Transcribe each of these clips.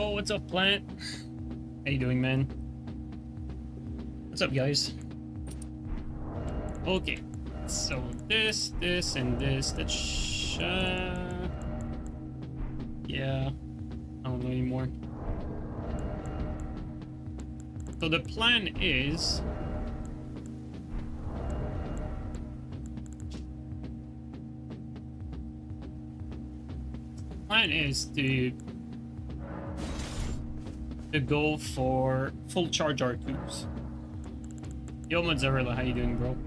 Yo, what's up, Plant? How you doing, man? What's up, guys? Okay, so this, and this. That's yeah, I don't know anymore. So the plan is to go for full charge R2s. Yo, Mozzarella, how you doing, bro?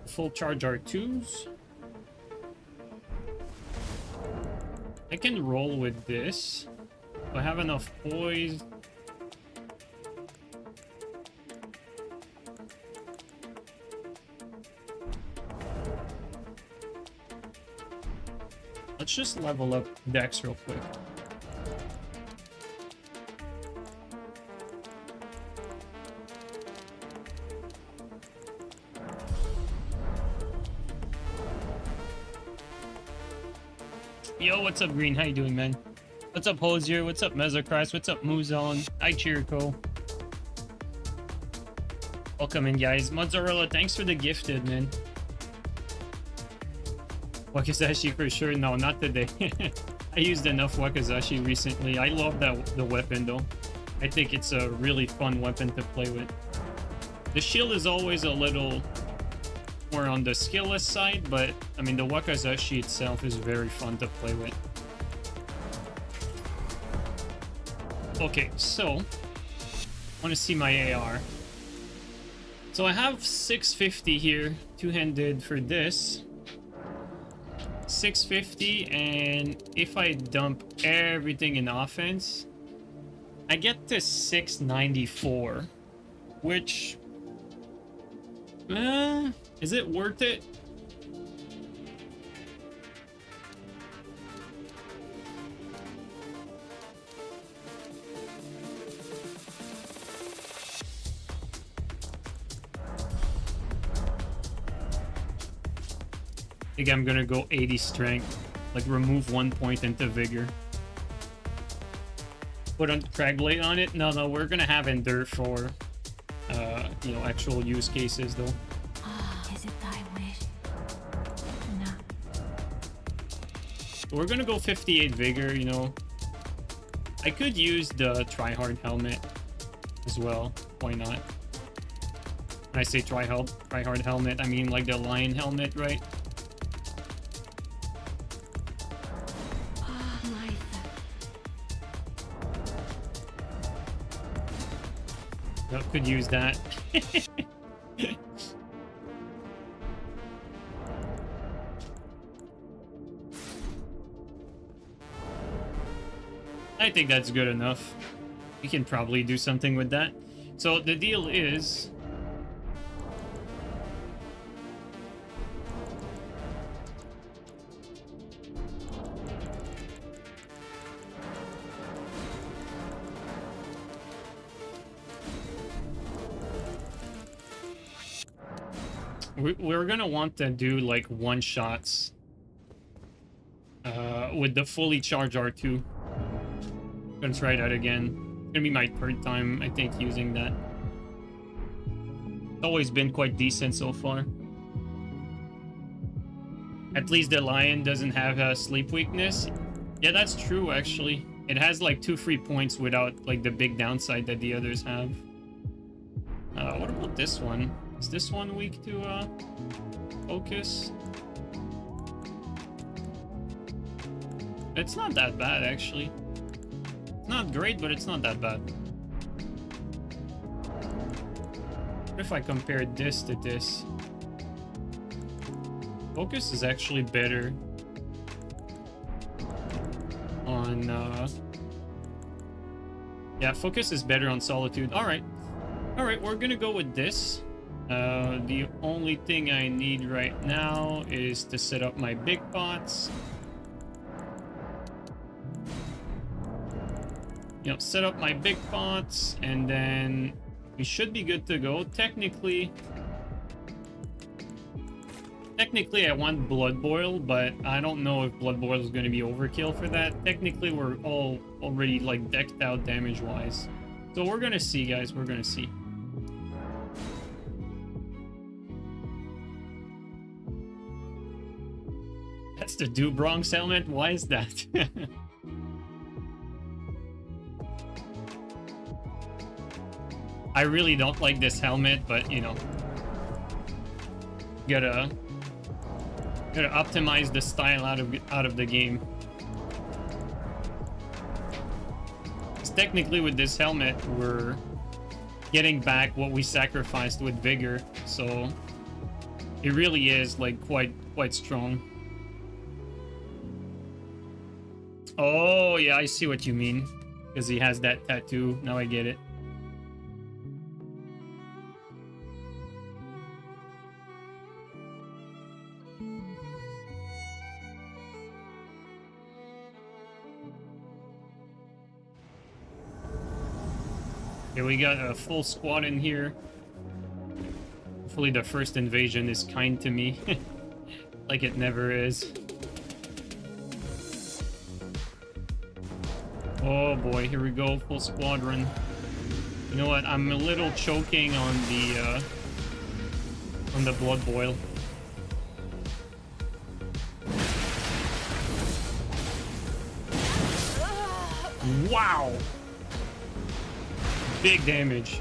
Full charge R2s. I can roll with this. Do I have enough poise? Let's just level up Dex real quick. Yo, what's up, Green? How you doing, man? What's up, Hosier? What's up, Mezochrist? What's up, Muzon? Hi, Chirico. Welcome in, guys. Mozzarella, thanks for the gifted, man. Wakizashi for sure. No, not today. I used enough Wakizashi recently. I love the weapon, though. I think it's a really fun weapon to play with. The shield is always a little more on the skillless side, but I mean the Wakizashi itself is very fun to play with. Okay, so I want to see my AR. So I have 650 here, two-handed for this. 650, and if I dump everything in offense, I get to 694, which is it worth it? I think I'm gonna go 80 strength, like remove 1 point into vigor. Put on Craglate on it? No, we're gonna have endure for you know, actual use cases though. Is it thy wish? No. We're gonna go 58 vigor, you know. I could use the tryhard helmet as well. Why not? When I say tryhard helmet, I mean like the lion helmet, right? Yep, could use that. I think that's good enough. We can probably do something with that. So the deal is, we're gonna want to do like one shots with the fully charged R2. Gonna try that again. Gonna be my third time, I think, using that. It's always been quite decent so far. At least the lion doesn't have a sleep weakness. Yeah, that's true, actually. It has like 2 free points without like the big downside that the others have. What about this one? Is this one weak to focus? It's not that bad, actually. Not great, but it's not that bad. What if I compared this to this? Focus is actually better on yeah, focus is better on solitude. Alright, we're gonna go with this. The only thing I need right now is to set up my big pots. You know, set up my big pots, and then We should be good to go. Technically, I want Blood Boil, but I don't know if Blood Boil is going to be overkill for that. Technically, we're all already like decked out damage-wise. So we're going to see, guys. We're going to see. That's the Bronx helmet? Why is that? I really don't like this helmet, but you know, gotta optimize the style out of the game. 'Cause technically with this helmet, we're getting back what we sacrificed with Vigor, so it really is like quite strong. Oh yeah, I see what you mean. Because he has that tattoo. Now I get it. Okay, we got a full squad in here. Hopefully the first invasion is kind to me. Like it never is. Oh boy, here we go, full squadron. You know what? I'm a little choking on the Blood Boil. Wow! Big damage.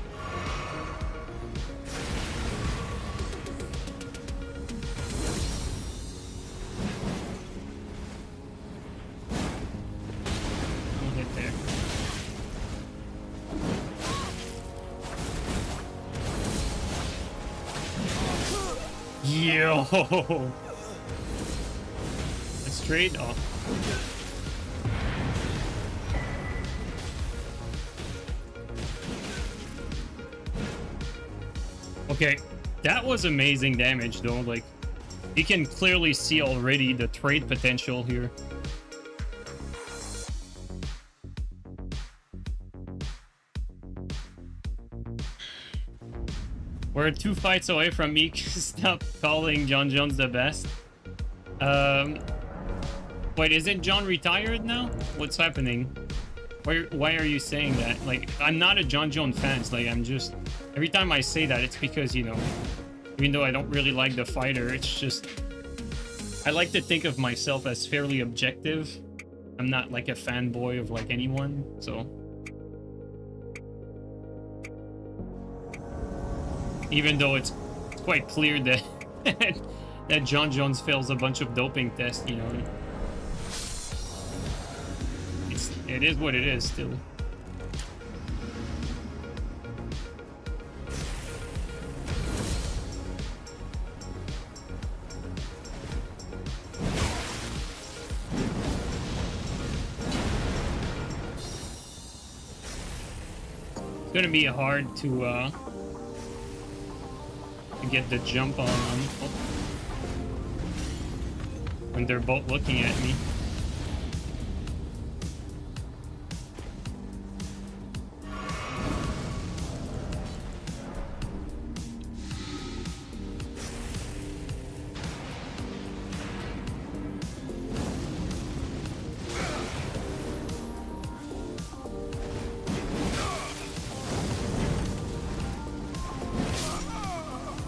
Yo! That's straight off. Okay, that was amazing damage though. Like, you can clearly see already the trade potential here. We're 2 fights away from me. Stop calling John Jones the best. Wait, isn't John retired now? What's happening? Why are you saying that? Like, I'm not a John Jones fan. It's like, I'm just... Every time I say that, it's because, you know, even though I don't really like the fighter, it's just... I like to think of myself as fairly objective. I'm not like a fanboy of like anyone, so... Even though it's quite clear that that John Jones fails a bunch of doping tests, you know. It is what it is still. It's gonna be hard to get the jump on them when they're both looking at me.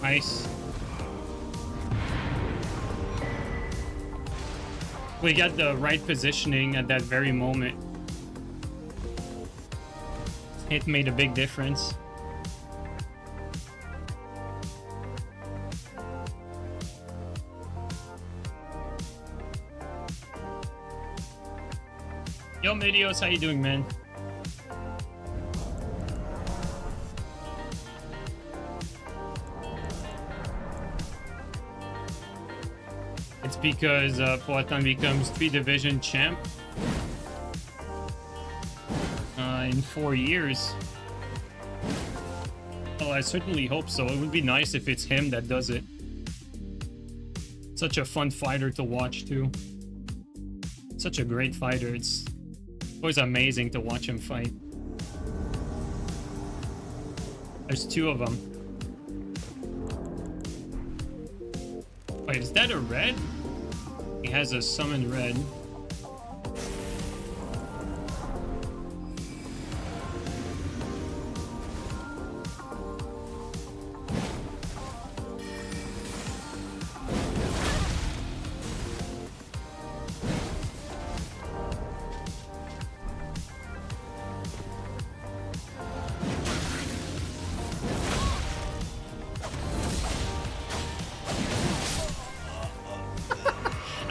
Nice. We got the right positioning at that very moment. It made a big difference. Yo, Medios, how you doing, man? It's because Poatan becomes 3 division champ in 4 years. Well, I certainly hope so. It would be nice if it's him that does it. Such a fun fighter to watch too. Such a great fighter. It's always amazing to watch him fight. There's two of them. Wait, is that a red? He has a summon red.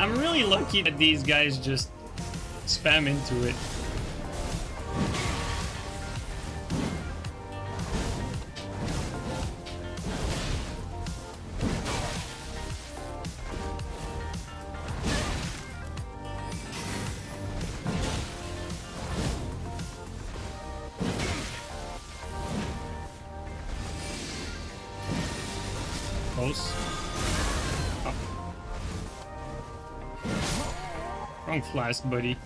I'm really lucky that these guys just spam into it. Close. Wrong flask, buddy.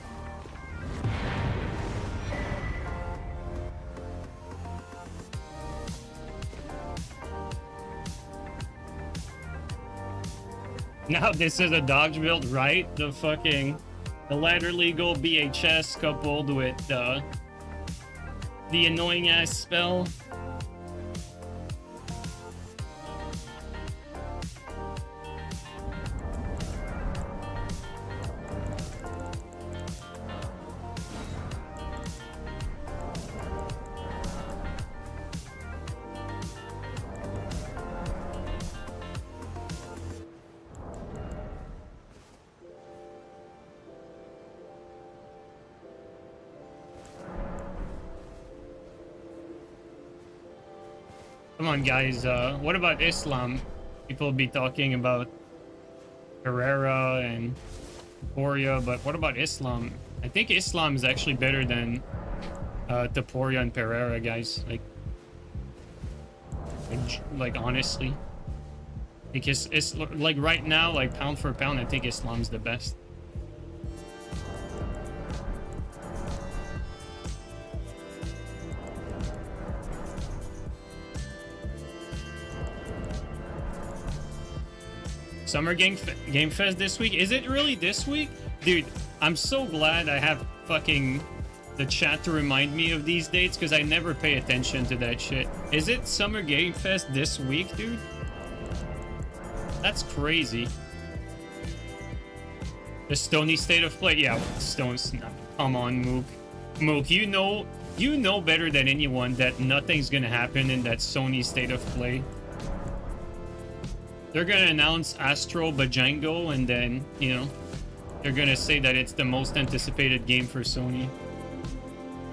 Now this is a dodge build, right? The ladder legal BHS coupled with the annoying ass spell. Come on, guys. What about Islam? People will be talking about Pereira and Taporia, but what about Islam? I think Islam is actually better than Taporia and Pereira, guys. Like honestly, because it's like right now, like pound for pound, I think Islam's the best. Summer Game Fest this week? Is it really this week? Dude, I'm so glad I have fucking the chat to remind me of these dates because I never pay attention to that shit. Is it Summer Game Fest this week, dude? That's crazy. The Stony State of Play? Yeah, Stone Snap. Come on, Mook. Mook, you know better than anyone that nothing's gonna happen in that Sony State of Play. They're gonna announce Astro Bajango and then, you know, they're gonna say that it's the most anticipated game for Sony.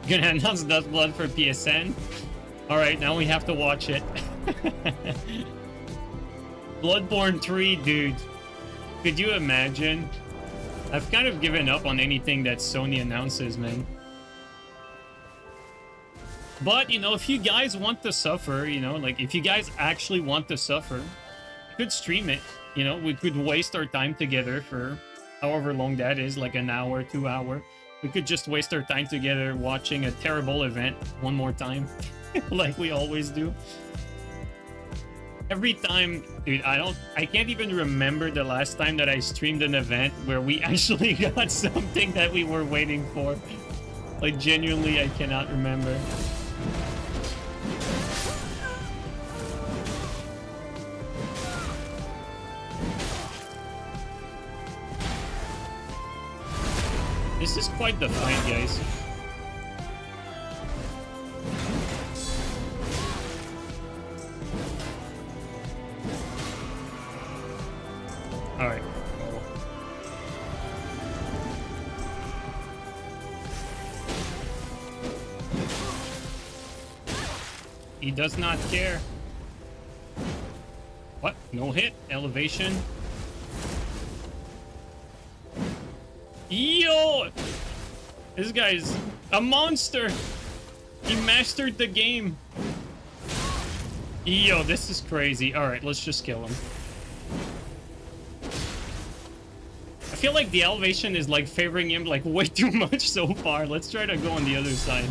Gonna announce Duskblood for PSN. Alright, now we have to watch it. Bloodborne 3, dude. Could you imagine? I've kind of given up on anything that Sony announces, man. But, you know, if you guys want to suffer, you know, like, if you guys actually want to suffer, could stream it. You know, we could waste our time together for however long that is, like an hour, 2 hours. We could just waste our time together watching a terrible event one more time, like we always do. Every time, dude, I can't even remember the last time that I streamed an event where we actually got something that we were waiting for. Like, genuinely, I cannot remember. This is quite the fight, guys. Alright. He does not care. What? No hit? Elevation? Yo! This guy's a monster! He mastered the game! Yo, this is crazy. Alright, let's just kill him. I feel like the elevation is like favoring him like way too much so far. Let's try to go on the other side.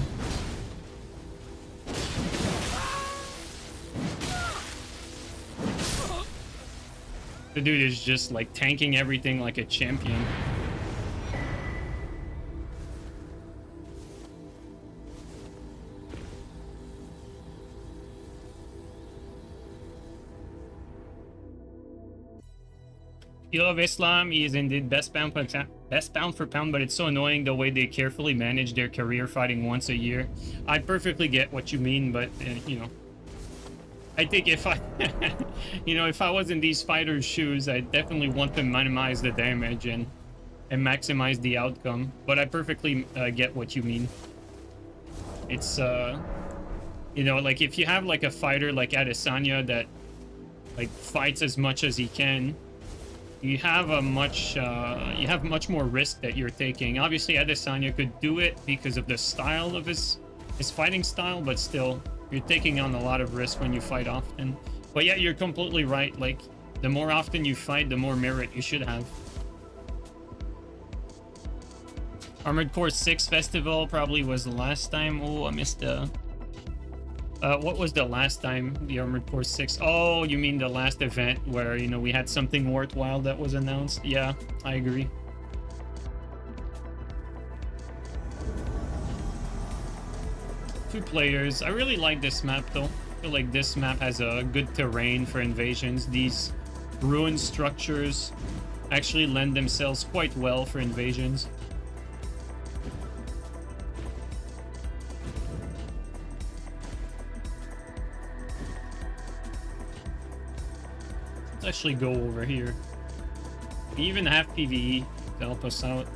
The dude is just like tanking everything like a champion. You love Islam, he is indeed best bound for pound, but it's so annoying the way they carefully manage their career fighting once a year. I perfectly get what you mean, but you know, I think if I, you know, if I was in these fighters' shoes, I definitely want to minimize the damage and maximize the outcome. But I perfectly get what you mean. It's you know, like if you have like a fighter like Adesanya that like fights as much as he can, you have a much more risk that you're taking. Obviously, Adesanya could do it because of the style of his fighting style, but still, you're taking on a lot of risk when you fight often. But yeah, you're completely right. Like, the more often you fight, the more merit you should have. Armored Core 6 Festival probably was the last time. Oh, I missed the... what was the last time the Armored Core 6? Oh, you mean the last event where, you know, we had something worthwhile that was announced? Yeah, I agree. Two players. I really like this map, though. I feel like this map has a good terrain for invasions. These ruined structures actually lend themselves quite well for invasions. Let's actually go over here. We even have PvE to help us out.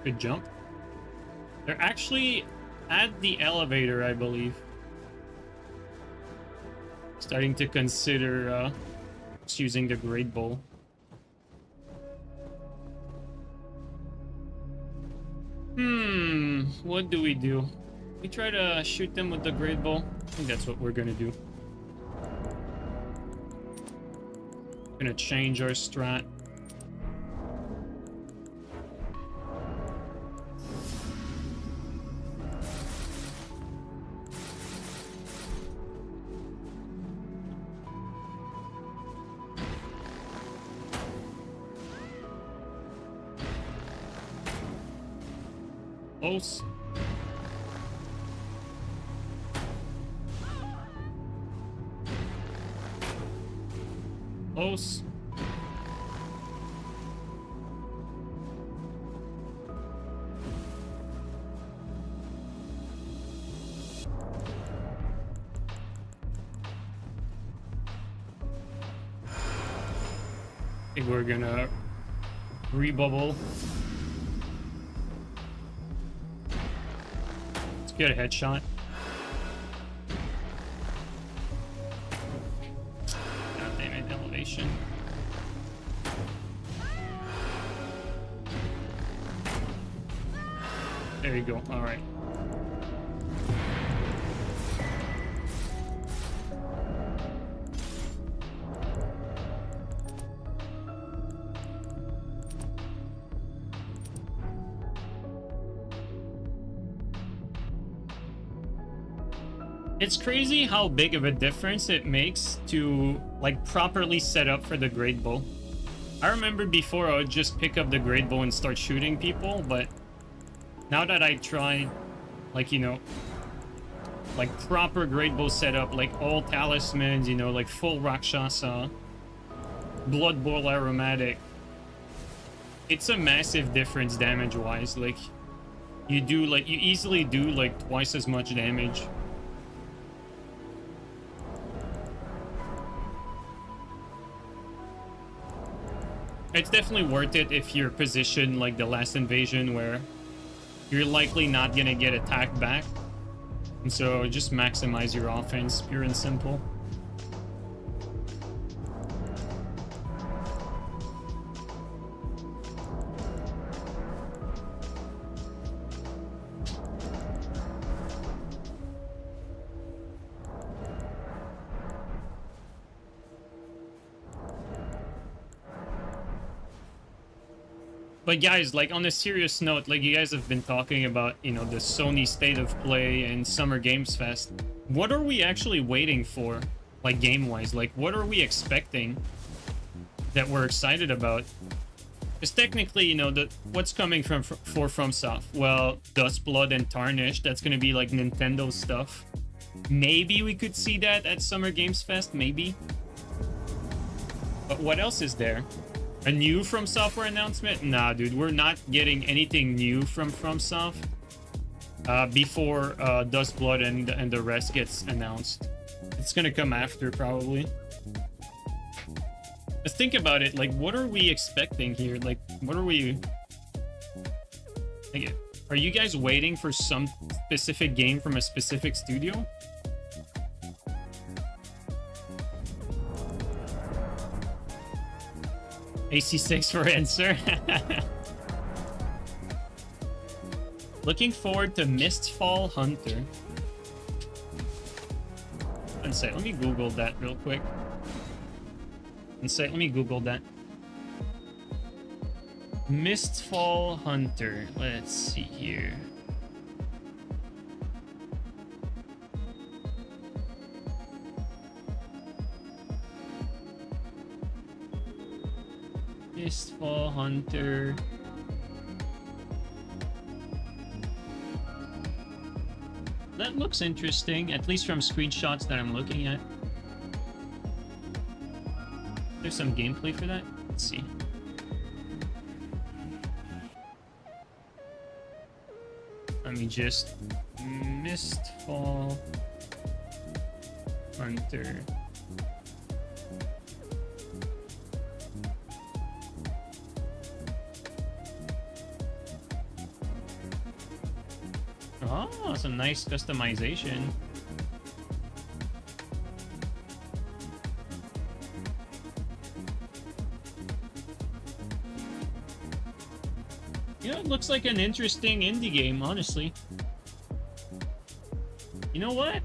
Good jump. They're actually at the elevator, I believe. Starting to consider using the Great Bow. What do? We try to shoot them with the Great Bow? I think that's what we're gonna do. Gonna change our strat. Close. Close. I think we're gonna rebubble. Let's get a headshot. God damn it, elevation. There you go. All right. It's crazy how big of a difference it makes to like properly set up for the Great Bow. I remember before I would just pick up the Great Bow and start shooting people, but now that I tried, like, you know, like proper Great Bow setup, like all talismans, you know, like full Rakshasa, Blood Bowl aromatic, it's a massive difference damage-wise. Like, you easily do like twice as much damage. It's definitely worth it if you're positioned like the last invasion where you're likely not gonna get attacked back. And so just maximize your offense, pure and simple. But guys, like on a serious note, like you guys have been talking about, you know, the Sony State of Play and Summer Games Fest. What are we actually waiting for, like game-wise? Like what are we expecting that we're excited about? Because technically, you know, what's coming from FromSoft? Well, Duskblood and Tarnished, that's gonna be like Nintendo stuff. Maybe we could see that at Summer Games Fest, maybe. But what else is there? A new From Software announcement? Nah, dude, we're not getting anything new from FromSoft before Duskblood and the rest gets announced. It's gonna come after, probably. Let's think about it. Like, what are we expecting here? Like, what are we... Like, are you guys waiting for some specific game from a specific studio? AC6 for answer. Looking forward to Mistfall Hunter. One sec, let me Google that real quick. One sec, let me Google that. Mistfall Hunter. Let's see here. Mistfall Hunter. That looks interesting, at least from screenshots that I'm looking at. There's some gameplay for that. Let's see. Let me just... Mistfall Hunter. Oh, some nice customization. Yeah, it looks like an interesting indie game, honestly. You know what?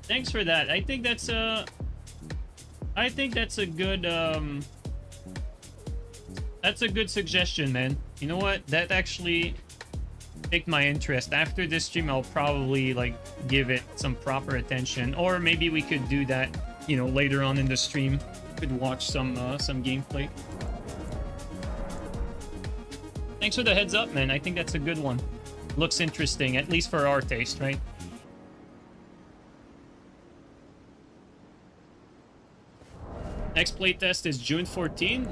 Thanks for that. I think that's a good that's a good suggestion, man. You know what? That actually piqued my interest. After this stream, I'll probably like give it some proper attention, or maybe we could do that, you know, later on in the stream. Could watch some gameplay. Thanks for the heads up, man. I think that's a good one. Looks interesting, at least for our taste, right? Next playtest is June 14.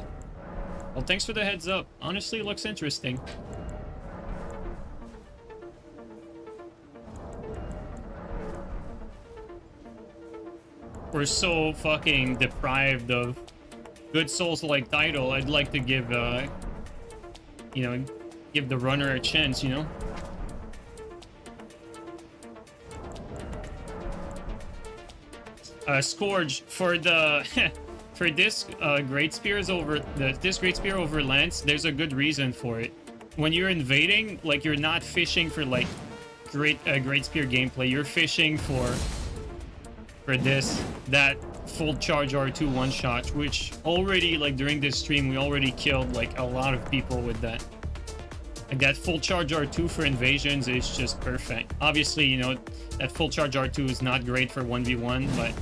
Well, thanks for the heads up. Honestly, it looks interesting. We're so fucking deprived of good Souls-like title. I'd like to give, you know, give the runner a chance, you know? Scourge, for the... for this Great Spears over... this Great Spear over Lance, there's a good reason for it. When you're invading, like, you're not fishing for, like, Great Spear gameplay. You're fishing for that full charge R2 one-shot, which already, like, during this stream, we already killed, like, a lot of people with that. Like, that full charge R2 for invasions is just perfect. Obviously, you know, that full charge R2 is not great for 1v1, but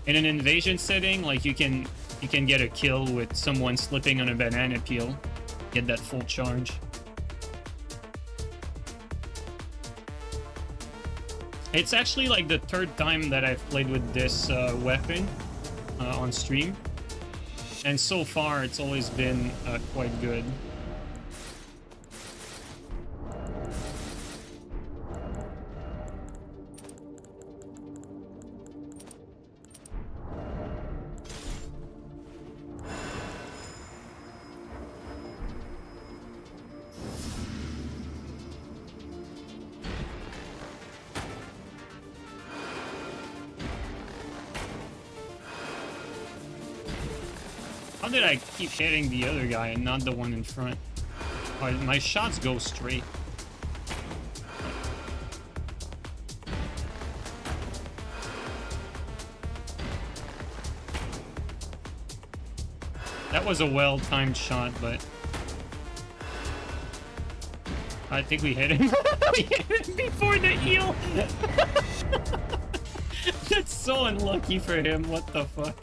in an invasion setting, like, you can get a kill with someone slipping on a banana peel, get that full charge. It's actually like the third time that I've played with this weapon on stream, and so far it's always been quite good. How did I keep hitting the other guy and not the one in front? My shots go straight. That was a well-timed shot, but I think we hit him. We hit him before the eel. That's so unlucky for him. What the fuck?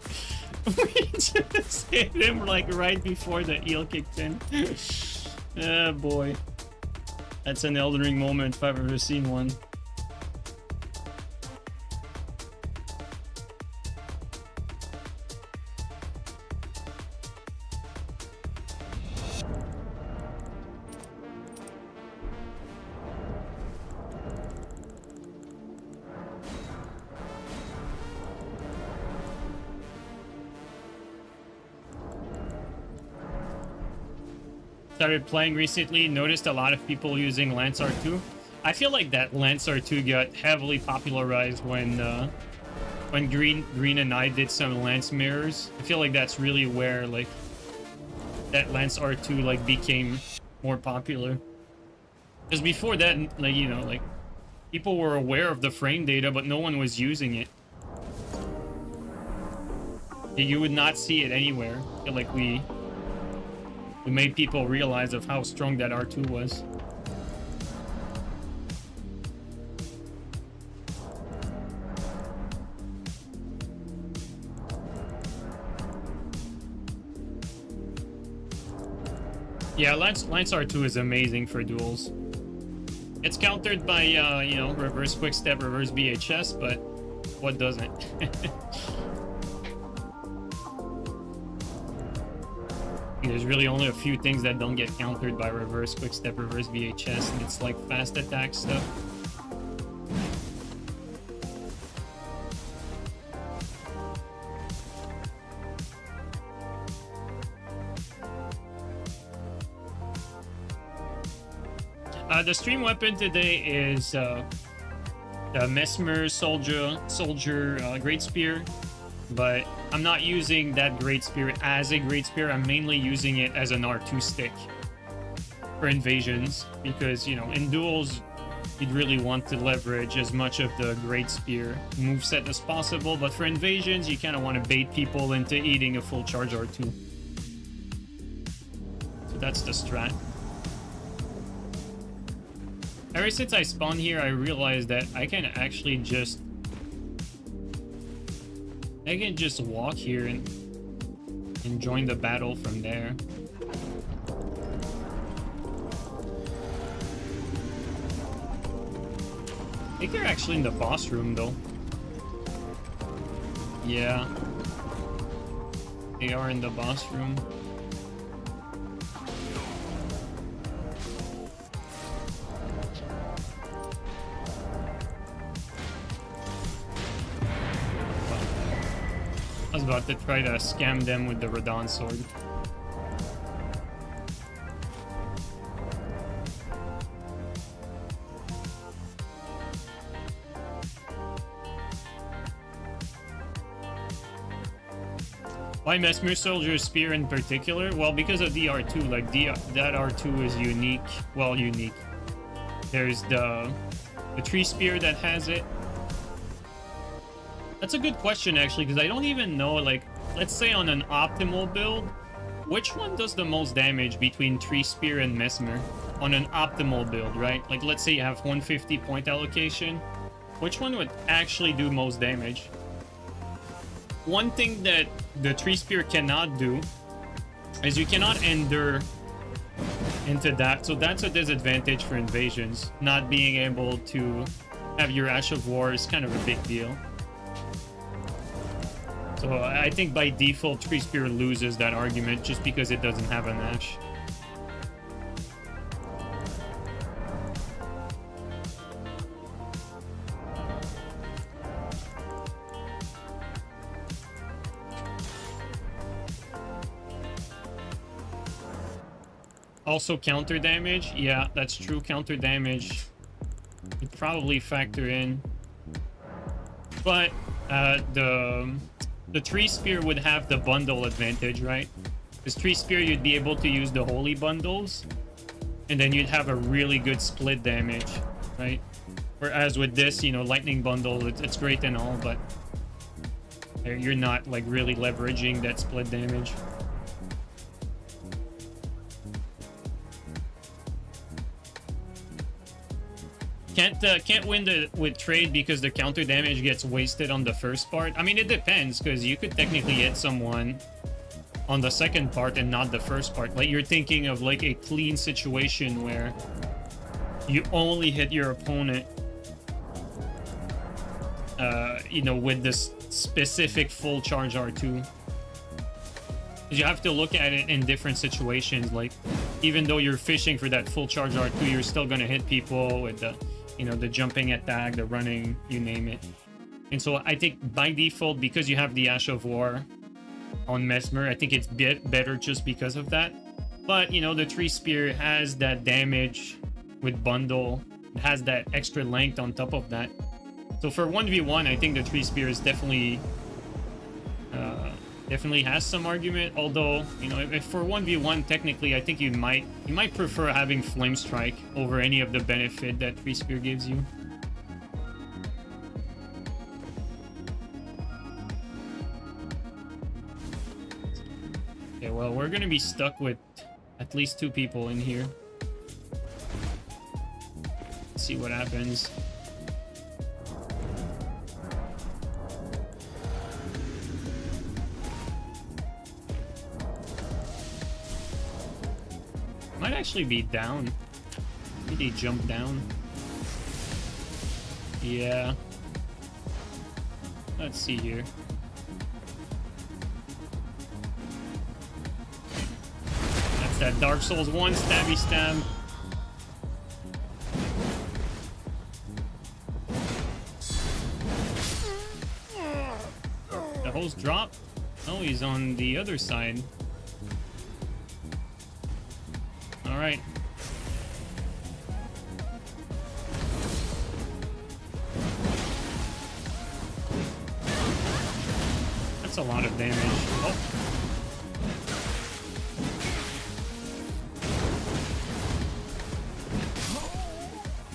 We just hit him like right before the eel kicked in. Oh boy. That's an Elden Ring moment if I've ever seen one. Started playing recently, noticed a lot of people using Lance R2. I feel like that Lance R2 got heavily popularized when JeeNiNe did some Lance mirrors. I feel like that's really where like that Lance R2 like became more popular. Because before that, like, you know, like people were aware of the frame data, but no one was using it. You would not see it anywhere. I feel like we made people realize of how strong that R2 was. Yeah, Lance R2 is amazing for duels. It's countered by, you know, reverse quickstep, reverse BHS, but what doesn't? There's really only a few things that don't get countered by reverse quickstep, reverse VHS, and it's like fast attack stuff. The stream weapon today is the Mesmer Soldier Great Spear, but I'm not using that Great Spear as a Great Spear. I'm mainly using it as an R2 stick for invasions because, you know, in duels, you'd really want to leverage as much of the Great Spear moveset as possible, but for invasions, you kind of want to bait people into eating a full charge R2. So that's the strat. Ever since I spawned here, I realized that I can actually just walk here and join the battle from there. I think they're actually in the boss room though. Yeah. They are in the boss room. I was about to try to scam them with the Radon sword. Why Mesmer Soldier Spear in particular? Well, because of the R2. Like, that R2 is unique. Well, unique. There's the tree spear that has it. That's a good question, actually, because I don't even know, like, let's say on an optimal build, which one does the most damage between Tree Spear and Mesmer? On an optimal build, right? Like, let's say you have 150 point allocation. Which one would actually do most damage? One thing that the Tree Spear cannot do is you cannot endure into that, so that's a disadvantage for invasions. Not being able to have your Ash of War is kind of a big deal. So I think by default, Tree Spear loses that argument just because it doesn't have an Ash. Also counter damage. Yeah, that's true. Counter damage you'd probably factor in. But the Tree Spear would have the bundle advantage, right? Because Tree Spear, you'd be able to use the holy bundles, and then you'd have a really good split damage, right? Whereas with this, you know, lightning bundle, it's great and all, but you're not like really leveraging that split damage. Can't win with trade because the counter damage gets wasted on the first part. I mean, it depends, because you could technically hit someone on the second part and not the first part. Like, you're thinking of like a clean situation where you only hit your opponent you know, with this specific full charge R2. You have to look at it in different situations. Like, even though you're fishing for that full charge R2, you're still gonna hit people with the, you know, the jumping attack, the running, you name it. And so I think by default, because you have the Ash of War on Mesmer, I think it's better just because of that. But, you know, the Tree Spear has that damage with bundle. It has that extra length on top of that. So for 1v1, I think the Tree Spear is definitely has some argument. Although, you know, if for 1v1, technically, I think you might prefer having Flame Strike over any of the benefit that Tree Spear gives you. Okay, well, we're gonna be stuck with at least 2 people in here. Let's see what happens. Might actually be down. Maybe they jump down. Yeah. Let's see here. That's that Dark Souls 1 stabby stab. The host drop? Oh, he's on the other side. Alright. That's a lot of damage. Oh.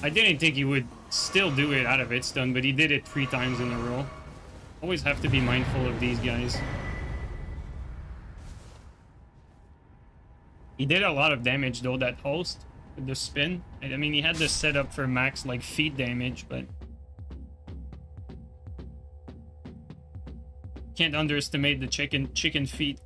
I didn't think he would still do it out of its stun, but he did it 3 times in a row. Always have to be mindful of these guys. He did a lot of damage though, that host, with the spin. I mean, he had this set up for max like feet damage, but can't underestimate the chicken feet.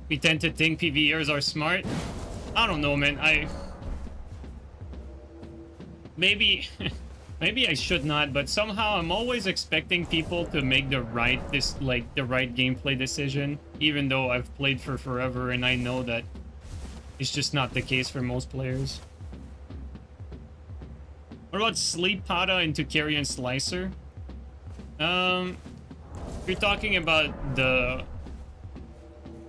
We tend to think PvEers are smart. I don't know, man. Maybe maybe I should not, but somehow I'm always expecting people to make the right gameplay decision, even though I've played for forever and I know that it's just not the case for most players. What about Sleep Pata into Carrion Slicer? You're talking about the,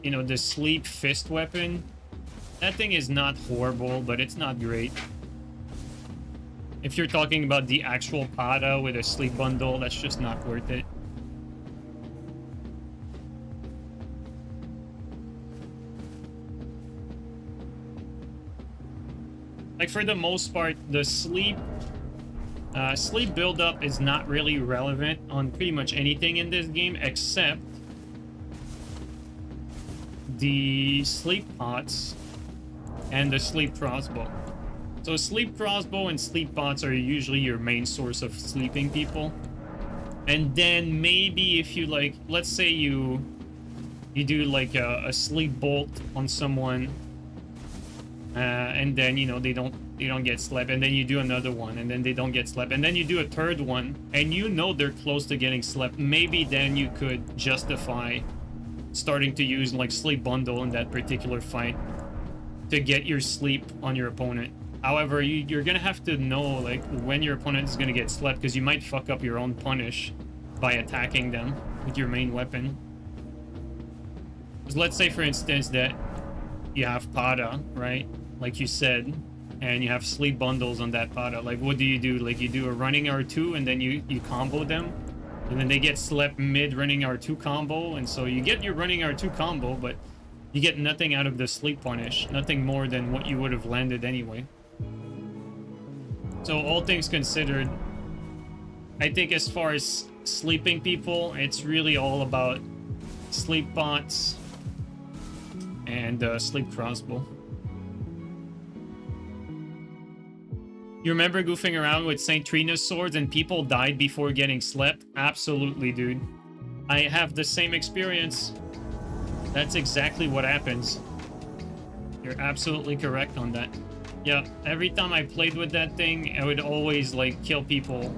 you know, the Sleep Fist weapon. That thing is not horrible, but it's not great. If you're talking about the actual Pata with a sleep bundle, that's just not worth it. Like, for the most part, the sleep build-up is not really relevant on pretty much anything in this game, except the sleep pots and the sleep crossbow. So sleep crossbow and sleep pots are usually your main source of sleeping people. And then maybe if you, like, let's say you do like a sleep bolt on someone, and then, you know, they don't get slept, and then you do another one, and then they don't get slept, and then you do a third one, and you know they're close to getting slept. Maybe then you could justify starting to use like sleep bundle in that particular fight to get your sleep on your opponent. However, you're gonna have to know like when your opponent is gonna get slept, because you might fuck up your own punish by attacking them with your main weapon. Because let's say, for instance, that you have Pata, right? Like you said, and you have sleep bundles on that Pata. Like, what do? Like, you do a running R2 and then you combo them, and then they get slept mid running R2 combo, and so you get your running R2 combo, but you get nothing out of the sleep punish, nothing more than what you would have landed anyway. So all things considered, I think as far as sleeping people, it's really all about sleep bots and sleep crossbow. You remember goofing around with St. Trina's swords and people died before getting slept? Absolutely, dude. I have the same experience. That's exactly what happens. You're absolutely correct on that. Yeah, every time I played with that thing, I would always, like, kill people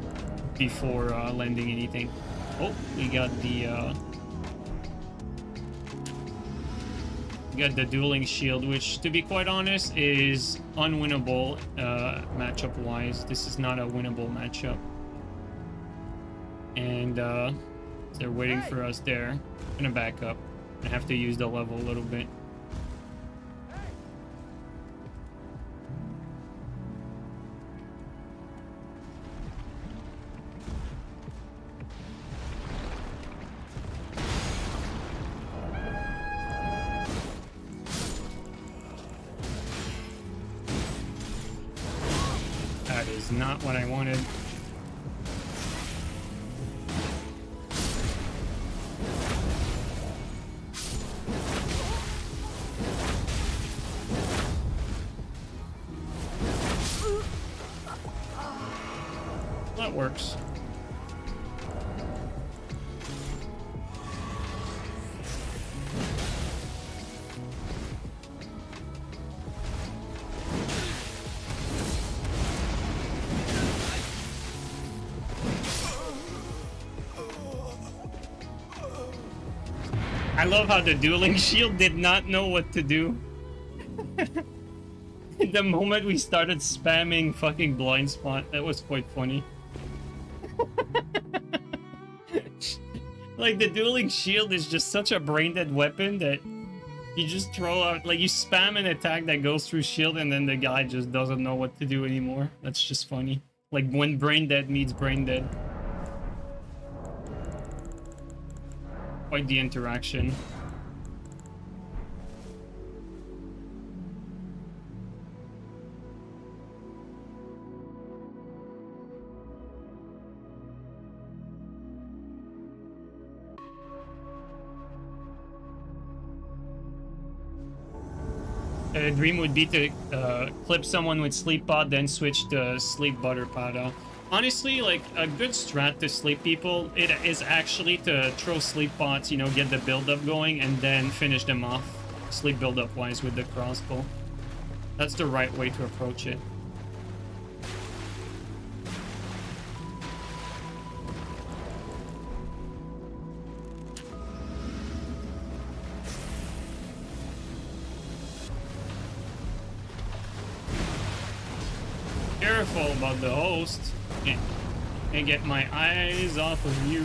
before landing anything. Oh, we got the dueling shield, which, to be quite honest, is unwinnable matchup-wise. This is not a winnable matchup. And they're waiting for us there. I'm gonna back up. I have to use the level a little bit. That is not what I wanted. That works. I love how the dueling shield did not know what to do. The moment we started spamming fucking blind spot, that was quite funny. Like, the dueling shield is just such a brain-dead weapon that you just throw out, like, you spam an attack that goes through shield and then the guy just doesn't know what to do anymore. That's just funny. Like, when brain dead meets brain dead. Quite the interaction. Dream would be to clip someone with sleep pod, then switch to sleep butter pada. Honestly, like, a good strat to sleep people, it is actually to throw sleep pods, you know, get the build-up going, and then finish them off, sleep build-up wise with the crossbow. That's the right way to approach it. Careful about the host. Can't get my eyes off of you.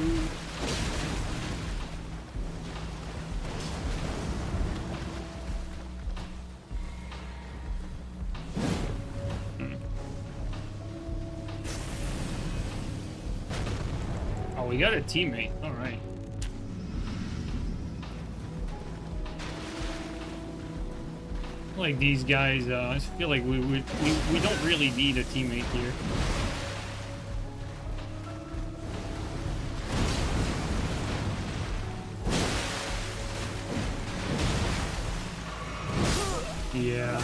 Oh, we got a teammate. All right. Like these guys, I feel like we don't really need a teammate here. Yeah, I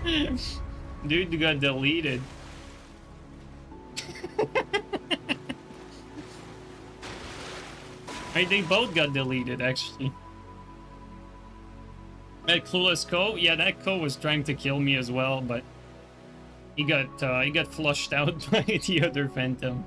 mean... Dude got deleted. They both got deleted, actually. That clueless Co? Yeah, that Co was trying to kill me as well, but he got flushed out by the other Phantom.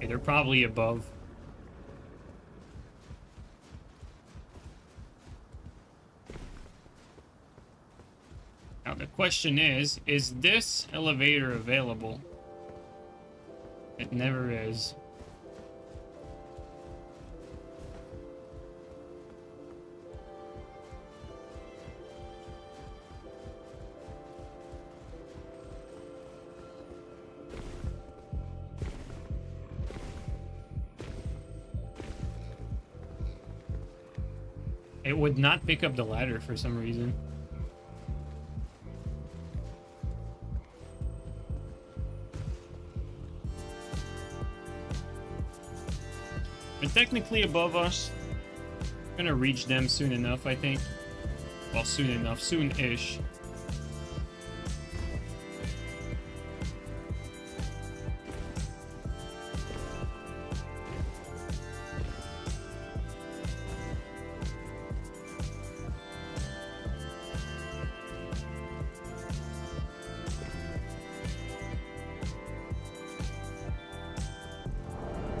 They're probably above. question is this elevator available? It never is. It would not pick up the ladder for some reason. They're technically above us. Gonna reach them soon enough, I think. Well, soon enough, soon-ish.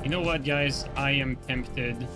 You know what, guys? I am tempted.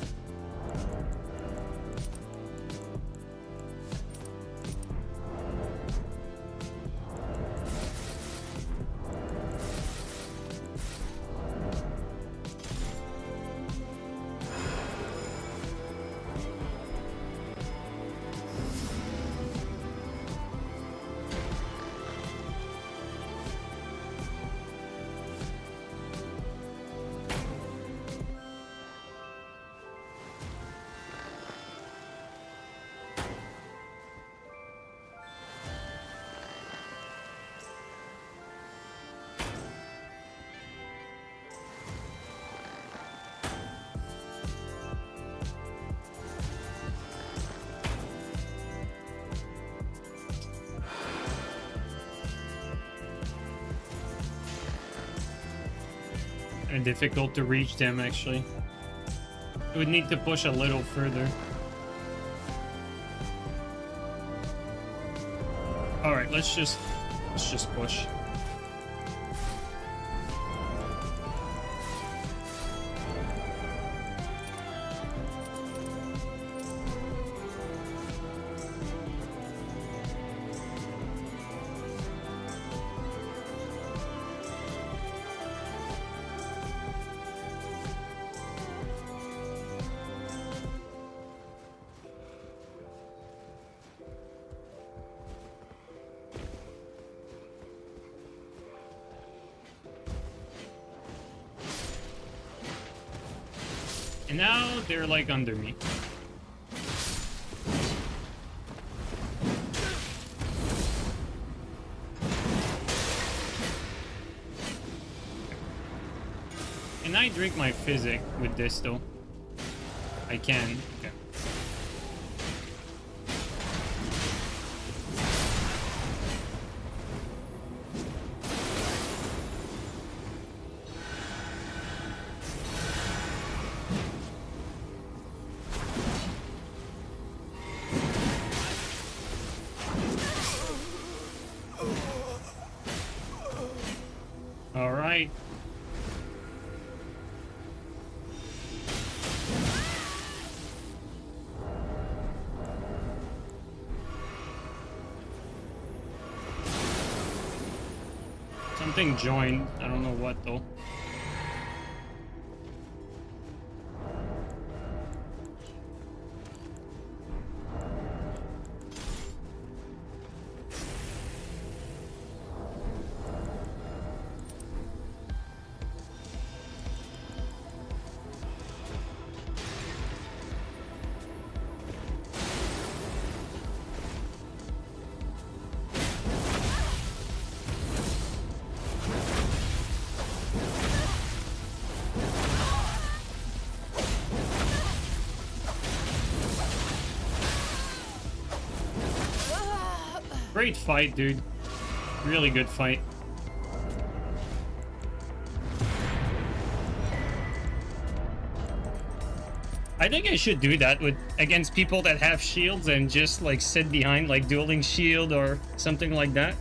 And difficult to reach them, actually. It would need to push a little further. Alright, let's just push. And now they're like under me. Can I drink my physic with this though? I can. Okay. All right. Something joined. I don't know what though. Great fight, dude. Really good fight. I think I should do that with against people that have shields and just like sit behind like dueling shield or something like that.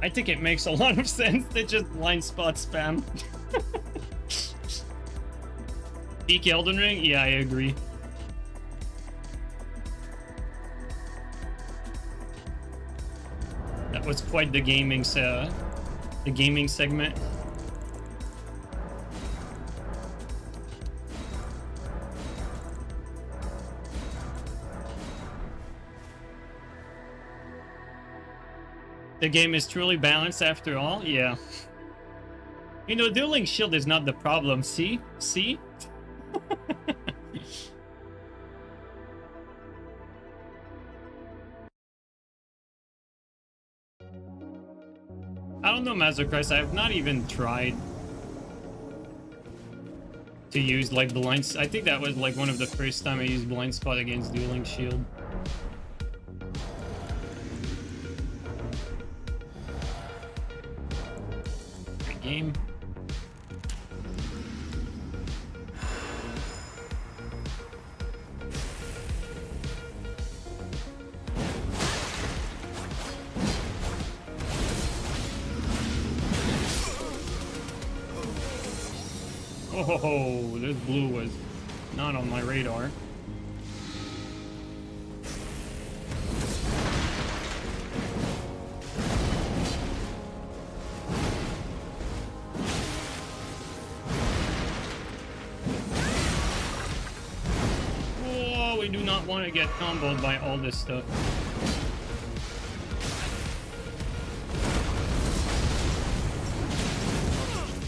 I think it makes a lot of sense to just blind spot spam. Peak Elden Ring? Yeah, I agree. was quite the gaming segment. The game is truly balanced after all. Yeah. You know, dueling shield is not the problem. See? See? I don't know, Mazochrist. I have not even tried to use like blind. I think that was like one of the first time I used blind spot against dueling shield. Great game. Oh, this blue was not on my radar. Oh, we do not want to get comboed by all this stuff.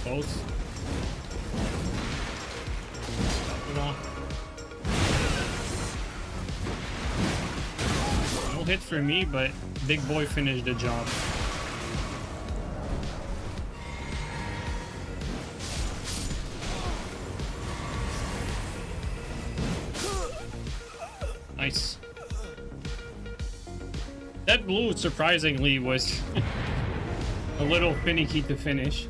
Close. No hit for me, but Big Boy finished the job. Nice. That blue, surprisingly, was a little finicky to finish.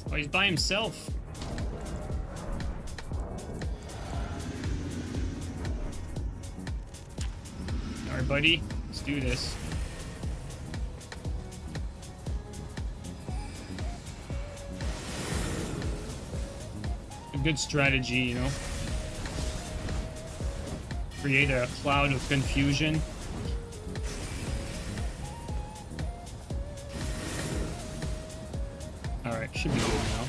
Oh, he's by himself. Alright, buddy. Let's do this. A good strategy, you know. Create a cloud of confusion. Alright, should be good now.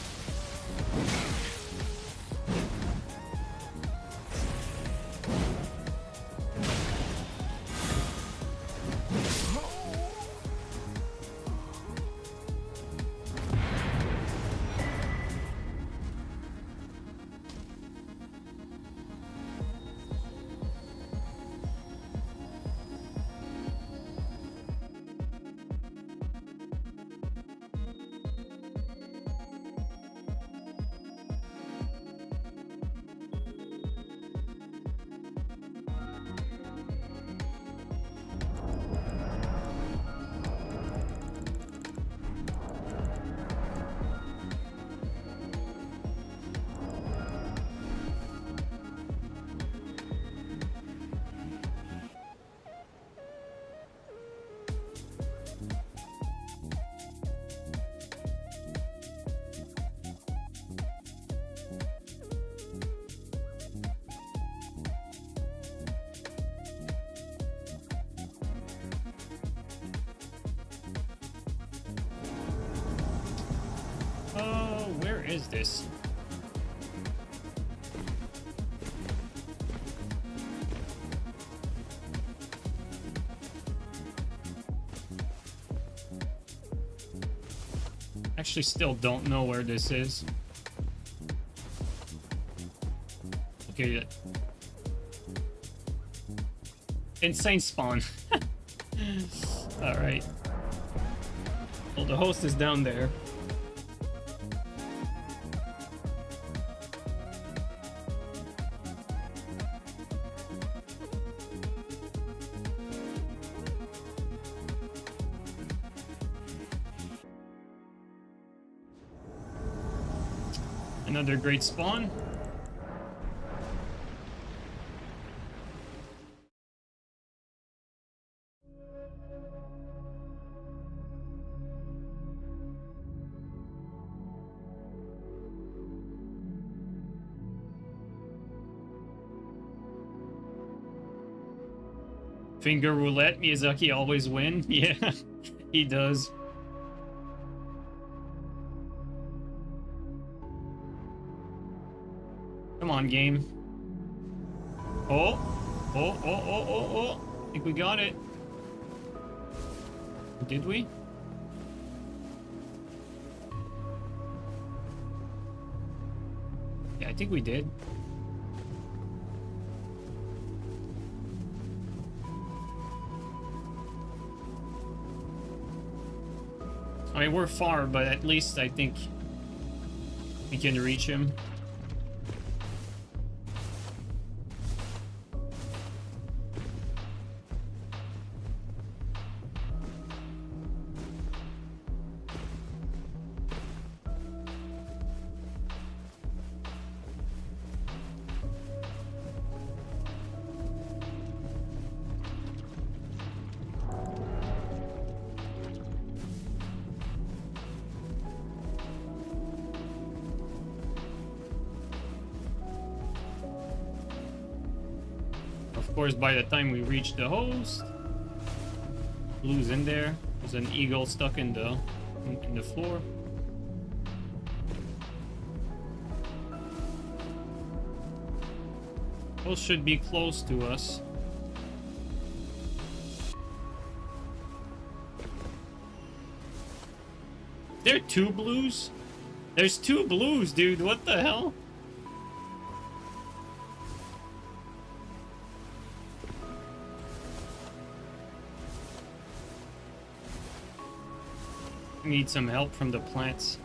Where is this? Actually, still don't know where this is. Okay. Insane spawn. Alright. Well, the host is down there. Another great spawn. Finger roulette, Miyazaki always win. Yeah, he does. Come on, game. Oh, oh. I think we got it. Did we? Yeah, I think we did. I mean, we're far, but at least I think we can reach him. Of course, by the time we reach the host, Blue's in there. There's an eagle stuck in the floor. Those should be close to us. There are two blues? There's two blues, dude. What the hell? Need some help from the plants.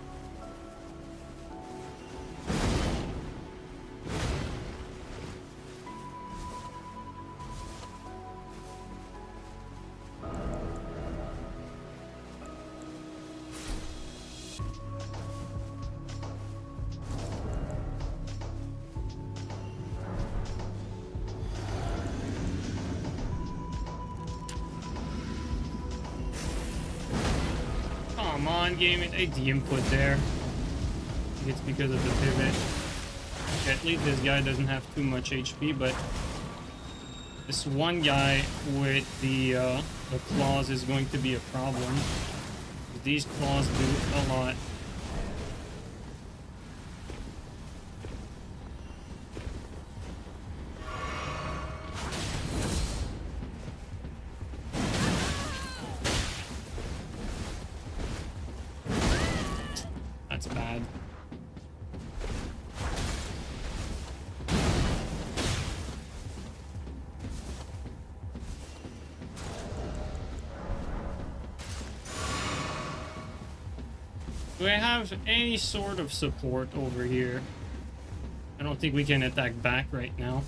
Come on, game. The input there. I think it's because of the pivot. At least this guy doesn't have too much HP, but this one guy with the claws is going to be a problem. These claws do a lot. That's bad. Do I have any sort of support over here? I don't think we can attack back right now.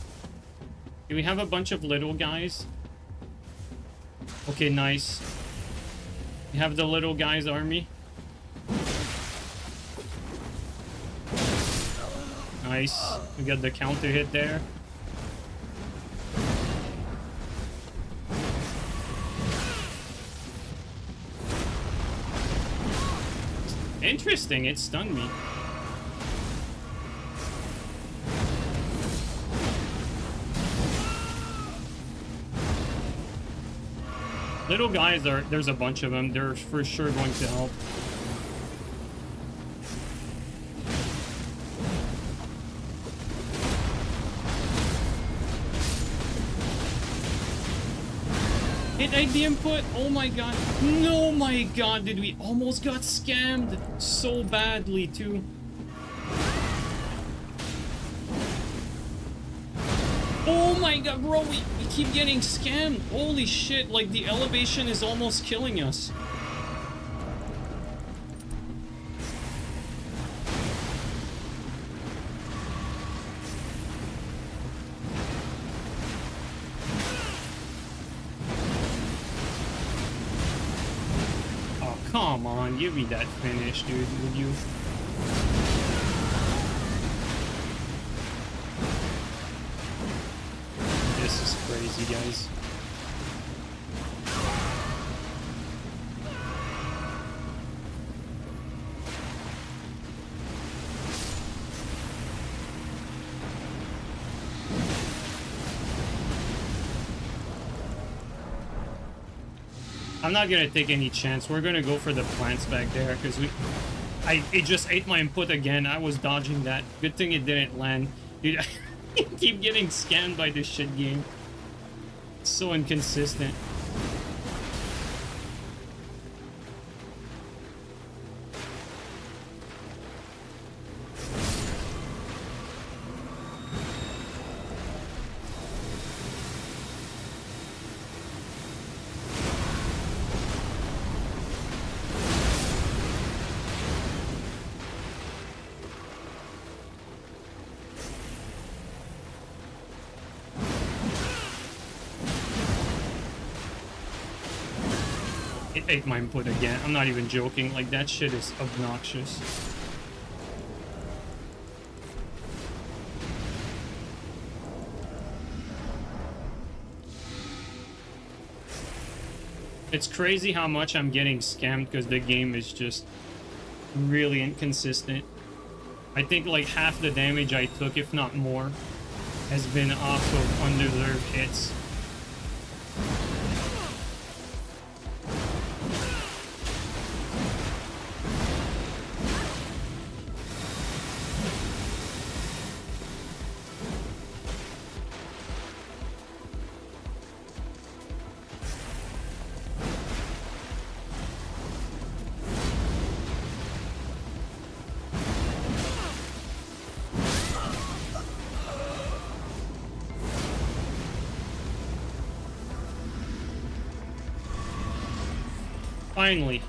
Do we have a bunch of little guys? Okay, nice. We have the little guys army. Nice. We got the counter hit there. Interesting, it stunned me. Little guys there's a bunch of them. They're for sure going to help. It ate the input. Oh my god. No, my god, did we almost got scammed so badly too. Oh my god, bro, we keep getting scammed. Holy shit, like the elevation is almost killing us. Oh, come on, give me that finish, dude, would you? This is crazy, guys. I'm not gonna take any chance. We're gonna go for the plants back there because it just ate my input again. I was dodging that. Good thing it didn't land. Dude, I keep getting scammed by this shit game. It's so inconsistent. It ate my input again. I'm not even joking. Like, that shit is obnoxious. It's crazy how much I'm getting scammed because the game is just really inconsistent. I think like half the damage I took, if not more, has been off of undeserved hits. Finally.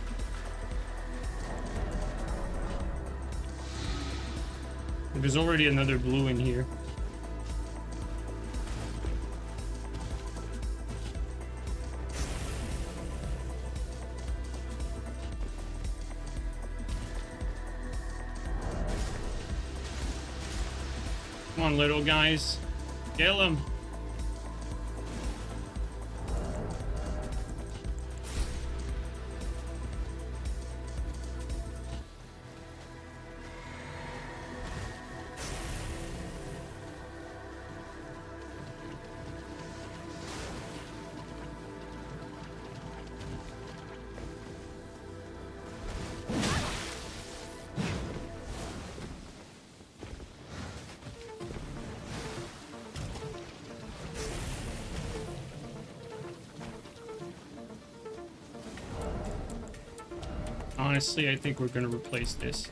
There's already another blue in here. Come on, little guys. Kill him. Honestly, I think we're gonna replace this.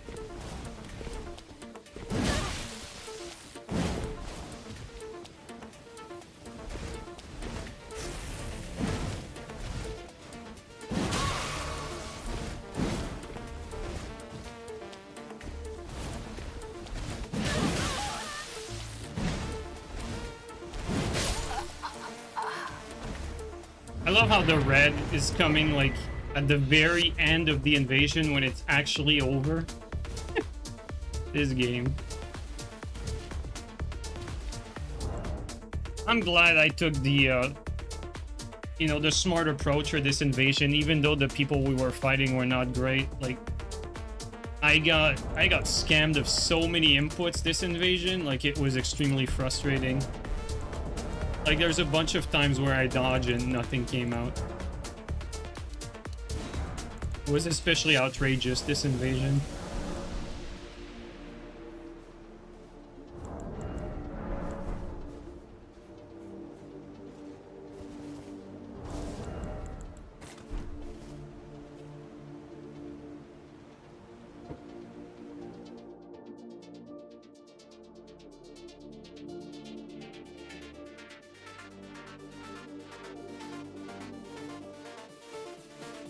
I love how the red is coming like at the very end of the invasion when it's actually over. This game. I'm glad I took the, you know, the smart approach for this invasion, even though the people we were fighting were not great. Like, I got scammed of so many inputs this invasion, like it was extremely frustrating. Like, there's a bunch of times where I dodge and nothing came out. It was especially outrageous, this invasion.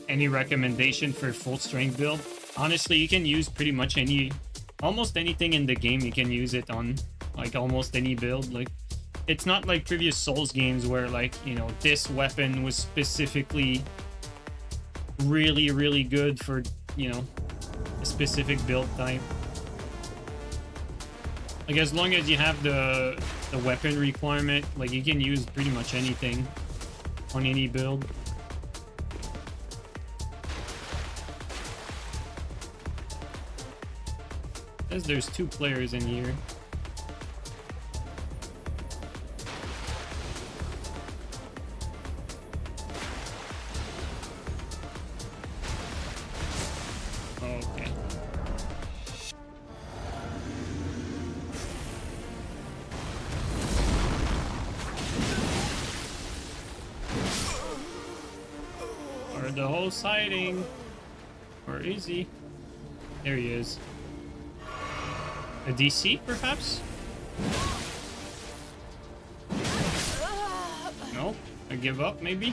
any recommendation for full strength build. Honestly, you can use pretty much almost anything in the game. You can use it on like almost any build. Like, it's not like previous Souls games where, like, you know, this weapon was specifically really, really good for, you know, a specific build type. Like, as long as you have the weapon requirement, like, you can use pretty much anything on any build. Says there's 2 players in here. Okay. Or the whole sighting. Where is he? There he is. A DC, perhaps? No? I give up, maybe?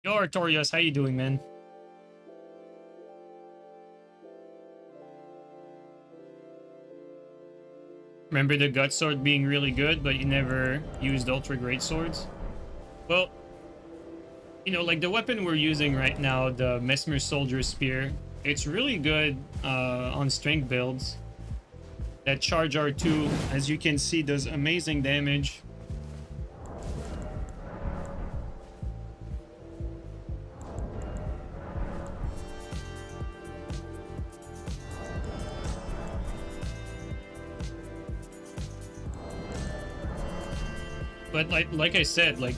Yo, Artorias, how you doing, man? Remember the gut sword being really good, but you never used ultra great swords? Well, you know, like the weapon we're using right now, the Mesmer Soldier Spear, it's really good on strength builds. That charge R2, as you can see, does amazing damage. But like I said, like,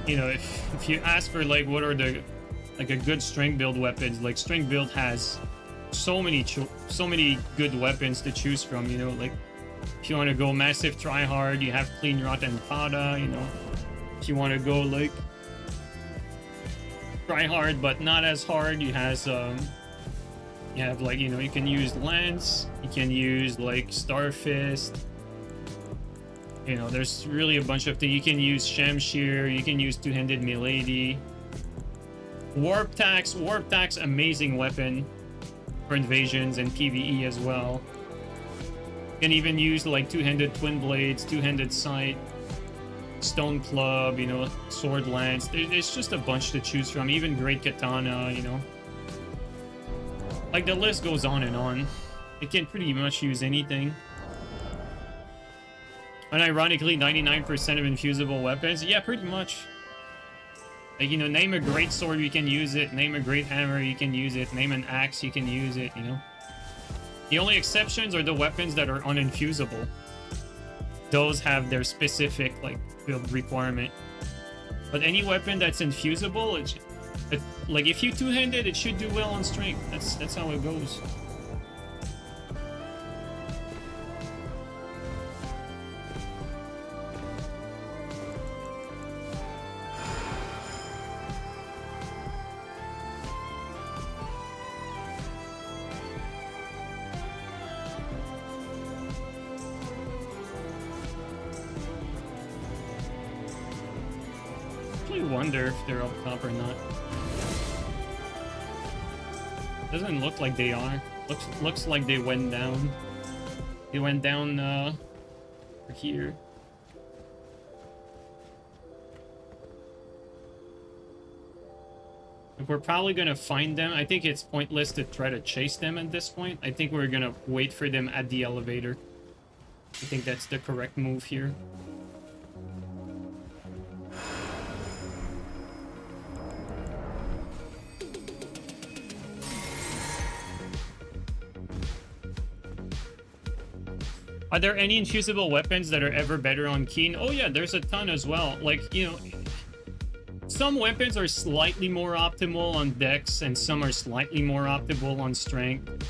you know, if you ask for like what are the like a good strength build weapons, like strength build has so many good weapons to choose from. You know, like if you want to go massive try hard, you have Clean Rot and Pada. You know, if you want to go like try hard but not as hard, you have like, you know, you can use Lance, you can use like Starfist. You know, there's really a bunch of things. You can use Shamshir, you can use two-handed Milady. Warp Tax, amazing weapon for invasions and PvE as well. You can even use like two-handed Twin Blades, two-handed Sight, Stone Club, you know, Sword Lance. There's just a bunch to choose from. Even Great Katana, you know. Like, the list goes on and on. It can pretty much use anything. And ironically, 99% of infusible weapons, yeah, pretty much. Like, you know, name a great sword, you can use it. Name a great hammer, you can use it. Name an axe, you can use it, you know. The only exceptions are the weapons that are uninfusable. Those have their specific, like, build requirement. But any weapon that's infusible, like, if you two-handed, it should do well on strength. That's how it goes. Wonder if they're up top or not. Doesn't look like they are. Looks like they went down. They went down here. If we're probably gonna find them, I think it's pointless to try to chase them at this point. I think we're gonna wait for them at the elevator. I think that's the correct move here. Are there any infusible weapons that are ever better on Keen? Oh yeah, there's a ton as well. Like, you know, some weapons are slightly more optimal on Dex and some are slightly more optimal on Strength.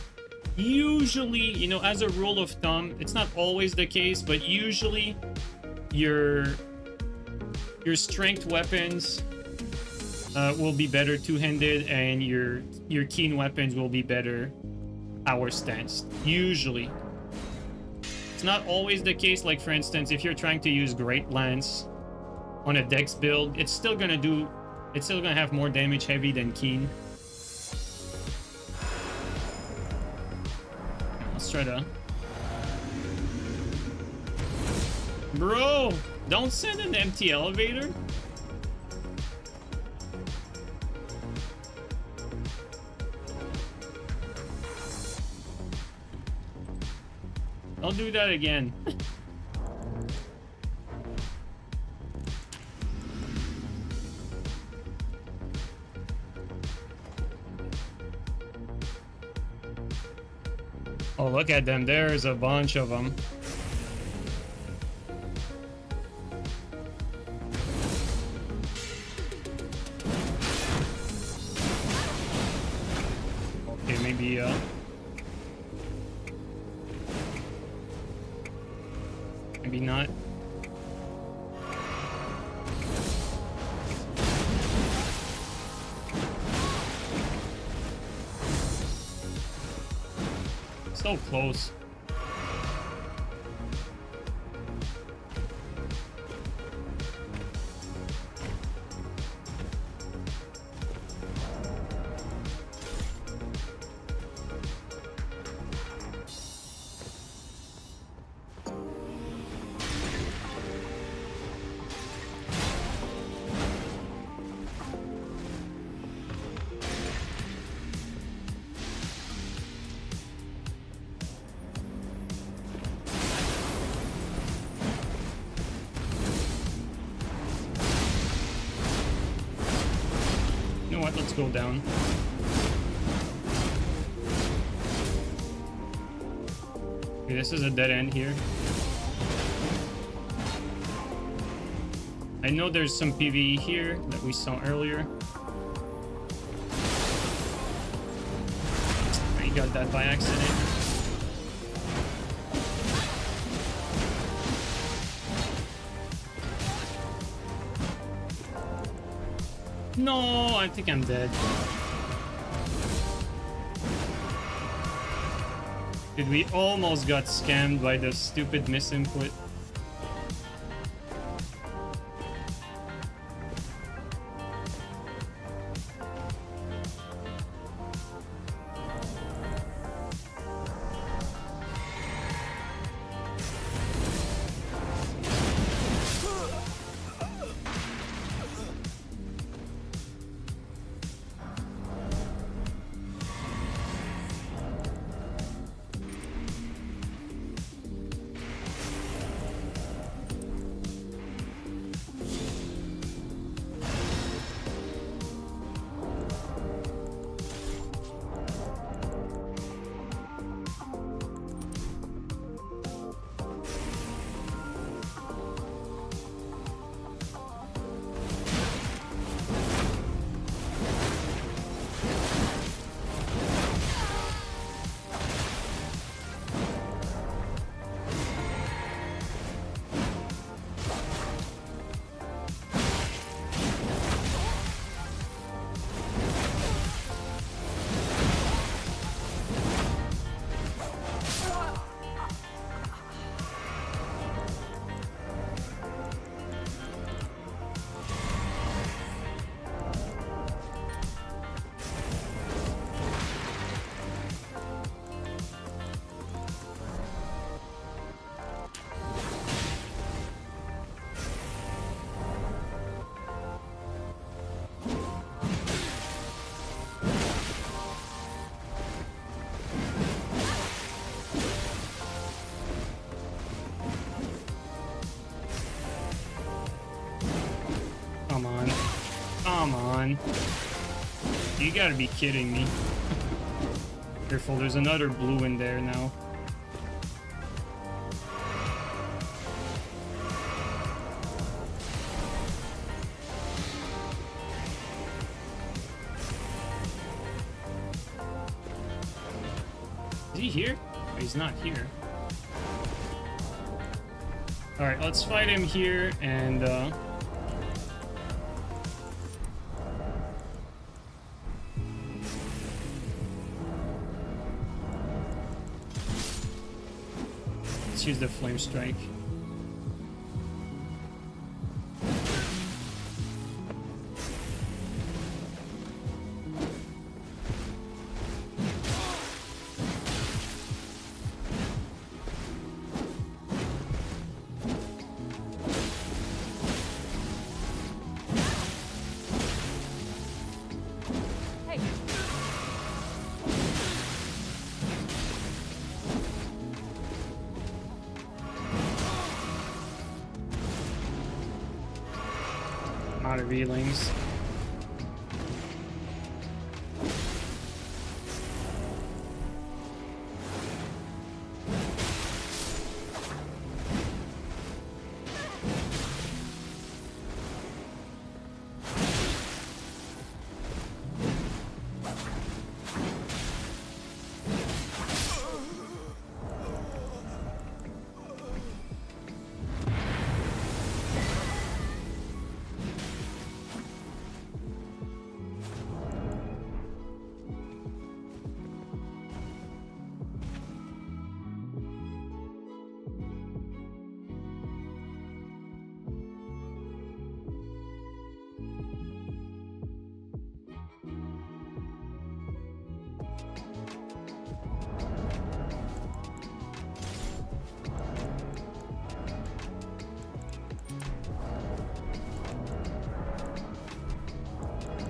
Usually, you know, as a rule of thumb, it's not always the case, but usually your Strength weapons will be better two-handed, and your keen weapons will be better power stance. Usually. It's not always the case. Like, for instance, if you're trying to use Great Lance on a dex build, it's still gonna have more damage heavy than keen. Let's try to... Bro! Don't send an empty elevator! Don't do that again. Oh, look at them. There's a bunch of them. Okay, maybe, maybe not. So close. You know what? Let's go down. Okay, this is a dead end here. I know there's some PvE here that we saw earlier. I got that by accident. No, I think I'm dead. Dude, we almost got scammed by the stupid misinput. Come on. Come on. You gotta be kidding me. Careful, there's another blue in there now. Is he here? Oh, he's not here. Alright, let's fight him here and use the flame strike. Hey. Out of healings.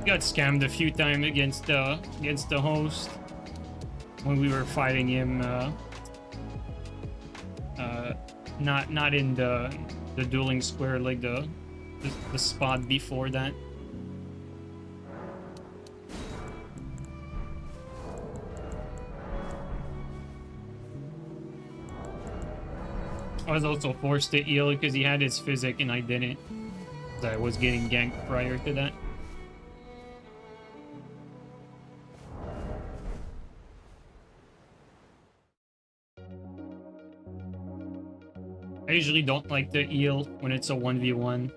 Got scammed a few times against the host when we were fighting him. Not in the dueling square, like the spot before that. I was also forced to heal because he had his physic and I didn't. 'Cause I was getting ganked prior to that. I usually don't like to heal when it's a 1v1,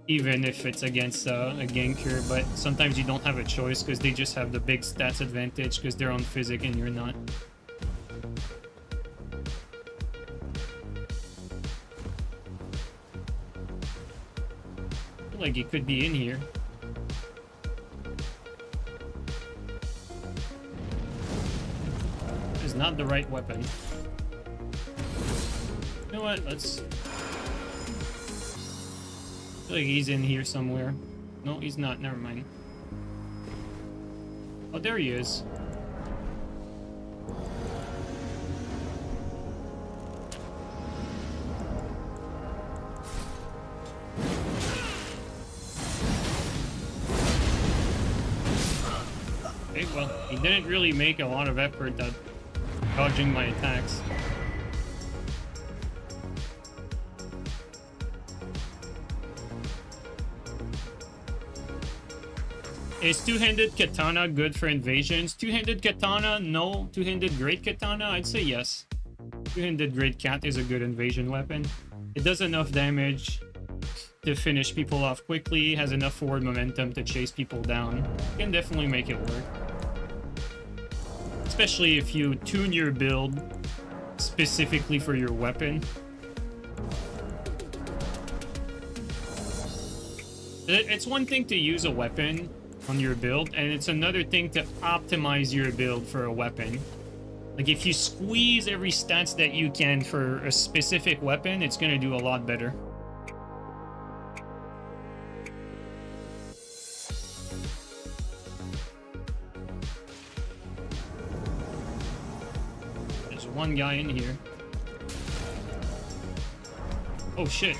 even if it's against a ganker, but sometimes you don't have a choice because they just have the big stats advantage because they're on physic and you're not. I feel like it could be in here. This is not the right weapon. You know what? Let's... I feel like he's in here somewhere. No, he's not. Never mind. Oh, there he is. Okay, well, he didn't really make a lot of effort at dodging my attacks. Is two-handed katana good for invasions? Two-handed katana, no. Two-handed great katana, I'd say yes. Two-handed great cat is a good invasion weapon. It does enough damage to finish people off quickly, has enough forward momentum to chase people down. You can definitely make it work. Especially if you tune your build specifically for your weapon. It's one thing to use a weapon on your build, and it's another thing to optimize your build for a weapon. Like, if you squeeze every stats that you can for a specific weapon, it's gonna do a lot better. There's one guy in here. Oh shit.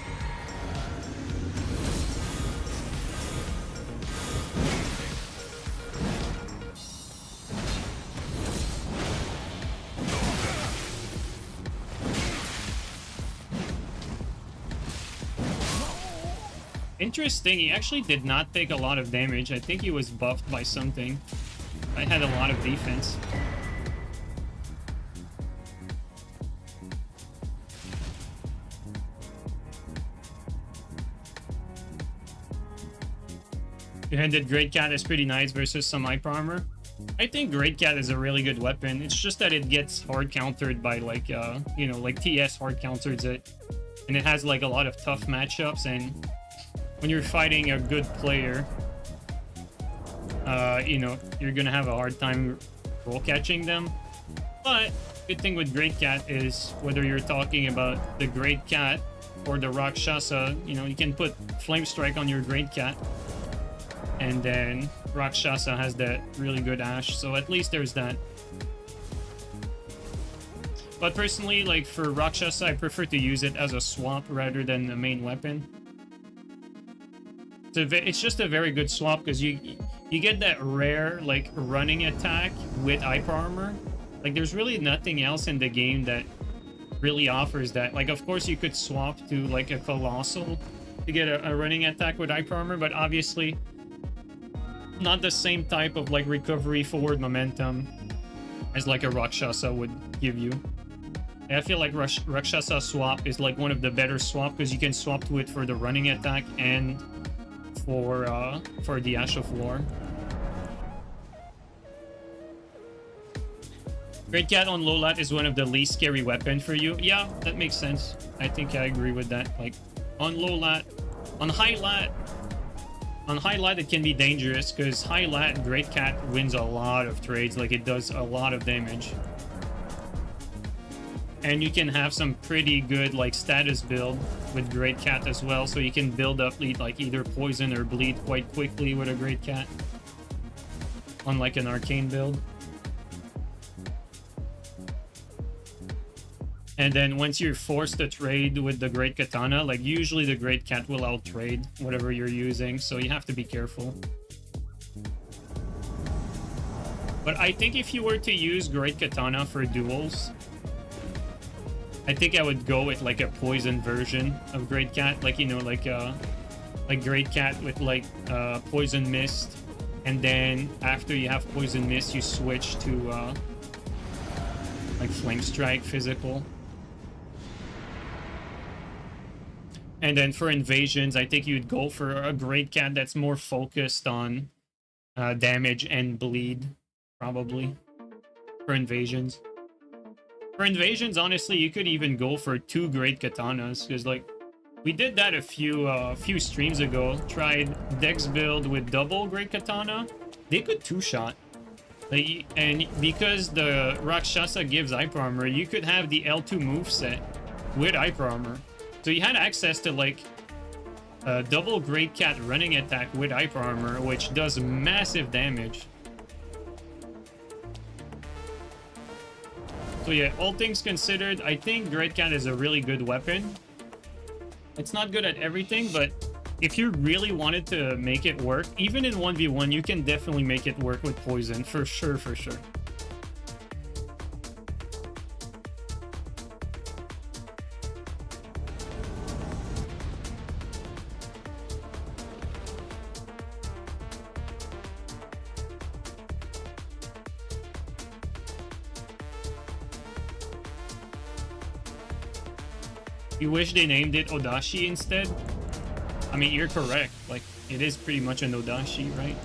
Interesting, he actually did not take a lot of damage. I think he was buffed by something. I had a lot of defense. Two-handed Great Cat is pretty nice versus some hyper armor. I think Great Cat is a really good weapon. It's just that it gets hard countered by like you know, like TS hard counters it, and it has like a lot of tough matchups. And when you're fighting a good player, you know, you're gonna have a hard time roll catching them. But good thing with Great Cat is whether you're talking about the Great Cat or the Rakshasa, you know, you can put Flame Strike on your Great Cat, and then Rakshasa has that really good Ash, so at least there's that. But personally, like for Rakshasa, I prefer to use it as a swap rather than the main weapon. It's just a very good swap because you get that rare like running attack with hyper armor. Like there's really nothing else in the game that really offers that. Like of course you could swap to like a Colossal to get a running attack with hyper armor, but obviously not the same type of like recovery forward momentum as like a Rakshasa would give you. I feel like Rakshasa swap is like one of the better swap because you can swap to it for the running attack and for the Ash of War. Great Cat on low lat is one of the least scary weapon for you. Yeah, that makes sense. I think I agree with that. Like on low lat, on high lat it can be dangerous because high lat Great Cat wins a lot of trades. Like it does a lot of damage. And you can have some pretty good like status build with Great Cat as well, so you can build up like either poison or bleed quite quickly with a Great Cat, unlike an arcane build. And then once you're forced to trade with the Great Katana, like usually the Great Cat will out trade whatever you're using, so you have to be careful. But I think if you were to use Great Katana for duels, I think I would go with like a poison version of Great Cat, like you know, like Great Cat with like poison mist, and then after you have poison mist, you switch to like flame strike physical. And then for invasions, I think you'd go for a Great Cat that's more focused on damage and bleed, probably for invasions. For invasions, honestly, you could even go for 2 Great Katanas, because like we did that a few streams ago. Tried Dex build with double Great Katana. They could 2-shot. Like, and because the Rakshasa gives hyper armor, you could have the L2 moveset with hyper armor. So you had access to like a double Great Cat running attack with hyper armor, which does massive damage. So yeah, all things considered, I think Great Cat is a really good weapon. It's not good at everything, but if you really wanted to make it work, even in 1v1, you can definitely make it work with poison, for sure, for sure. You wish they named it Odashi instead? I mean, you're correct. Like, it is pretty much an Odashi, right?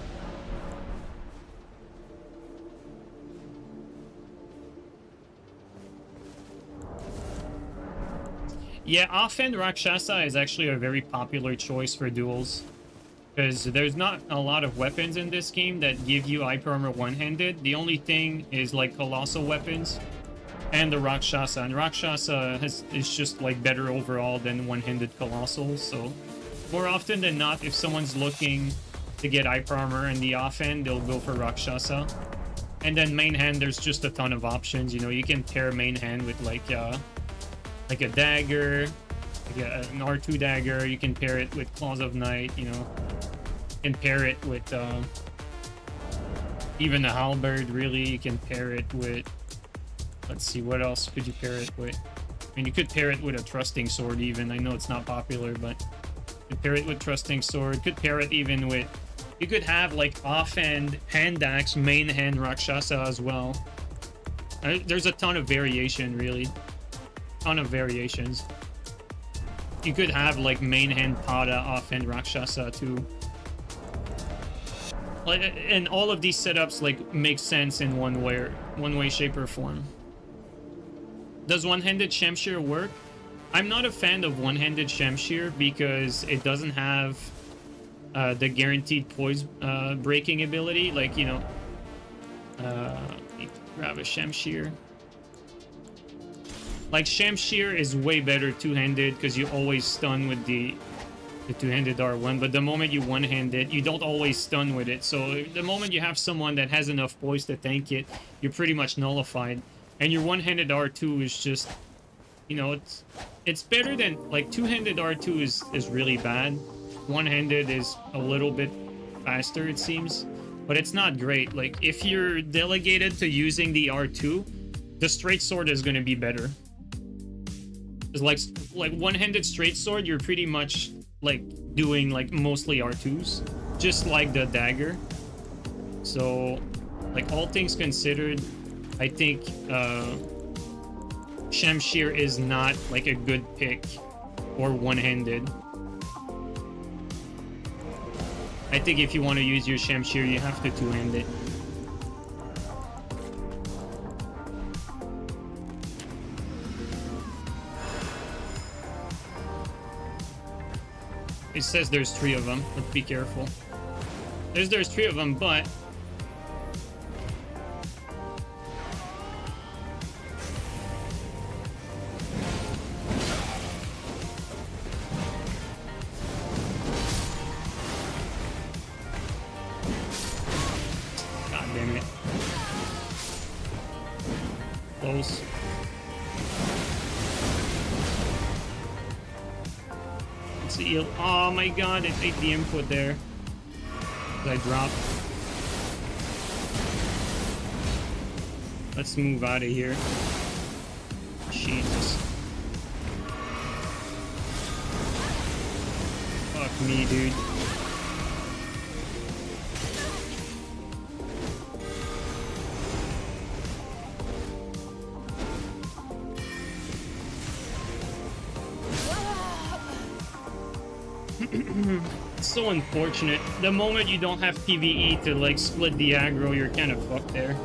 Yeah, offhand Rakshasa is actually a very popular choice for duels, because there's not a lot of weapons in this game that give you hyper armor one-handed. The only thing is like colossal weapons and the Rakshasa, and Rakshasa is just like better overall than one-handed colossals. So more often than not, if someone's looking to get hyper armor in the offhand, they'll go for Rakshasa. And then main hand, there's just a ton of options. You know, you can pair main hand with like a dagger, like an R2 dagger. You can pair it with Claws of Night. You know, you can pair it with even a halberd. Really, you can pair it with. Let's see, what else could you pair it with? I mean, you could pair it with a Trusting Sword even. I know it's not popular, but you could pair it with Trusting Sword. Could pair it even with... You could have, like, offhand hand axe, main hand Rakshasa as well. There's a ton of variation, really. Ton of variations. You could have, like, main hand Pada, offhand Rakshasa, too. And all of these setups like make sense in one way, shape, or form. Does one-handed Shamshir work? I'm not a fan of one-handed Shamshir because it doesn't have the guaranteed poise breaking ability. Like, you know, grab a Shamshir. Like, Shamshir is way better two-handed because you always stun with the two-handed R1, but the moment you one-hand it, you don't always stun with it. So the moment you have someone that has enough poise to tank it, you're pretty much nullified. And your one-handed R2 is just, you know, it's better than, like, two-handed R2 is really bad. One-handed is a little bit faster, it seems, but it's not great. Like, if you're delegated to using the R2, the straight sword is going to be better. It's like one-handed straight sword, you're pretty much like doing like mostly R2s, just like the dagger. So like all things considered, I think Shamshir is not like a good pick or one-handed. I think if you want to use your Shamshir, you have to two-hand it. It says there's 3 of them. Let's be careful. There's 3 of them, but God damn it. Close. Oh my god, I ate the input there. I dropped. Let's move out of here. Jesus. Fuck me, dude. It's so unfortunate. The moment you don't have PvE to like split the aggro, you're kind of fucked there.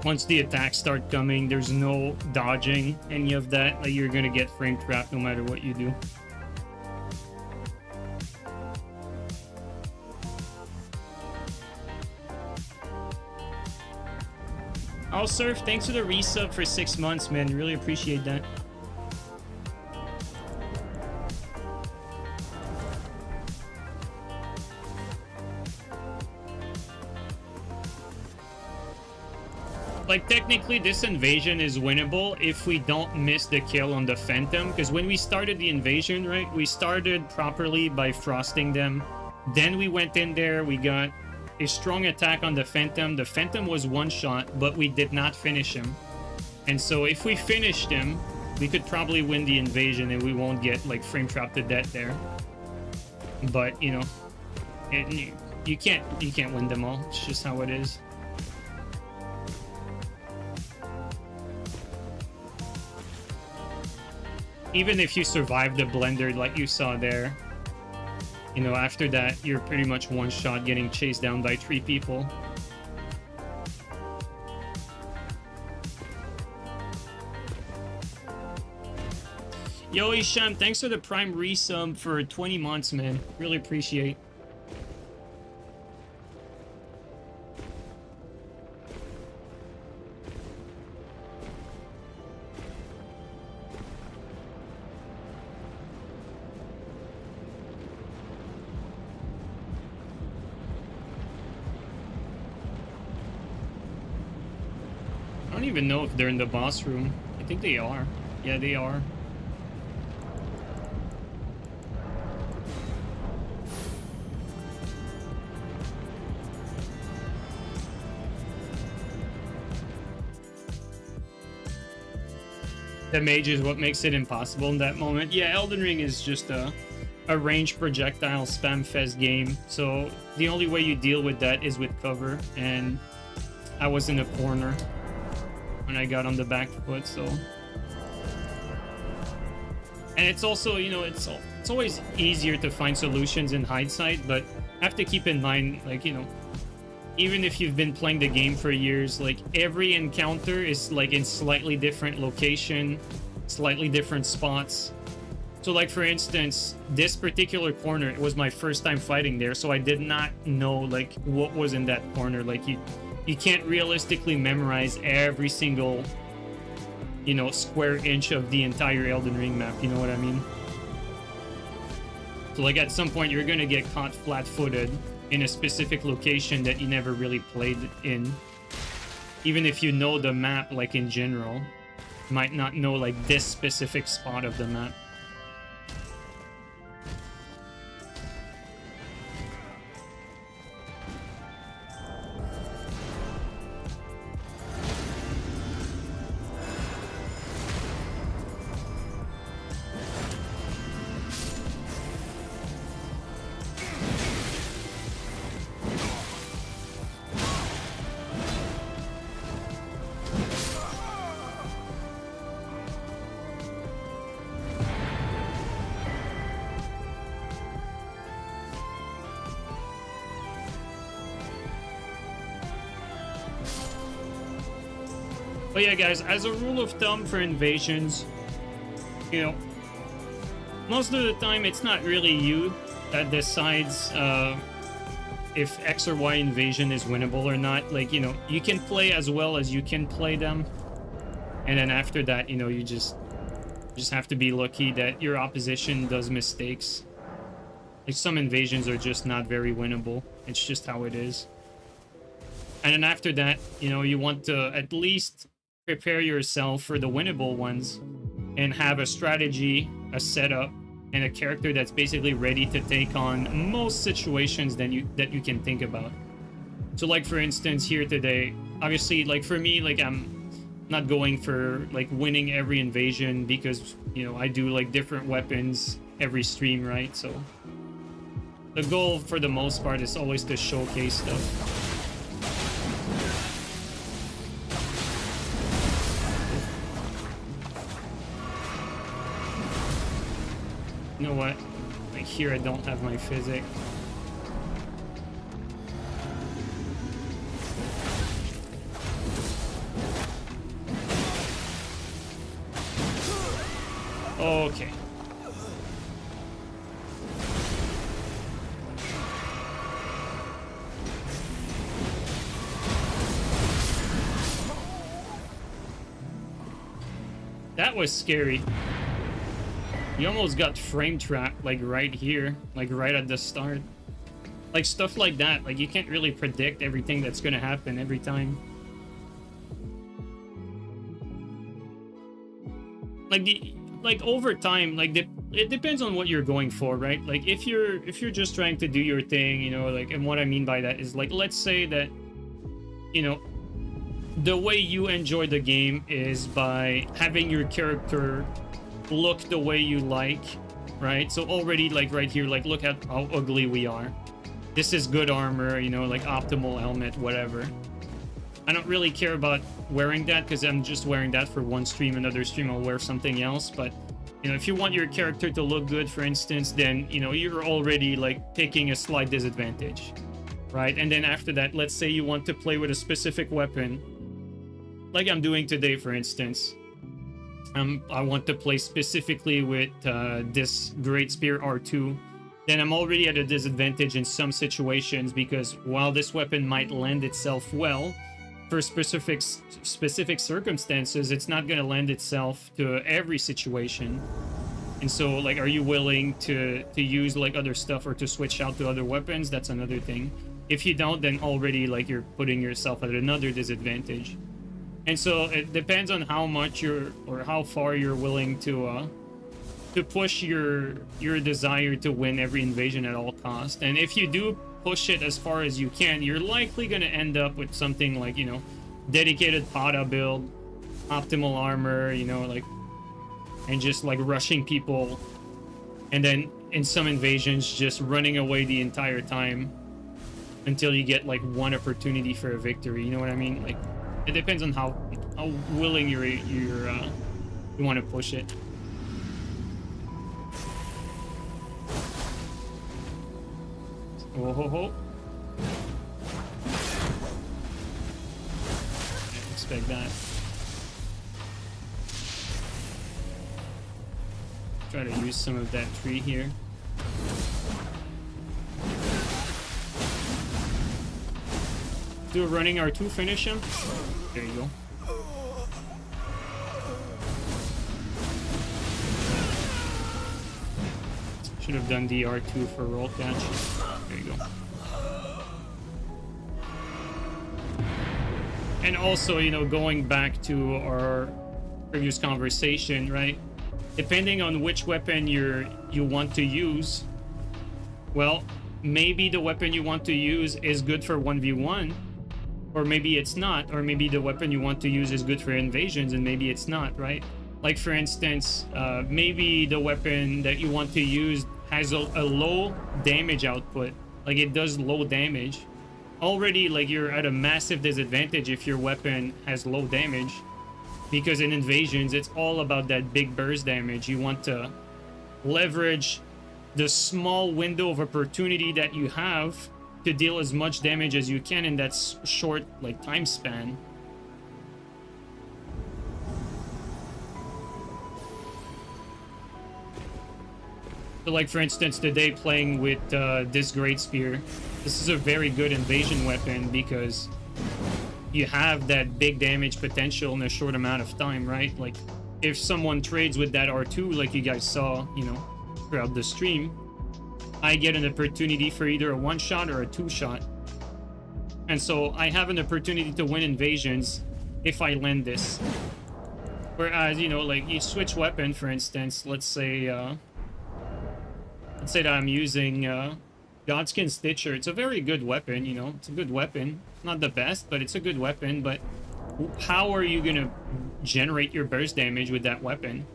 Once the attacks start coming, there's no dodging any of that. Like, you're gonna get frame trapped no matter what you do. Oh, Surf, thanks for the resub for 6 months, man. Really appreciate that. Like, technically, this invasion is winnable if we don't miss the kill on the Phantom. Because when we started the invasion, right, we started properly by frosting them. Then we went in there, we got a strong attack on the Phantom. The Phantom was one shot, but we did not finish him. And so if we finished him, we could probably win the invasion and we won't get like frame trapped to death there. But you know, you can't win them all. It's just how it is. Even if you survive the blender like you saw there, you know, after that, you're pretty much one shot getting chased down by 3 people. Yo, Isham, thanks for the Prime resub for 20 months, man. Really appreciate. I don't even know if they're in the boss room. I think they are. Yeah, they are. The mage is what makes it impossible in that moment. Yeah, Elden Ring is just a ranged projectile spam fest game. So the only way you deal with that is with cover. And I was in a corner when I got on the back foot, so. And it's also, you know, it's always easier to find solutions in hindsight, but have to keep in mind, like, you know, even if you've been playing the game for years, like every encounter is like in slightly different location, slightly different spots. So like for instance, this particular corner, it was my first time fighting there, so I did not know like what was in that corner. Like you can't realistically memorize every single, you know, square inch of the entire Elden Ring map, you know what I mean? So like at some point you're gonna get caught flat-footed in a specific location that you never really played in. Even if you know the map like in general, you might not know like this specific spot of the map. But yeah, guys, as a rule of thumb for invasions, you know, most of the time it's not really you that decides if X or Y invasion is winnable or not. Like, you know, you can play as well as you can play them, and then after that, you know, you just have to be lucky that your opposition does mistakes. Like some invasions are just not very winnable. It's just how it is. And then after that, you know, you want to at least prepare yourself for the winnable ones and have a strategy, a setup, and a character that's basically ready to take on most situations that you can think about. So like for instance here today, obviously like for me, like I'm not going for like winning every invasion because, you know, I do like different weapons every stream, right? So the goal for the most part is always to showcase stuff. You know what? Like here I don't have my physic. Okay. That was scary. You almost got frame trapped, like right here, like right at the start. Like stuff like that, like you can't really predict everything that's gonna happen every time. Like over time, like it depends on what you're going for, right? Like if you're just trying to do your thing, you know, like, and what I mean by that is like, let's say that, you know, the way you enjoy the game is by having your character look the way you like, right? So already like right here, like look at how ugly we are. This is good armor, you know, like optimal helmet, whatever. I don't really care about wearing that because I'm just wearing that for one stream. Another stream I'll wear something else. But you know, if you want your character to look good, for instance, then you know you're already like taking a slight disadvantage, right? And then after that, let's say you want to play with a specific weapon, like I'm doing today, for instance. I want to play specifically with this Great Spear R2, then I'm already at a disadvantage in some situations because while this weapon might lend itself well for specific circumstances, it's not going to lend itself to every situation. And so, like, are you willing to use like other stuff or to switch out to other weapons? That's another thing. If you don't, then already like you're putting yourself at another disadvantage. And so it depends on how much or how far you're willing to push your desire to win every invasion at all costs. And if you do push it as far as you can, you're likely going to end up with something like, you know, dedicated Pada build, optimal armor, you know, like, and just like rushing people, and then in some invasions just running away the entire time until you get like one opportunity for a victory. You know what I mean? Like, it depends on how willing you want to push it. Oh ho ho. Didn't expect that. Try to use some of that tree here. Do a running R2, finish him. There you go. Should have done the R2 for roll catch. There you go. And also, you know, going back to our previous conversation, right? Depending on which weapon you want to use, well, maybe the weapon you want to use is good for 1v1, or maybe it's not, or maybe the weapon you want to use is good for invasions and maybe it's not, right? Like for instance, maybe the weapon that you want to use has a low damage output, like it does low damage. Already, like, you're at a massive disadvantage if your weapon has low damage, because in invasions it's all about that big burst damage. You want to leverage the small window of opportunity that you have to deal as much damage as you can in that short, like, time span. So, like, for instance, today playing with this Great Spear, this is a very good invasion weapon because you have that big damage potential in a short amount of time, right? Like, if someone trades with that R2, like you guys saw, you know, throughout the stream, I get an opportunity for either a one-shot or a two-shot. And so I have an opportunity to win invasions if I land this. Whereas, you know, like, you switch weapon, for instance, let's say that I'm using Godskin Stitcher. It's a very good weapon, you know, it's a good weapon. Not the best, but it's a good weapon. But how are you gonna generate your burst damage with that weapon?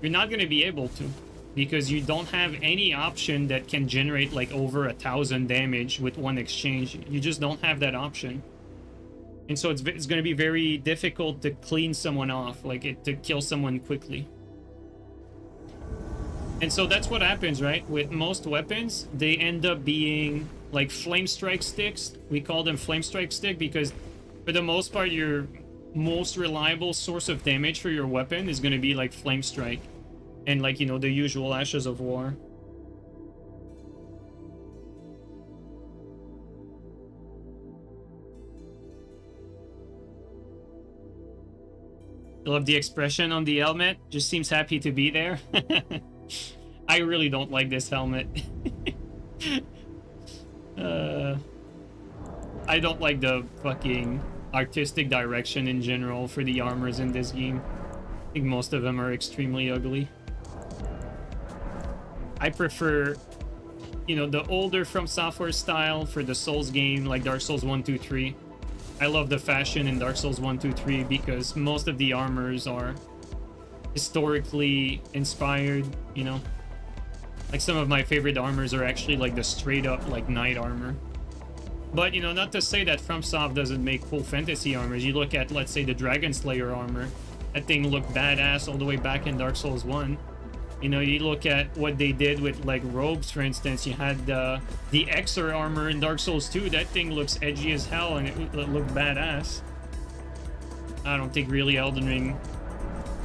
You're not gonna be able to, because you don't have any option that can generate like over 1,000 damage with one exchange. You just don't have that option. And so it's going to be very difficult to clean someone off, like to kill someone quickly. And so that's what happens, right? With most weapons, they end up being like flame strike sticks. We call them flame strike stick because for the most part, your most reliable source of damage for your weapon is going to be like flame strike and, like, you know, the usual Ashes of War. I love the expression on the helmet. Just seems happy to be there. I really don't like this helmet. I don't like the fucking artistic direction in general for the armors in this game. I think most of them are extremely ugly. I prefer, you know, the older From Software style for the Souls game, like Dark Souls 1, 2, 3. I love the fashion in Dark Souls 1, 2, 3 because most of the armors are historically inspired, you know. Like, some of my favorite armors are actually like the straight up like knight armor. But, you know, not to say that FromSoft doesn't make cool fantasy armors. You look at, let's say, the Dragon Slayer armor. That thing looked badass all the way back in Dark Souls 1. You know, you look at what they did with, like, robes, for instance. You had the Exor armor in Dark Souls 2. That thing looks edgy as hell, and it looked badass. I don't think really Elden Ring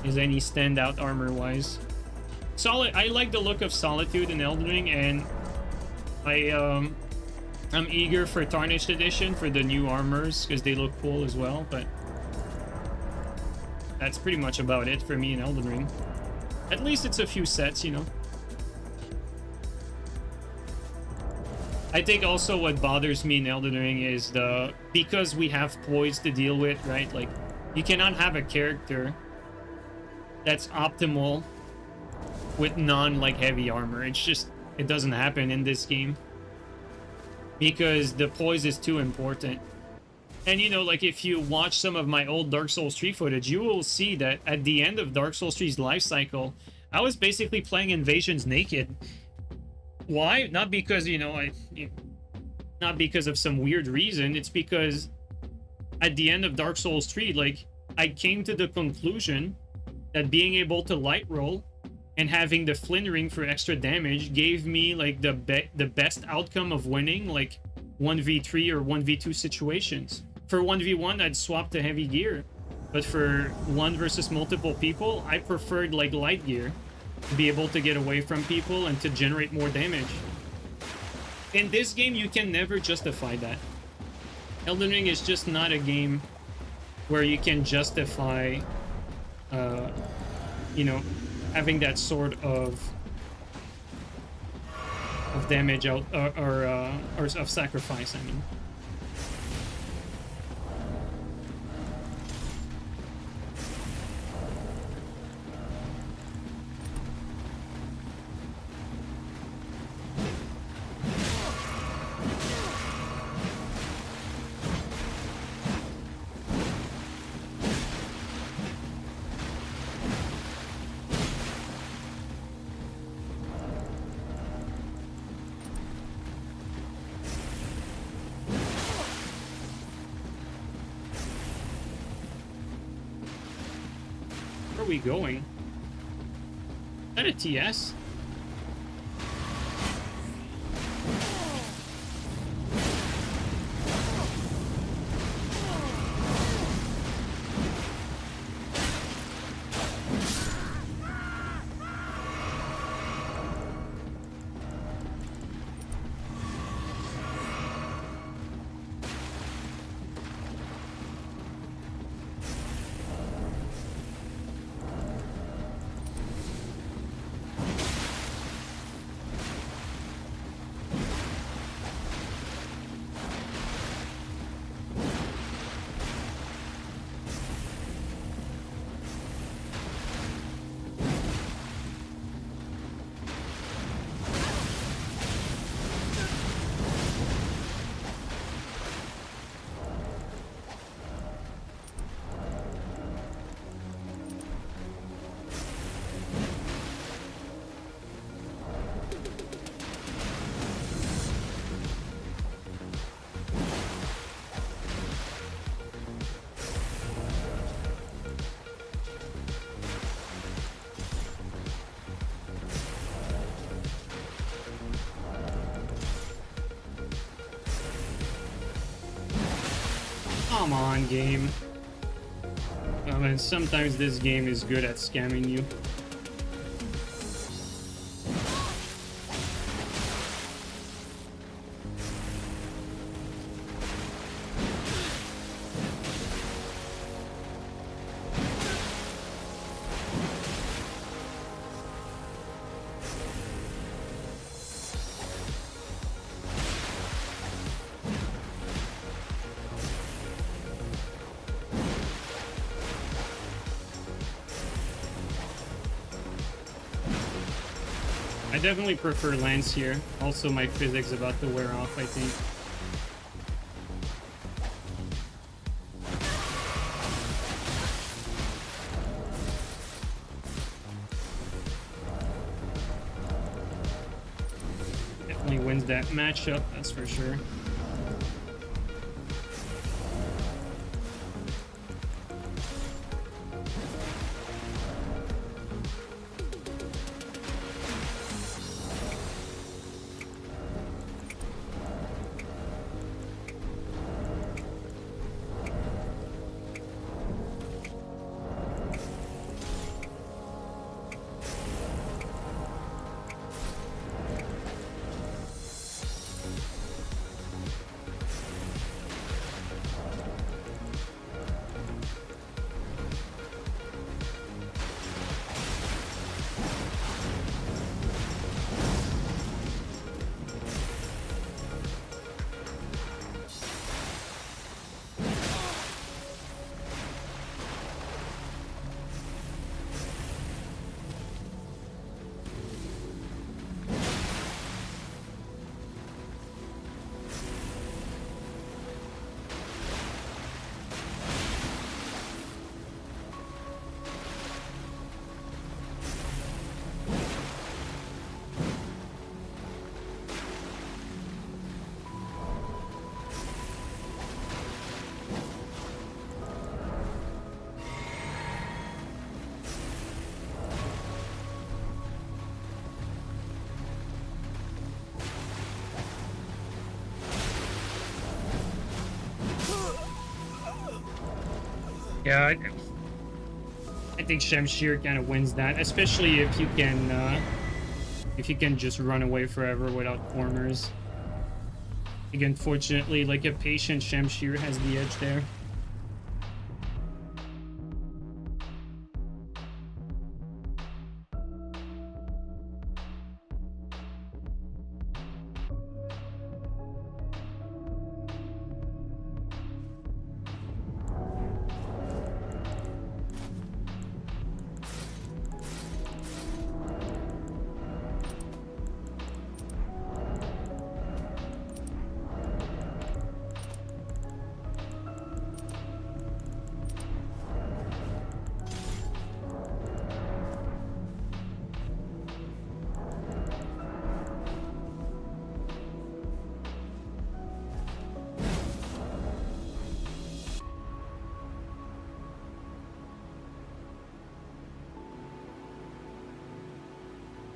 is any standout armor-wise. I like the look of Solitude in Elden Ring, and I'm eager for Tarnished Edition for the new armors, because they look cool as well, but that's pretty much about it for me in Elden Ring. At least it's a few sets, you know. I think also what bothers me in Elden Ring is because we have poise to deal with, right? Like, you cannot have a character that's optimal with like heavy armor. It's just, it doesn't happen in this game because the poise is too important. And, you know, like, if you watch some of my old Dark Souls 3 footage, you will see that at the end of Dark Souls 3's life cycle, I was basically playing Invasions naked. Why? Not because, you know, not because of some weird reason. It's because at the end of Dark Souls 3, like, I came to the conclusion that being able to light roll and having the Flint ring for extra damage gave me like the best outcome of winning like 1v3 or 1v2 situations. For 1v1, I'd swap to heavy gear, but for one versus multiple people, I preferred like light gear to be able to get away from people and to generate more damage. In this game, you can never justify that. Elden Ring is just not a game where you can justify, you know, having that sort of damage out or of sacrifice. I mean. Where are we going? Is that a TS? Come on, game. I mean, sometimes this game is good at scamming you. I definitely prefer Lance here. Also, my physics about to wear off, I think. Definitely wins that matchup, that's for sure. Yeah, I think Shamshir kind of wins that, especially if you can just run away forever without corners. Again, fortunately, like a patient Shamshir has the edge there.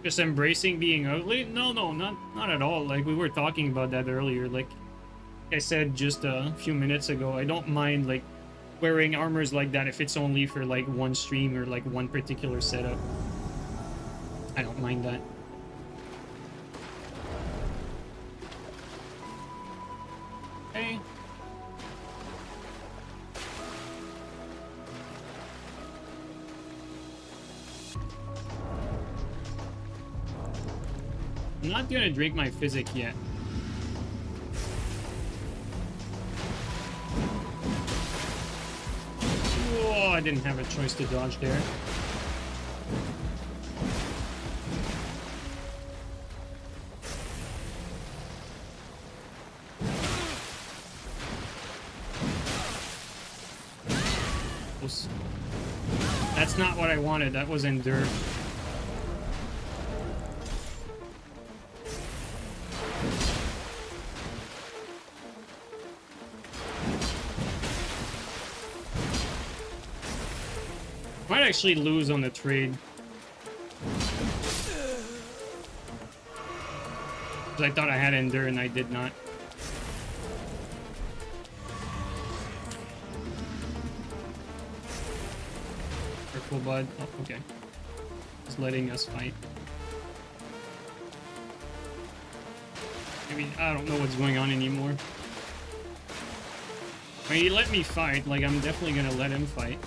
Just embracing being ugly? No, not at all. Like, we were talking about that earlier. Like I said just a few minutes ago, I don't mind, like, wearing armors like that if it's only for, like, one stream or, like, one particular setup. I don't mind that. Hey. I'm not gonna drink my physic yet. Whoa, I didn't have a choice to dodge there. That's not what I wanted. That was endure. Might actually lose on the trade. Because I thought I had endure and I did not. Purple bud. Oh, okay. Just letting us fight. I mean, I don't know what's going on anymore. I mean, he let me fight. Like, I'm definitely gonna let him fight.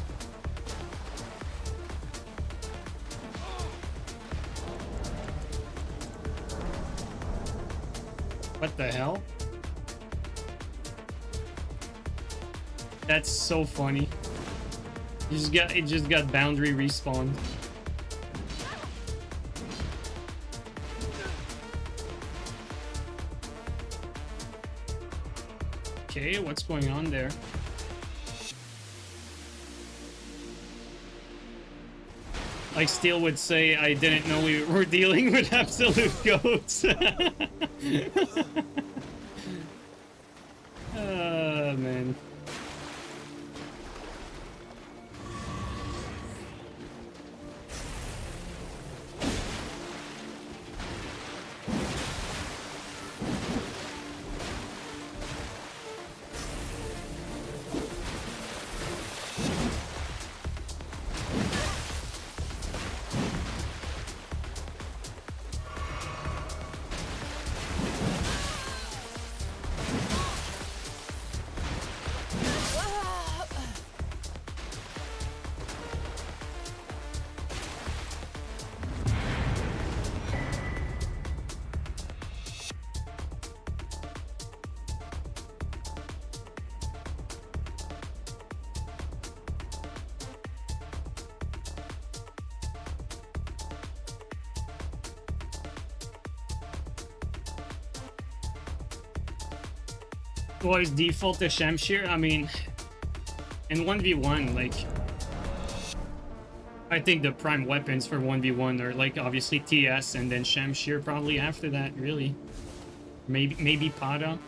What the hell? That's so funny. It just got boundary respawned. Okay, what's going on there? Like Steel would say, I didn't know we were dealing with absolute goats. Man. Always default to Shamshir. I mean, in 1v1, like, I think the prime weapons for 1v1 are, like, obviously TS and then Shamshir probably after that, really. Maybe Pada.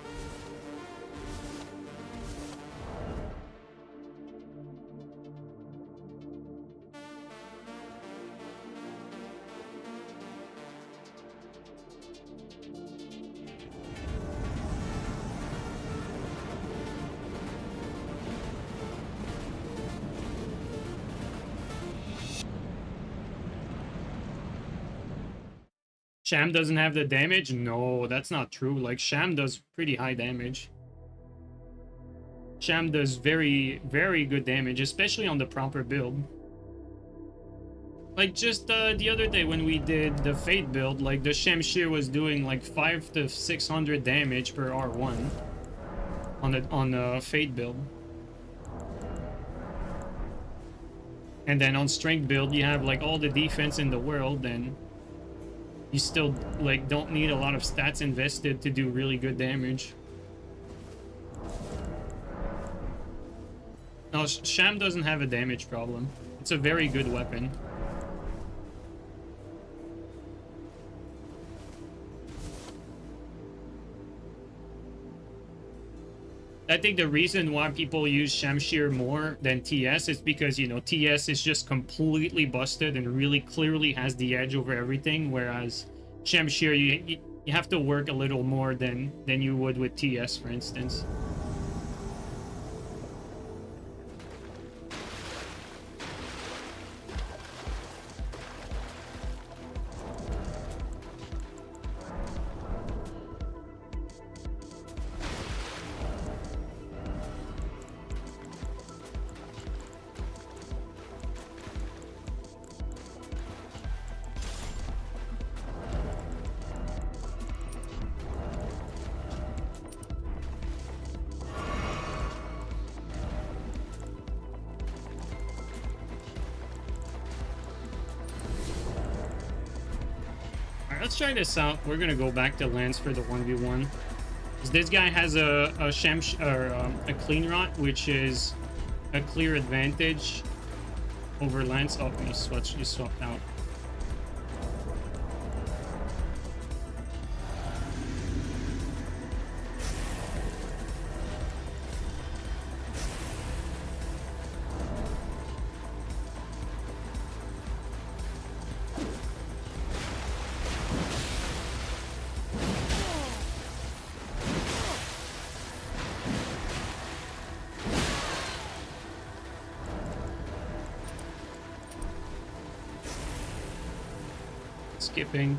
Sham doesn't have the damage? No, that's not true. Like, Sham does pretty high damage. Sham does very, very good damage, especially on the proper build. Like, just the other day when we did the Fate build, like, the Shamshir was doing like 500 to 600 damage per R1 on the Fate build. And then on Strength build, you have like all the defense in the world, and you still like don't need a lot of stats invested to do really good damage. No, Sham doesn't have a damage problem. It's a very good weapon. I think the reason why people use Shamshir more than TS is because, you know, TS is just completely busted and really clearly has the edge over everything, whereas Shamshir, you have to work a little more than you would with TS, for instance. Let's try this out. We're gonna go back to Lance for the 1v1. This guy has a clean rot, which is a clear advantage over Lance. Oh, he swapped out. Skipping.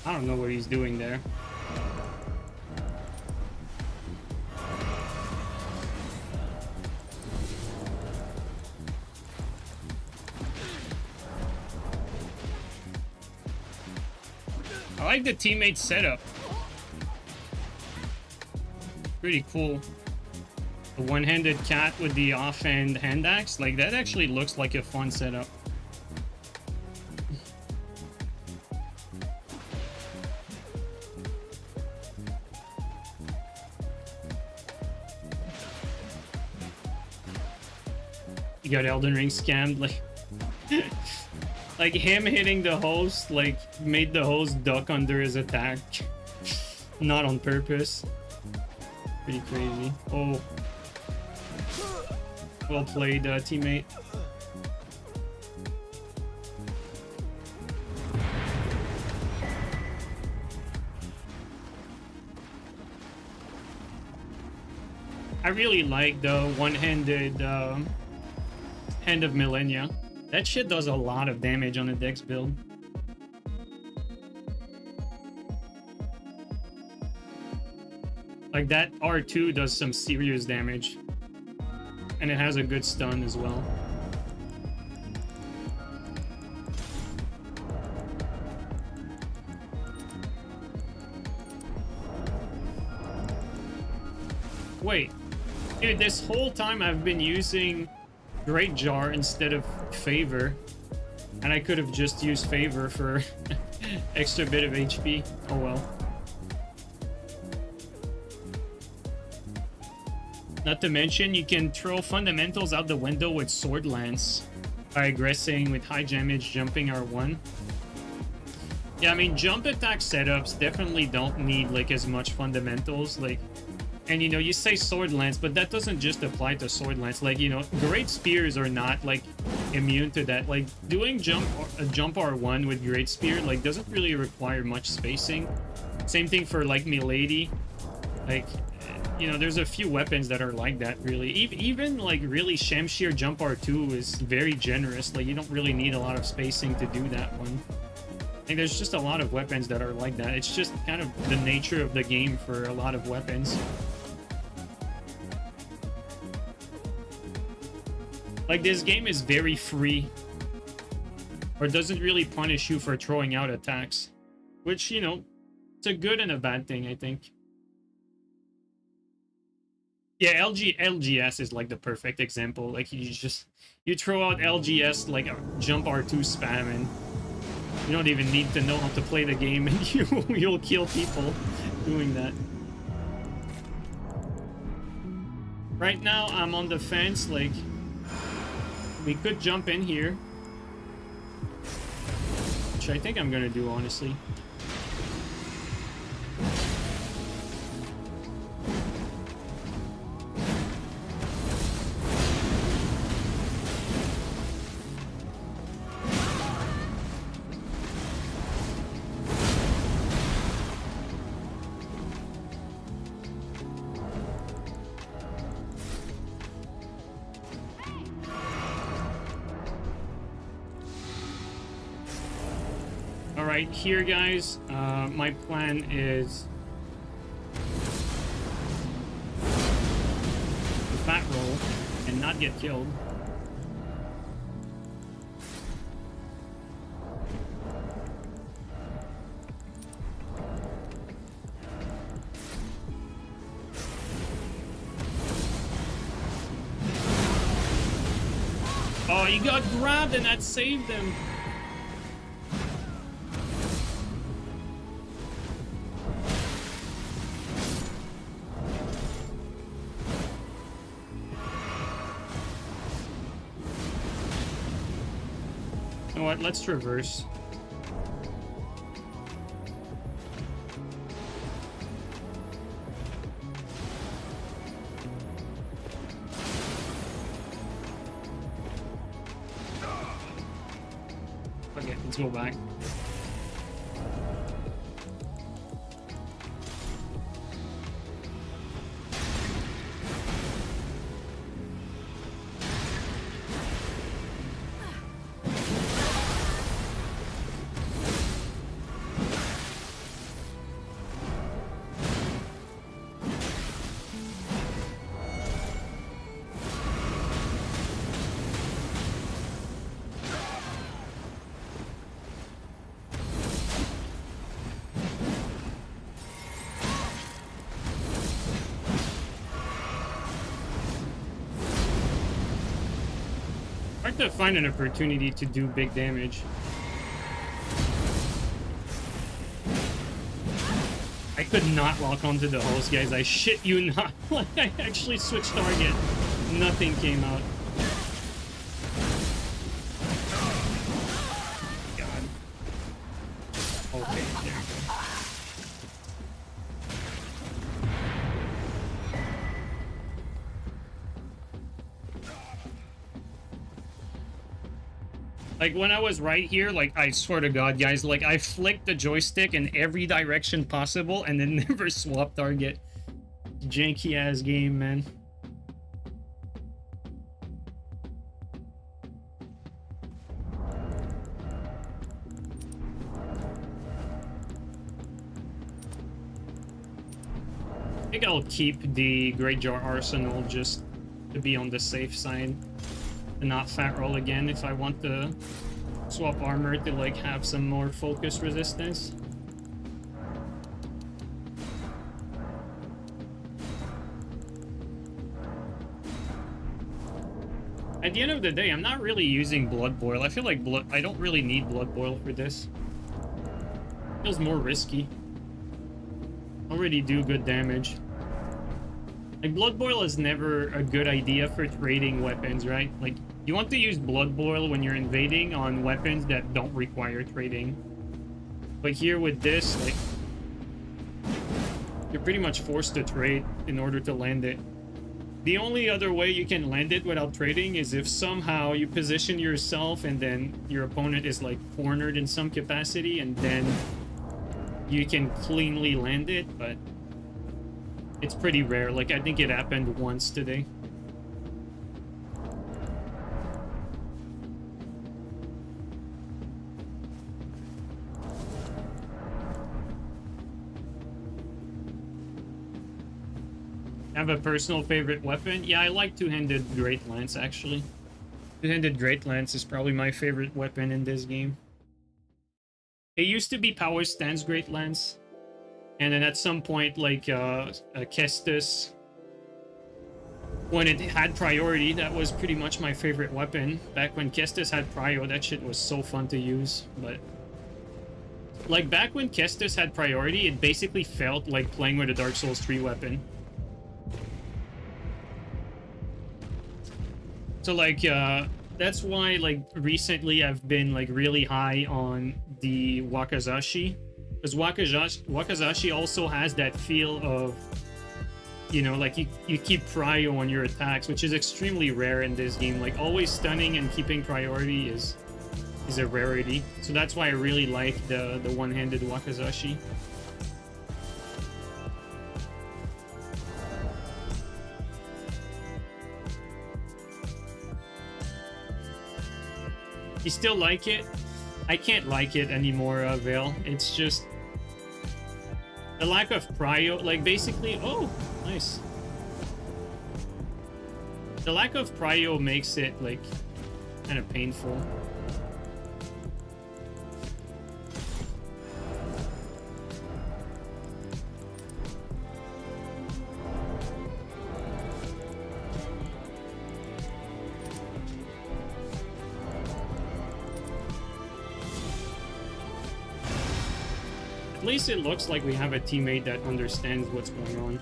I don't know what he's doing there. I like the teammate setup. Pretty cool. The one-handed cat with the offhand hand axe, like that actually looks like a fun setup. You got Elden Ring scammed, like like him hitting the host like made the host duck under his attack. Not on purpose. Pretty crazy. Oh. Well played, teammate. I really like the one-handed Hand of Millennia. That shit does a lot of damage on a Dex build. Like that R2 does some serious damage. And it has a good stun as well. Wait. Dude, this whole time I've been using Great Jar instead of Favor. And I could have just used Favor for extra bit of HP. Oh well. Not to mention, you can throw fundamentals out the window with Sword Lance by aggressing with high damage, jumping R1. Yeah, I mean, jump attack setups definitely don't need like as much fundamentals. Like, and you know, you say Sword Lance, but that doesn't just apply to Sword Lance. Like, you know, Great Spears are not like immune to that. Like, doing jump R1 with Great Spear like doesn't really require much spacing. Same thing for like Milady. Like, you know, there's a few weapons that are like that, really. Even like really Shamshir Jump R2 is very generous. Like, you don't really need a lot of spacing to do that one. I think there's just a lot of weapons that are like that. It's just kind of the nature of the game for a lot of weapons. Like, this game is very free, or doesn't really punish you for throwing out attacks, which, you know, it's a good and a bad thing, I think. Yeah, LGS is like the perfect example. Like, you throw out LGS like a jump R2 spam, and you don't even need to know how to play the game, and you'll kill people doing that. Right now, I'm on the fence. Like, we could jump in here, which I think I'm gonna do, honestly. Alright, here, guys, my plan is to fat roll and not get killed. Oh, he got grabbed and that saved him. You know what? Let's traverse. Okay, let's go back. Hard to find an opportunity to do big damage. I could not lock onto the host, guys. I shit you not. Like, I actually switched target. Nothing came out. God. Okay, there we go. Like, when I was right here, like, I swear to God, guys, like, I flicked the joystick in every direction possible and then never swapped target. Janky-ass game, man. I think I'll keep the Great Jar Arsenal just to be on the safe side. And not fat roll again if I want to swap armor to like have some more focus resistance. At the end of the day, I'm not really using Blood Boil. I feel like I don't really need Blood Boil for this. Feels more risky. Already do good damage. Like, Blood Boil is never a good idea for trading weapons, right? Like, you want to use Blood Boil when you're invading on weapons that don't require trading. But here with this, like, you're pretty much forced to trade in order to land it. The only other way you can land it without trading is if somehow you position yourself and then your opponent is, like, cornered in some capacity, and then you can cleanly land it, but It's pretty rare. Like, I think it happened once today. Have a personal favorite weapon? Yeah, I like two-handed Great Lance, actually. Two-handed Great Lance is probably my favorite weapon in this game. It used to be Power Stance Great Lance. And then at some point, like, Kestis, when it had priority, that was pretty much my favorite weapon. Back when Kestis had prio, that shit was so fun to use. But, like, back when Kestis had priority, it basically felt like playing with a Dark Souls 3 weapon. So, like, that's why, like, recently I've been, like, really high on the Wakizashi. Because Wakizashi also has that feel of, you know, like, you keep prio on your attacks, which is extremely rare in this game. Like, always stunning and keeping priority is a rarity. So that's why I really like the one-handed Wakizashi. You still like it? I can't like it anymore, Vale. It's just the lack of prio. Like, basically, oh, nice. The lack of prio makes it, like, kind of painful. At least it looks like we have a teammate that understands what's going on.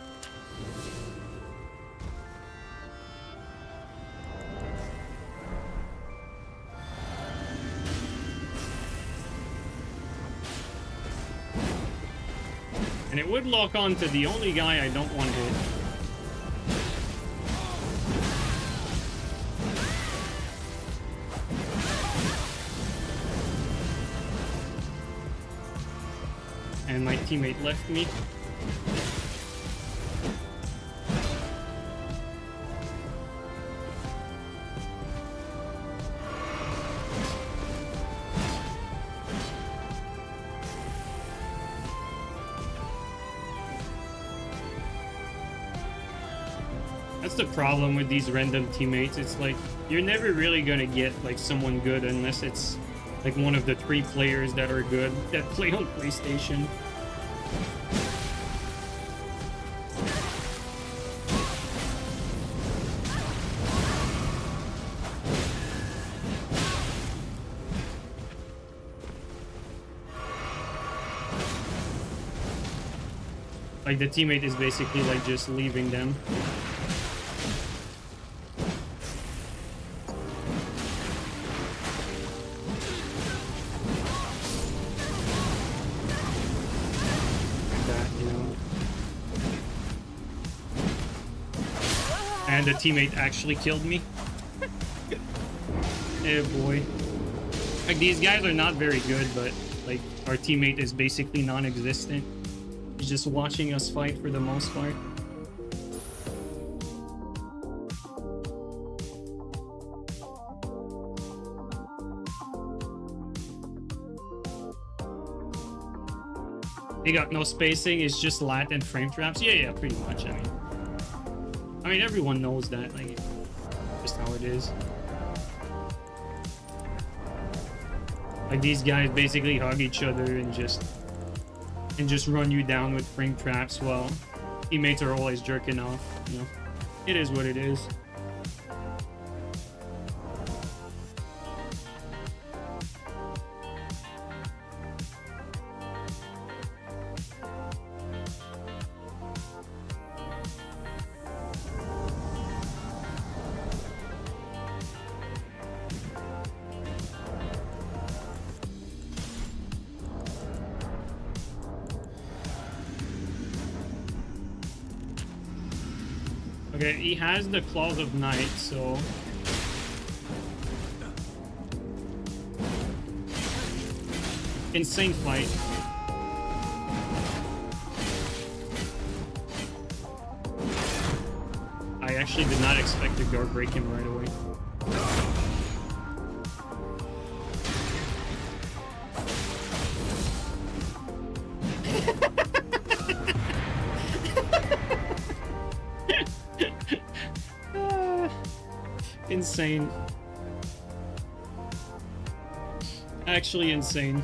And it would lock on to the only guy I don't want to hit. And my teammate left me. That's the problem with these random teammates. It's like, you're never really gonna get, like, someone good unless it's like one of the 3 players that are good that play on PlayStation. Like, the teammate is basically, like, just leaving them. And the teammate actually killed me. Eh, boy. Like, these guys are not very good, but, like, our teammate is basically non-existent. He's just watching us fight for the most part. They got no spacing, it's just lat and frame traps. Yeah, pretty much. I mean, everyone knows that, like, just how it is. Like, these guys basically hug each other and just run you down with frame traps while teammates are always jerking off, you know. It is what it is. Okay, he has the Claws of Night, so... Insane fight. actually did not expect to guard break him right away. Insane. Actually insane.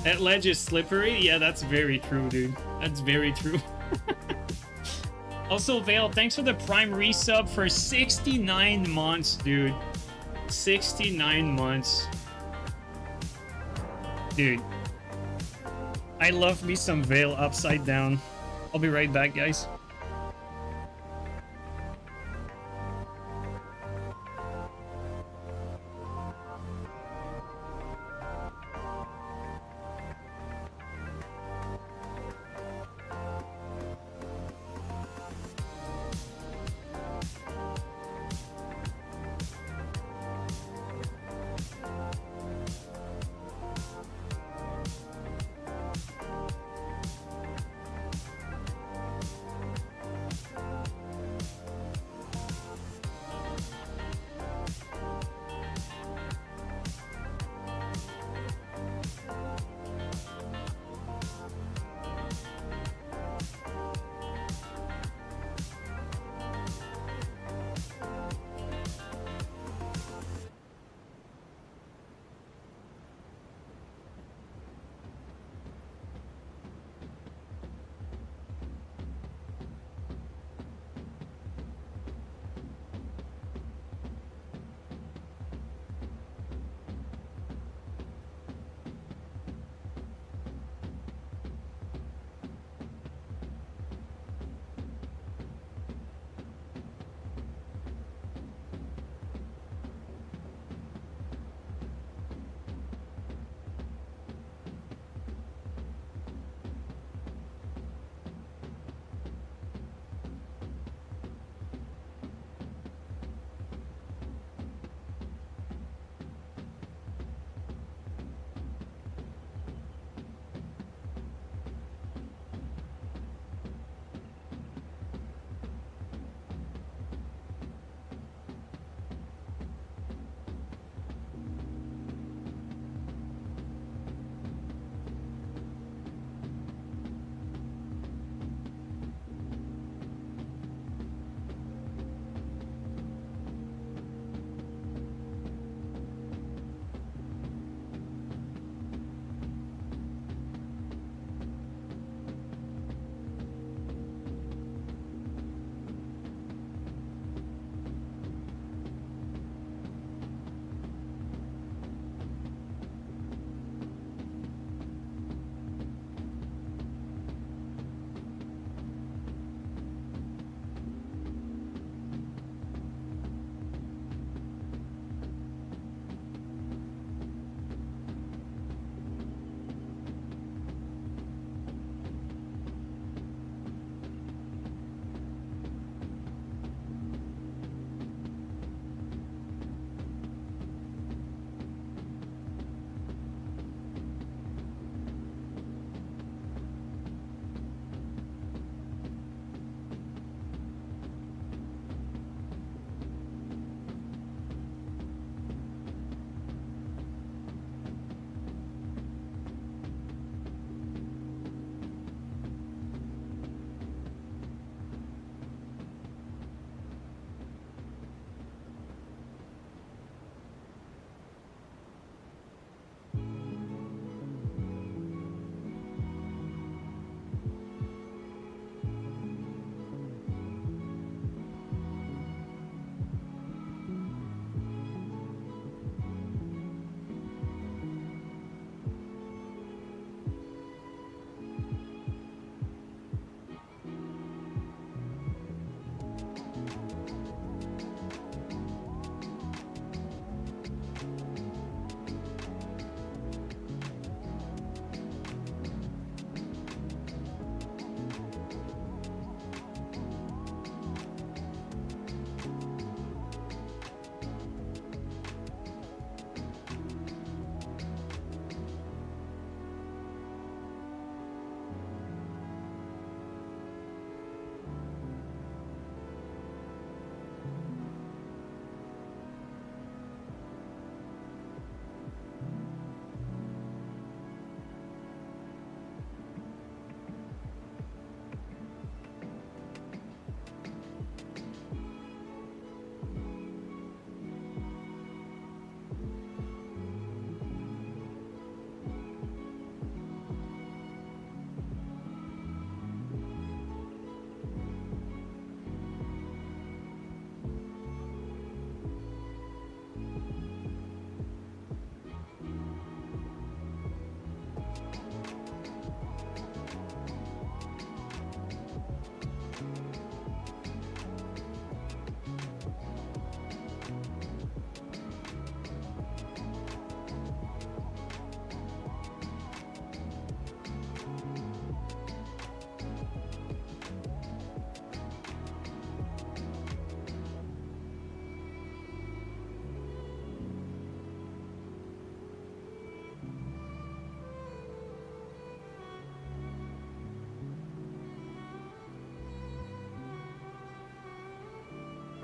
That ledge is slippery? Yeah, that's very true, dude. That's very true. Also, Vale, thanks for the Prime resub for 69 months, dude. 69 months. Dude. I love me some Vale upside down. I'll be right back, guys.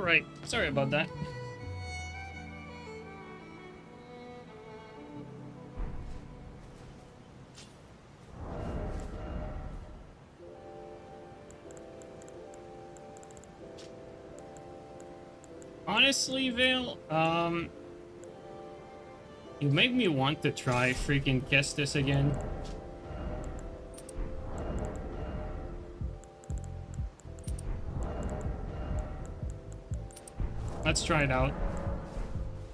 Alright, sorry about that. Honestly, Vale, you make me want to try freaking Kestis again. Let's try it out.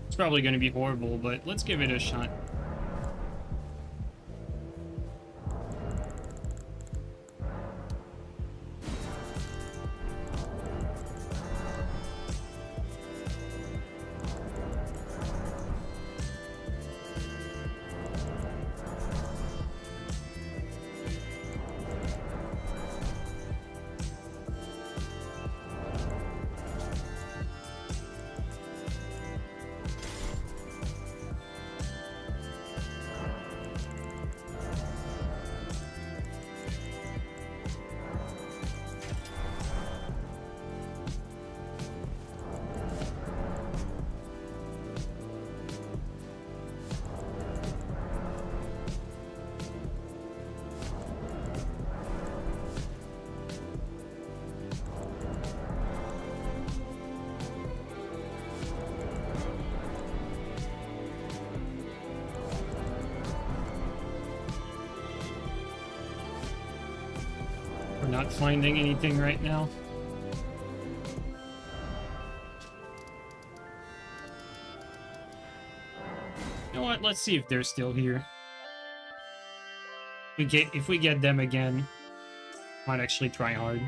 It's probably going to be horrible, but let's give it a shot. Not finding anything right now. You know what? Let's see if they're still here. If we get them again, might actually try hard.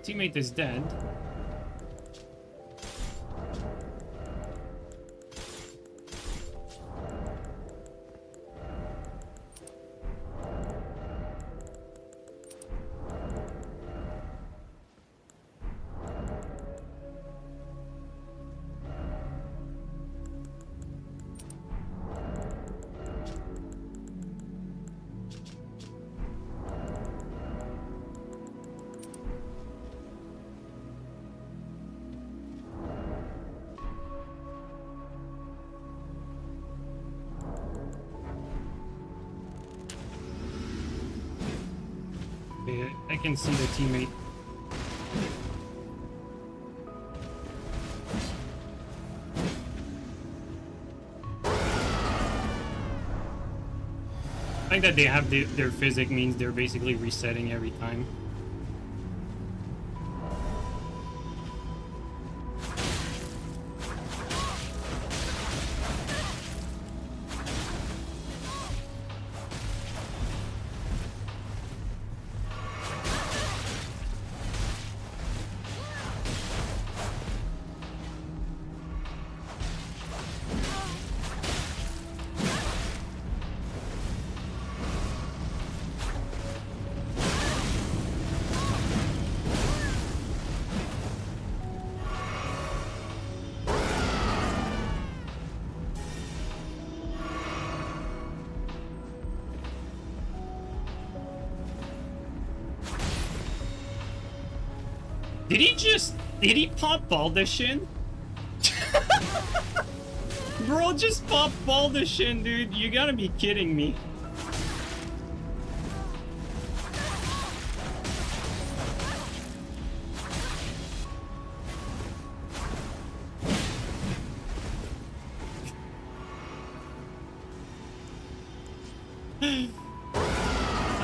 Teammate is dead. I can see the teammate. I think that they have their physic means they're basically resetting every time. Did he pop Baldashin? Bro, just pop Baldashin, dude. You gotta be kidding me.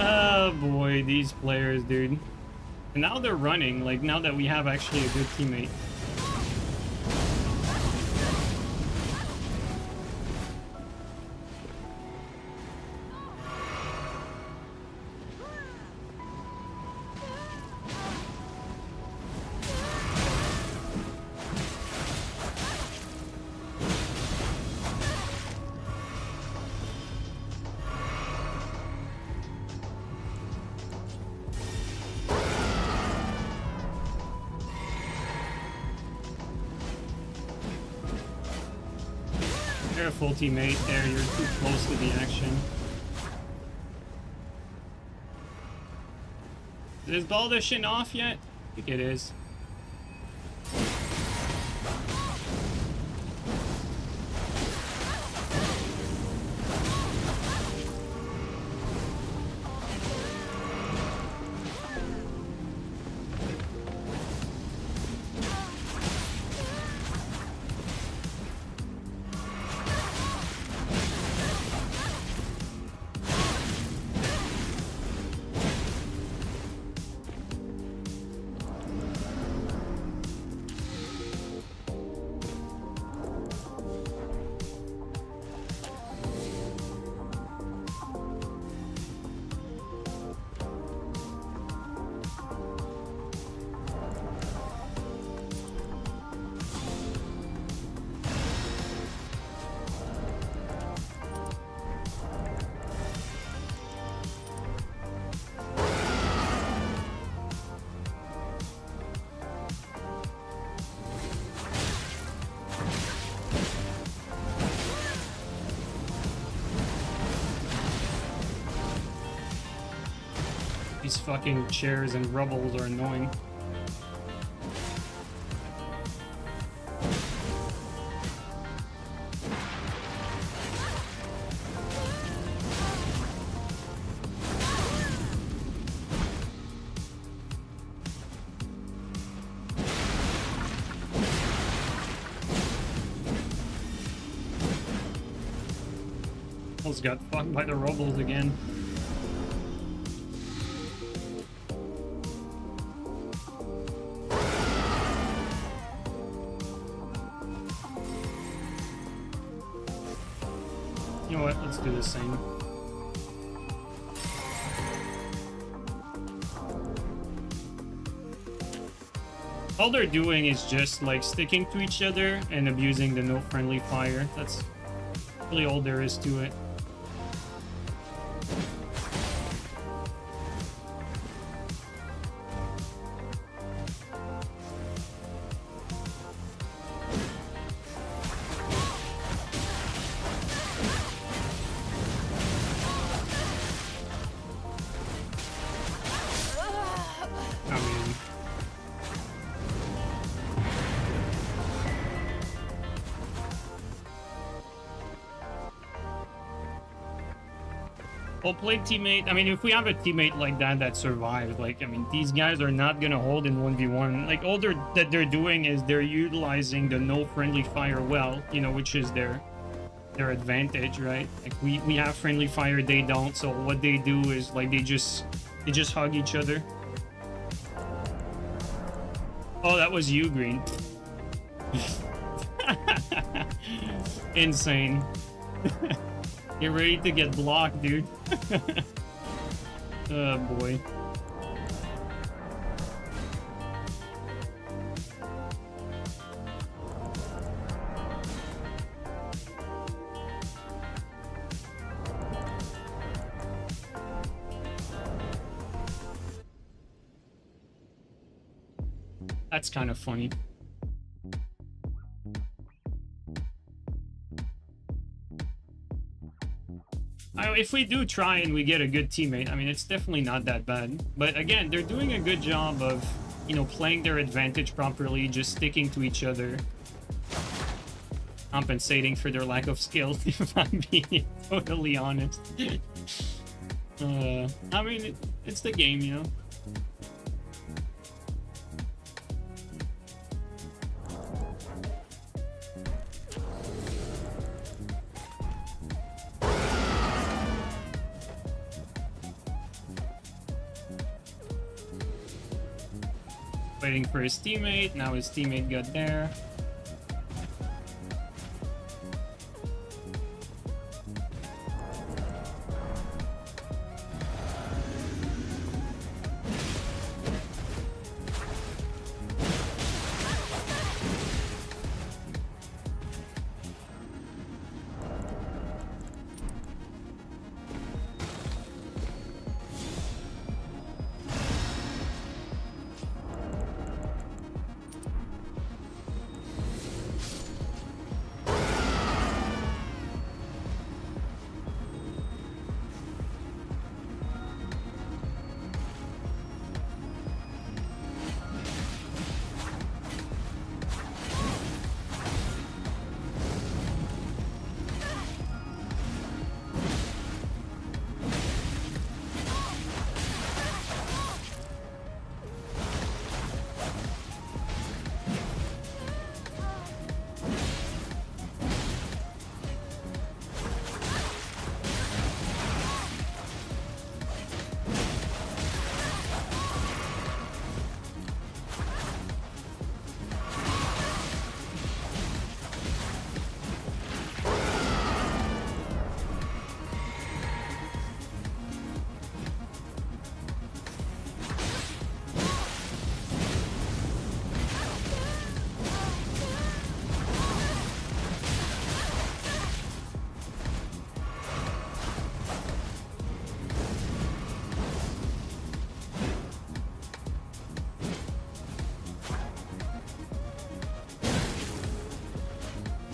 Oh Oh boy, these players, dude. And now they're running, like now that we have actually a good teammate. Careful, teammate. There, you're too close to the action. Is Baldishin off yet? I think it is. These fucking chairs and rubbles are annoying. Almost got fucked by the rubbles again. You know what? Let's do this thing. All they're doing is just like sticking to each other and abusing the no friendly fire. That's really all there is to it. Well played, teammate. I mean, if we have a teammate like that survives, like, I mean, these guys are not gonna hold in 1v1. Like, all they're doing is they're utilizing the no friendly fire well, you know, which is their advantage, right? Like, we have friendly fire, they don't. So what they do is like they just hug each other. Oh, that was you, Green. Insane. Get ready to get blocked, dude. Oh boy. That's kind of funny. If we do try and we get a good teammate, I mean, it's definitely not that bad. But again, they're doing a good job of, you know, playing their advantage properly, just sticking to each other, compensating for their lack of skill, if I'm being totally honest. I mean, it's the game, you know? Waiting for his teammate. Now his teammate got there.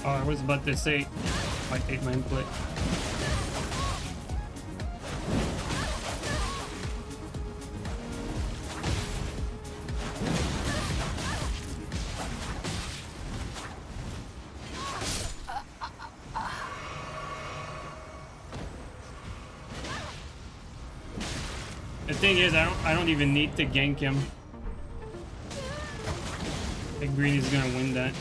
Oh, I was about to say, my 8-man play. The thing is, I don't even need to gank him. I think green is gonna win that.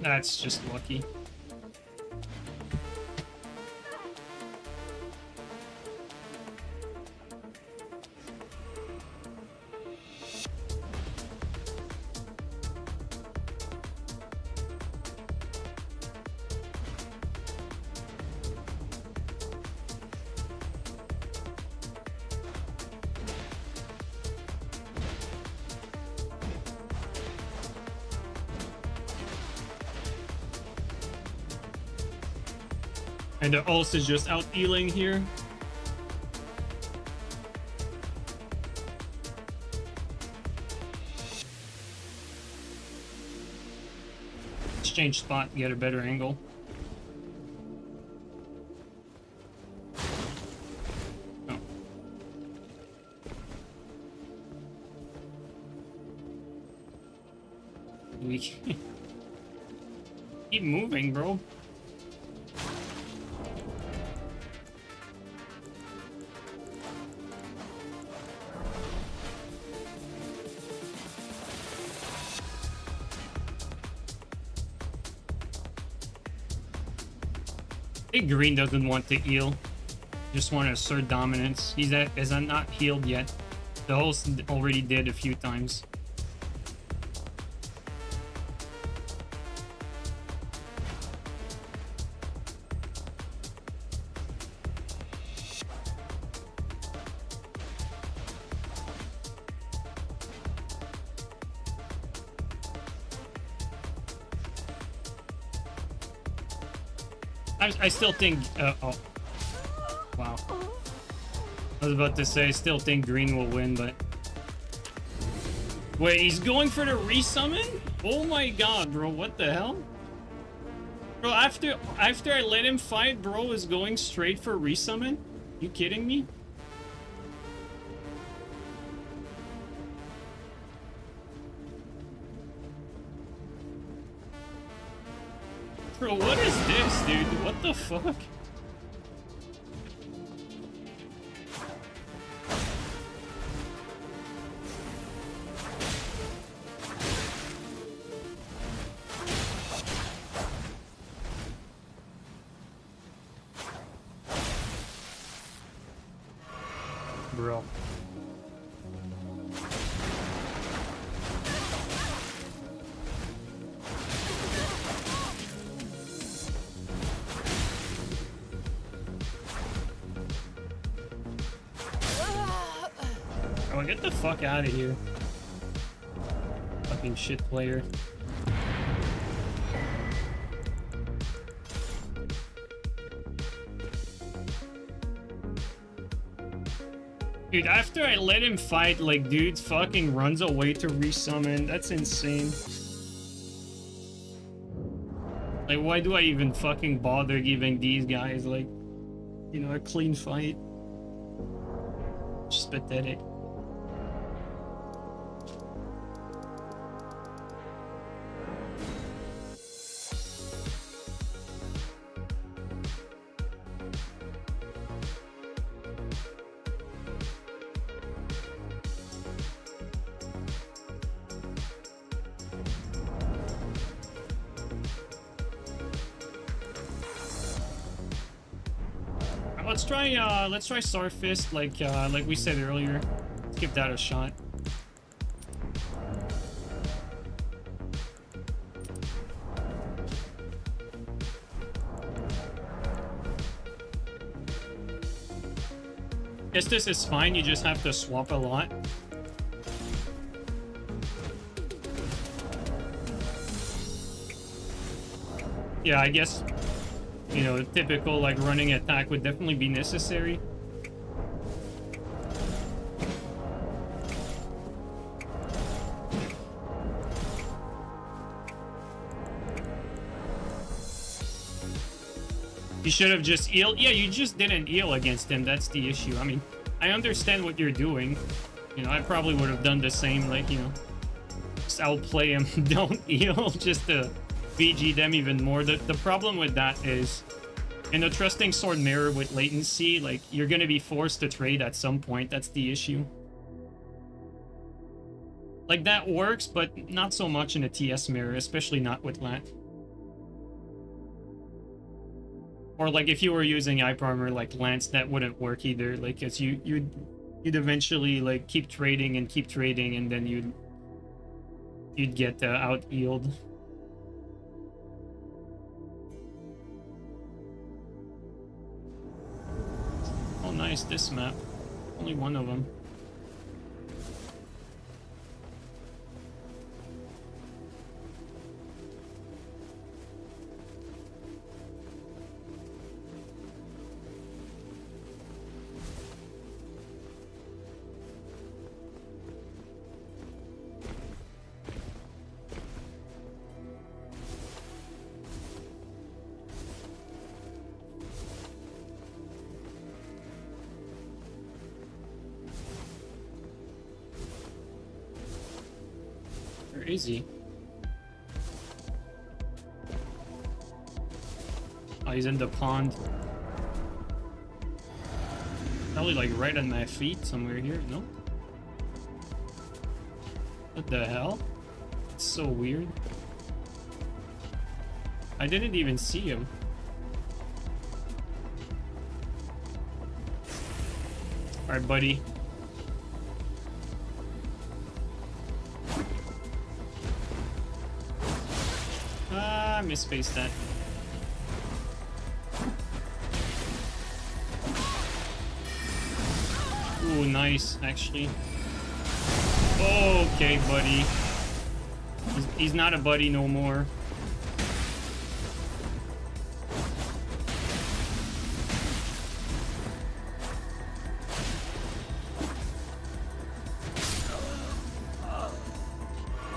That's just lucky. And the ult is just out healing here. Let's change spot, get a better angle. Oh. We keep moving, bro. I think green doesn't want to heal. Just want to assert dominance. He's not healed yet. The host already did a few times. I still think, oh, wow. I was about to say, I still think green will win, but... Wait, he's going for the resummon? Oh my god, bro, what the hell? Bro, after I let him fight, bro is going straight for resummon? You kidding me? Bro, what is this, dude? What the fuck? bro. Oh, get the fuck out of here. Fucking shit player. Dude, after I let him fight, like, dude fucking runs away to resummon. That's insane. Like, why do I even fucking bother giving these guys, like, you know, a clean fight? Just pathetic. Let's try Starfist, like we said earlier. Let's give that a shot. Guess this is fine, you just have to swap a lot. Yeah, I guess, you know, typical like running attack would definitely be necessary. You should have just healed. Yeah, you just didn't heal against him. That's the issue. I mean, I understand what you're doing. You know, I probably would have done the same, like, you know, just outplay him, don't heal, just to BG them even more. The problem with that is, in a trusting sword mirror with latency, like, you're gonna be forced to trade at some point. That's the issue. Like, that works, but not so much in a TS mirror, especially not with lat. Or like if you were using eye armor like Lance, that wouldn't work either. Like, cause you'd eventually like keep trading, and then you'd get out healed. Oh, nice, this map. Only one of them. Where is he? Oh, he's in the pond. Probably like right on my feet somewhere here. Nope. What the hell? It's so weird. I didn't even see him. Alright, buddy. I misspaced that. Ooh, nice, actually. Okay, buddy. He's not a buddy no more.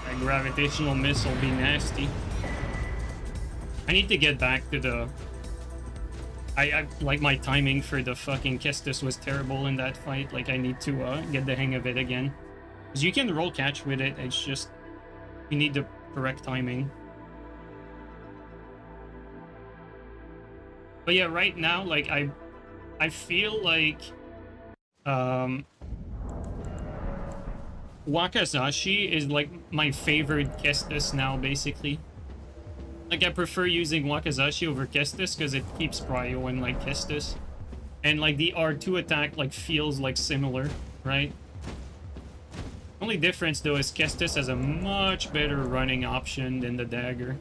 That gravitational missile be nasty. I need to get back to the... I like, my timing for the fucking Kestis was terrible in that fight. Like, I need to get the hang of it again. Because you can roll catch with it, it's just... you need the correct timing. But yeah, right now, like, I feel like... Wakazashi is, like, my favorite Kestis now, basically. Like, I prefer using Wakazashi over Kestis because it keeps prio in, like, Kestis. And like the R2 attack like feels like similar, right? Only difference though is Kestis has a much better running option than the dagger.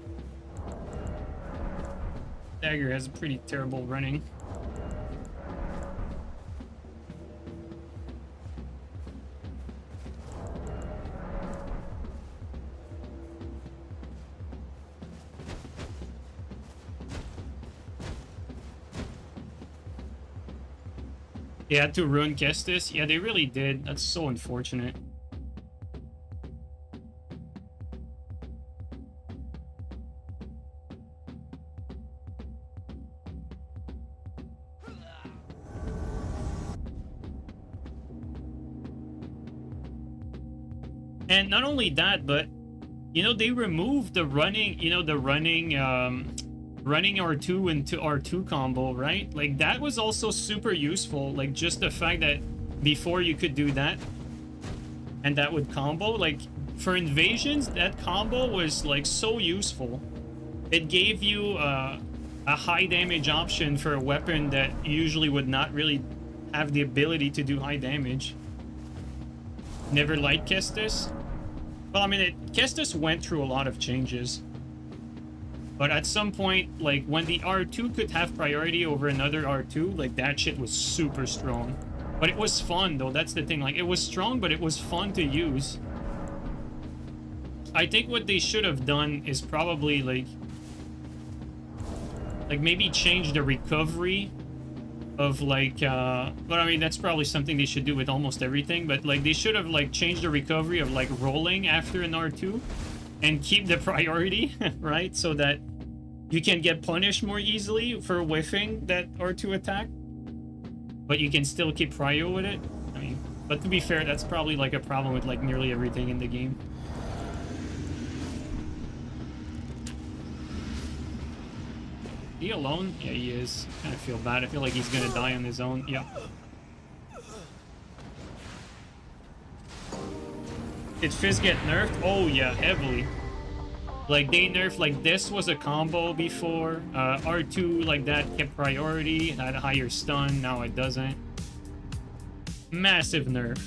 Dagger has a pretty terrible running. They had to ruin Kestis? Yeah, they really did. That's so unfortunate. And not only that, but you know, they removed the running, you know, the running running R2 into R2 combo, right? Like that was also super useful. Like just the fact that before you could do that and that would combo, like for invasions, that combo was like so useful. It gave you a high damage option for a weapon that usually would not really have the ability to do high damage. Never liked Kestis. Well, I mean, Kestis went through a lot of changes. But at some point, like, when the R2 could have priority over another R2, like, that shit was super strong. But it was fun, though. That's the thing. Like, it was strong, but it was fun to use. I think what they should have done is probably, like maybe change the recovery of, like, but I mean, that's probably something they should do with almost everything. But, like, they should have, like, changed the recovery of, like, rolling after an R2 and keep the priority, right? So that you can get punished more easily for whiffing that R2 attack, but you can still keep prio with it. I mean, but to be fair, that's probably like a problem with like nearly everything in the game. Is he alone? Yeah, he is. Kind of feel bad. I feel like he's gonna die on his own. Yep. Did Fizz get nerfed? Oh yeah, heavily. Like, they nerfed, like, this was a combo before. R2, like, that kept priority, had a higher stun, now it doesn't. Massive nerf.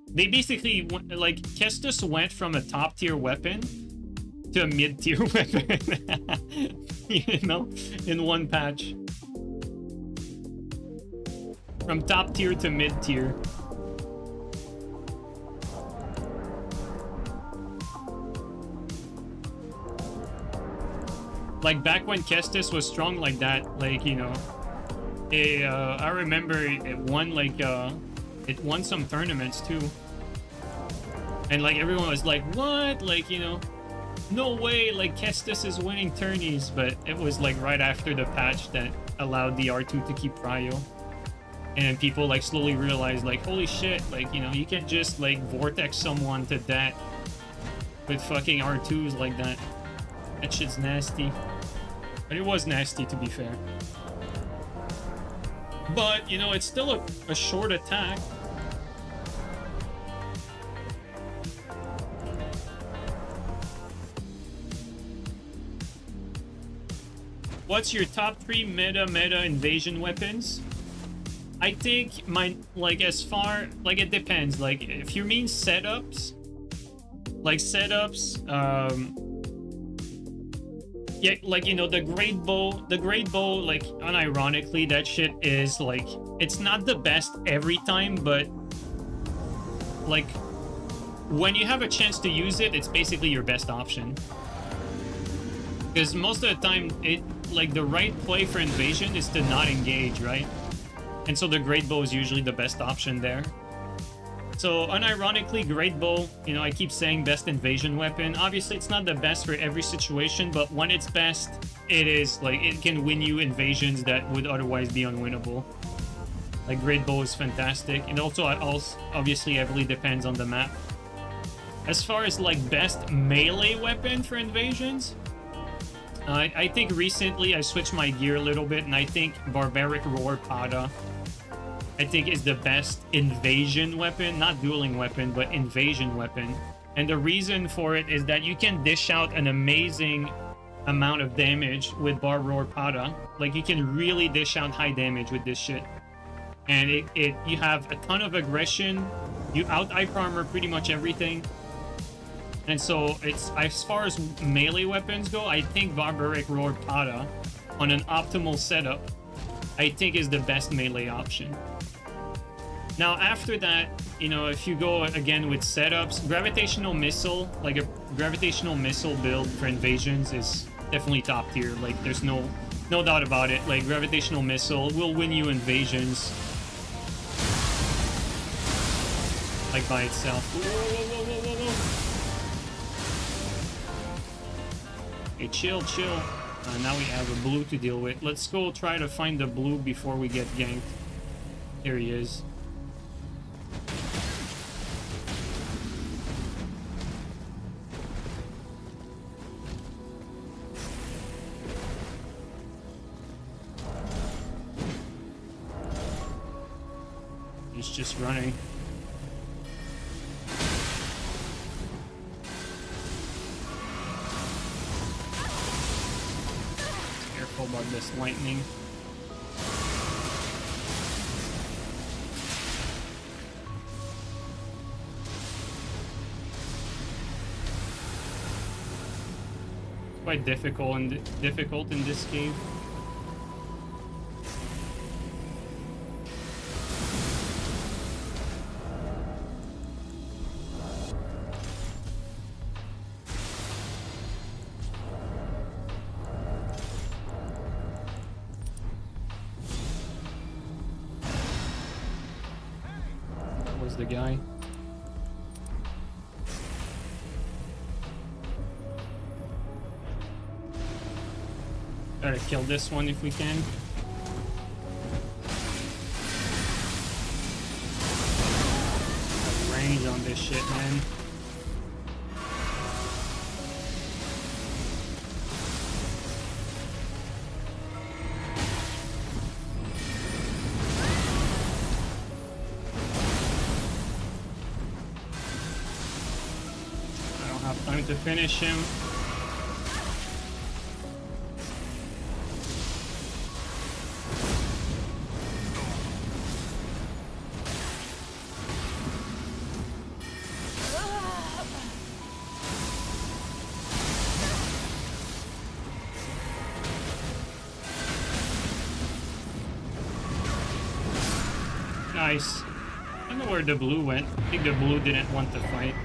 They basically, like, Kestis went from a top-tier weapon to a mid-tier weapon. You know? In one patch. From top-tier to mid-tier. Like, back when Kestis was strong like that, like, you know, I remember it won, like, it won some tournaments, too. And, like, everyone was like, what? Like, you know, no way, like, Kestis is winning tourneys. But it was, like, right after the patch that allowed the R2 to keep prio. And then people, like, slowly realized, like, holy shit, like, you know, you can't just, like, vortex someone to death with fucking R2s like that. That shit's nasty. But it was nasty, to be fair. But, you know, it's still a short attack. What's your top 3 meta invasion weapons? I think my, like, as far, like, it depends. Like, if you mean setups, like, yeah, like, you know, the great bow, like, unironically, that shit is, like, it's not the best every time, but, like, when you have a chance to use it, it's basically your best option. Because most of the time, like, the right play for invasion is to not engage, right? And so the great bow is usually the best option there. So, unironically, great bow, you know, I keep saying best invasion weapon. Obviously, it's not the best for every situation, but when it's best, it is, like, it can win you invasions that would otherwise be unwinnable. Like, great bow is fantastic. And also, obviously, heavily depends on the map. As far as, like, best melee weapon for invasions, I think recently I switched my gear a little bit, and I think Barbaric Roar Pada, I think, is the best invasion weapon, not dueling weapon, but invasion weapon. And the reason for it is that you can dish out an amazing amount of damage with Bar Roar Pada. Like, you can really dish out high damage with this shit. and you have a ton of aggression. You out ice armor pretty much everything. And so it's, as far as melee weapons go, I think Barbaric Roar Pada on an optimal setup, I think is the best melee option. Now after that, you know, if you go again with setups, Gravitational Missile, like a Gravitational Missile build for invasions is definitely top tier. Like there's no doubt about it. Like Gravitational Missile will win you invasions. Like by itself. Whoa, whoa, whoa, whoa, whoa, whoa. Okay, chill. Now we have a blue to deal with. Let's go try to find the blue before we get ganked. There he is. He's just running. Careful about this lightning. It's quite difficult in this cave. The guy. Gotta kill this one if we can. Got range on this shit, man. Time to finish him. Nice. I don't know where the blue went. I think the blue didn't want to fight.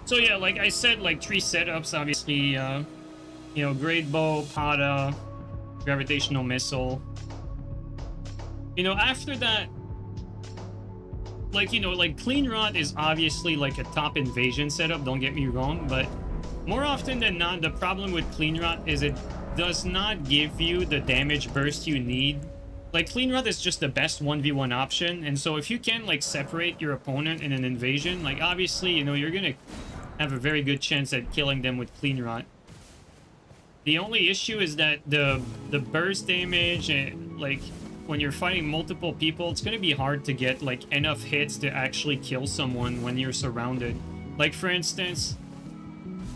So yeah, like I said, like 3 setups, obviously, you know, Great Bow, Pada, Gravitational Missile. You know, after that, like, you know, like Clean Rot is obviously like a top invasion setup, don't get me wrong, but more often than not, the problem with Clean Rot is it does not give you the damage burst you need. Like, Clean Rot is just the best 1v1 option, and so if you can, like, separate your opponent in an invasion, like, obviously, you know, you're gonna have a very good chance at killing them with Clean Rot. The only issue is that the burst damage, and, like, when you're fighting multiple people, it's gonna be hard to get, like, enough hits to actually kill someone when you're surrounded. Like, for instance,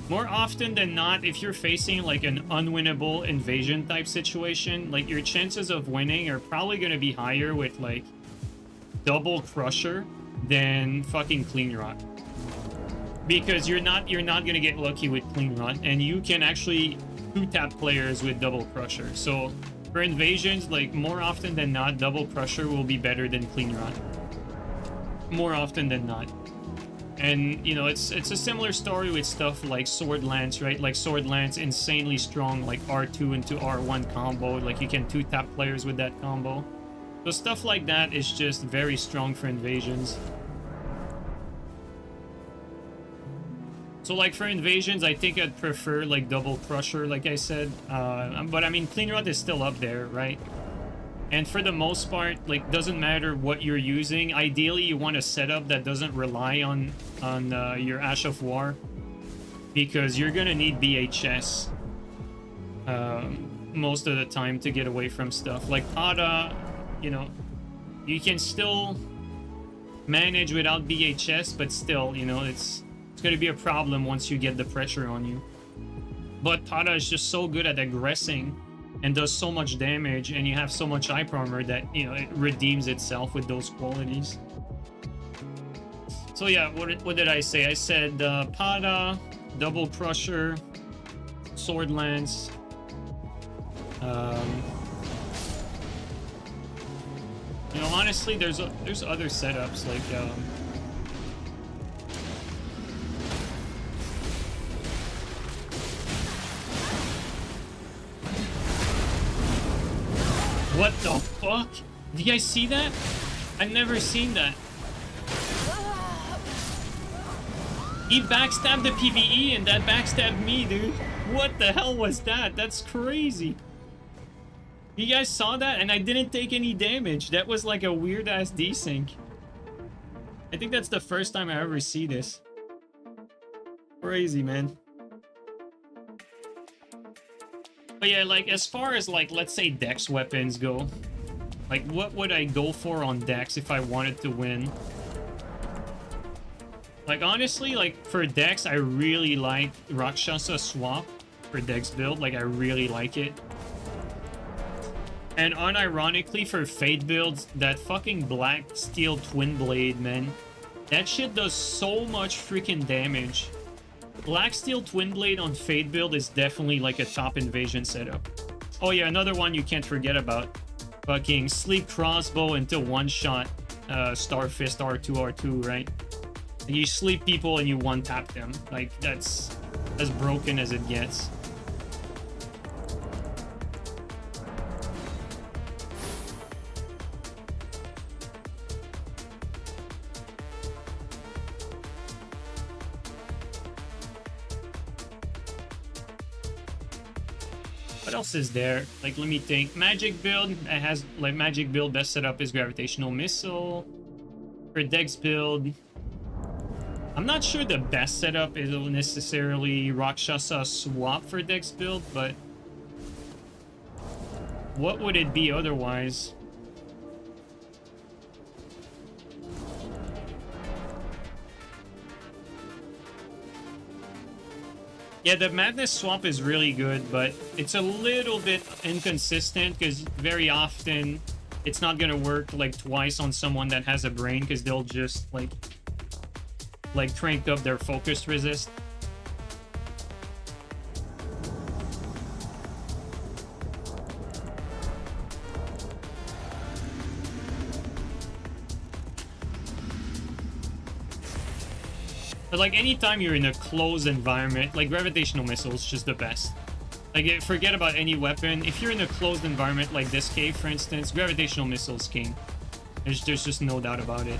more often than not, if you're facing, like, an unwinnable invasion type situation, like, your chances of winning are probably gonna be higher with, like, Double Crusher than fucking Clean Rot. Because you're not gonna get lucky with Clean Rot, and you can actually 2-tap players with Double Crusher. So for invasions, like, more often than not, Double Crusher will be better than Clean Rot. More often than not. And, you know, it's a similar story with stuff like Sword Lance, right? Like, Sword Lance, insanely strong, like, R2 into R1 combo. Like, you can 2-tap players with that combo. So stuff like that is just very strong for invasions. So, like, for invasions, I think I'd prefer, like, Double Crusher, like I said. But, I mean, Clean Rot is still up there, right? And for the most part, like, doesn't matter what you're using. Ideally, you want a setup that doesn't rely on your Ash of War. Because you're gonna need BHS most of the time to get away from stuff. Like, Pada, you know, you can still manage without BHS, but still, you know, it's gonna be a problem once you get the pressure on you. But Pada is just so good at aggressing and does so much damage, and you have so much hyper armor that, you know, it redeems itself with those qualities. So yeah, what did I say? I said Pada, Double Crusher, Sword Lance, you know, honestly, there's other setups like what the fuck? Did you guys see that? I've never seen that. He backstabbed the PvE and that backstabbed me, dude. What the hell was that? That's crazy. You guys saw that? And I didn't take any damage. That was like a weird ass desync. I think that's the first time I ever see this. Crazy, man. But yeah, like as far as like, let's say Dex weapons go, like what would I go for on Dex if I wanted to win? Like honestly, like for Dex, I really like Rakshasa swap for Dex build. Like I really like it. And unironically for Fate builds, that fucking Black Steel Twin Blade, man. That shit does so much freaking damage. Black Steel Twin Blade on Fate build is definitely like a top invasion setup. Oh yeah, another one you can't forget about. Fucking Sleep Crossbow into one-shot Starfist R2, R2, right? You sleep people and you one-tap them. Like, that's as broken as it gets. What else is there? Like, let me think. Magic build, it has, like, magic build, best setup is Gravitational Missile. For Dex build, I'm not sure the best setup is necessarily Rakshasa swap for Dex build, but what would it be otherwise? Yeah, the Madness swap is really good, but it's a little bit inconsistent because very often it's not gonna work like twice on someone that has a brain because they'll just like crank up their focus resist. But like anytime you're in a closed environment, like Gravitational Missile is just the best. Like forget about any weapon. If you're in a closed environment like this cave, for instance, Gravitational Missile is king. There's just no doubt about it.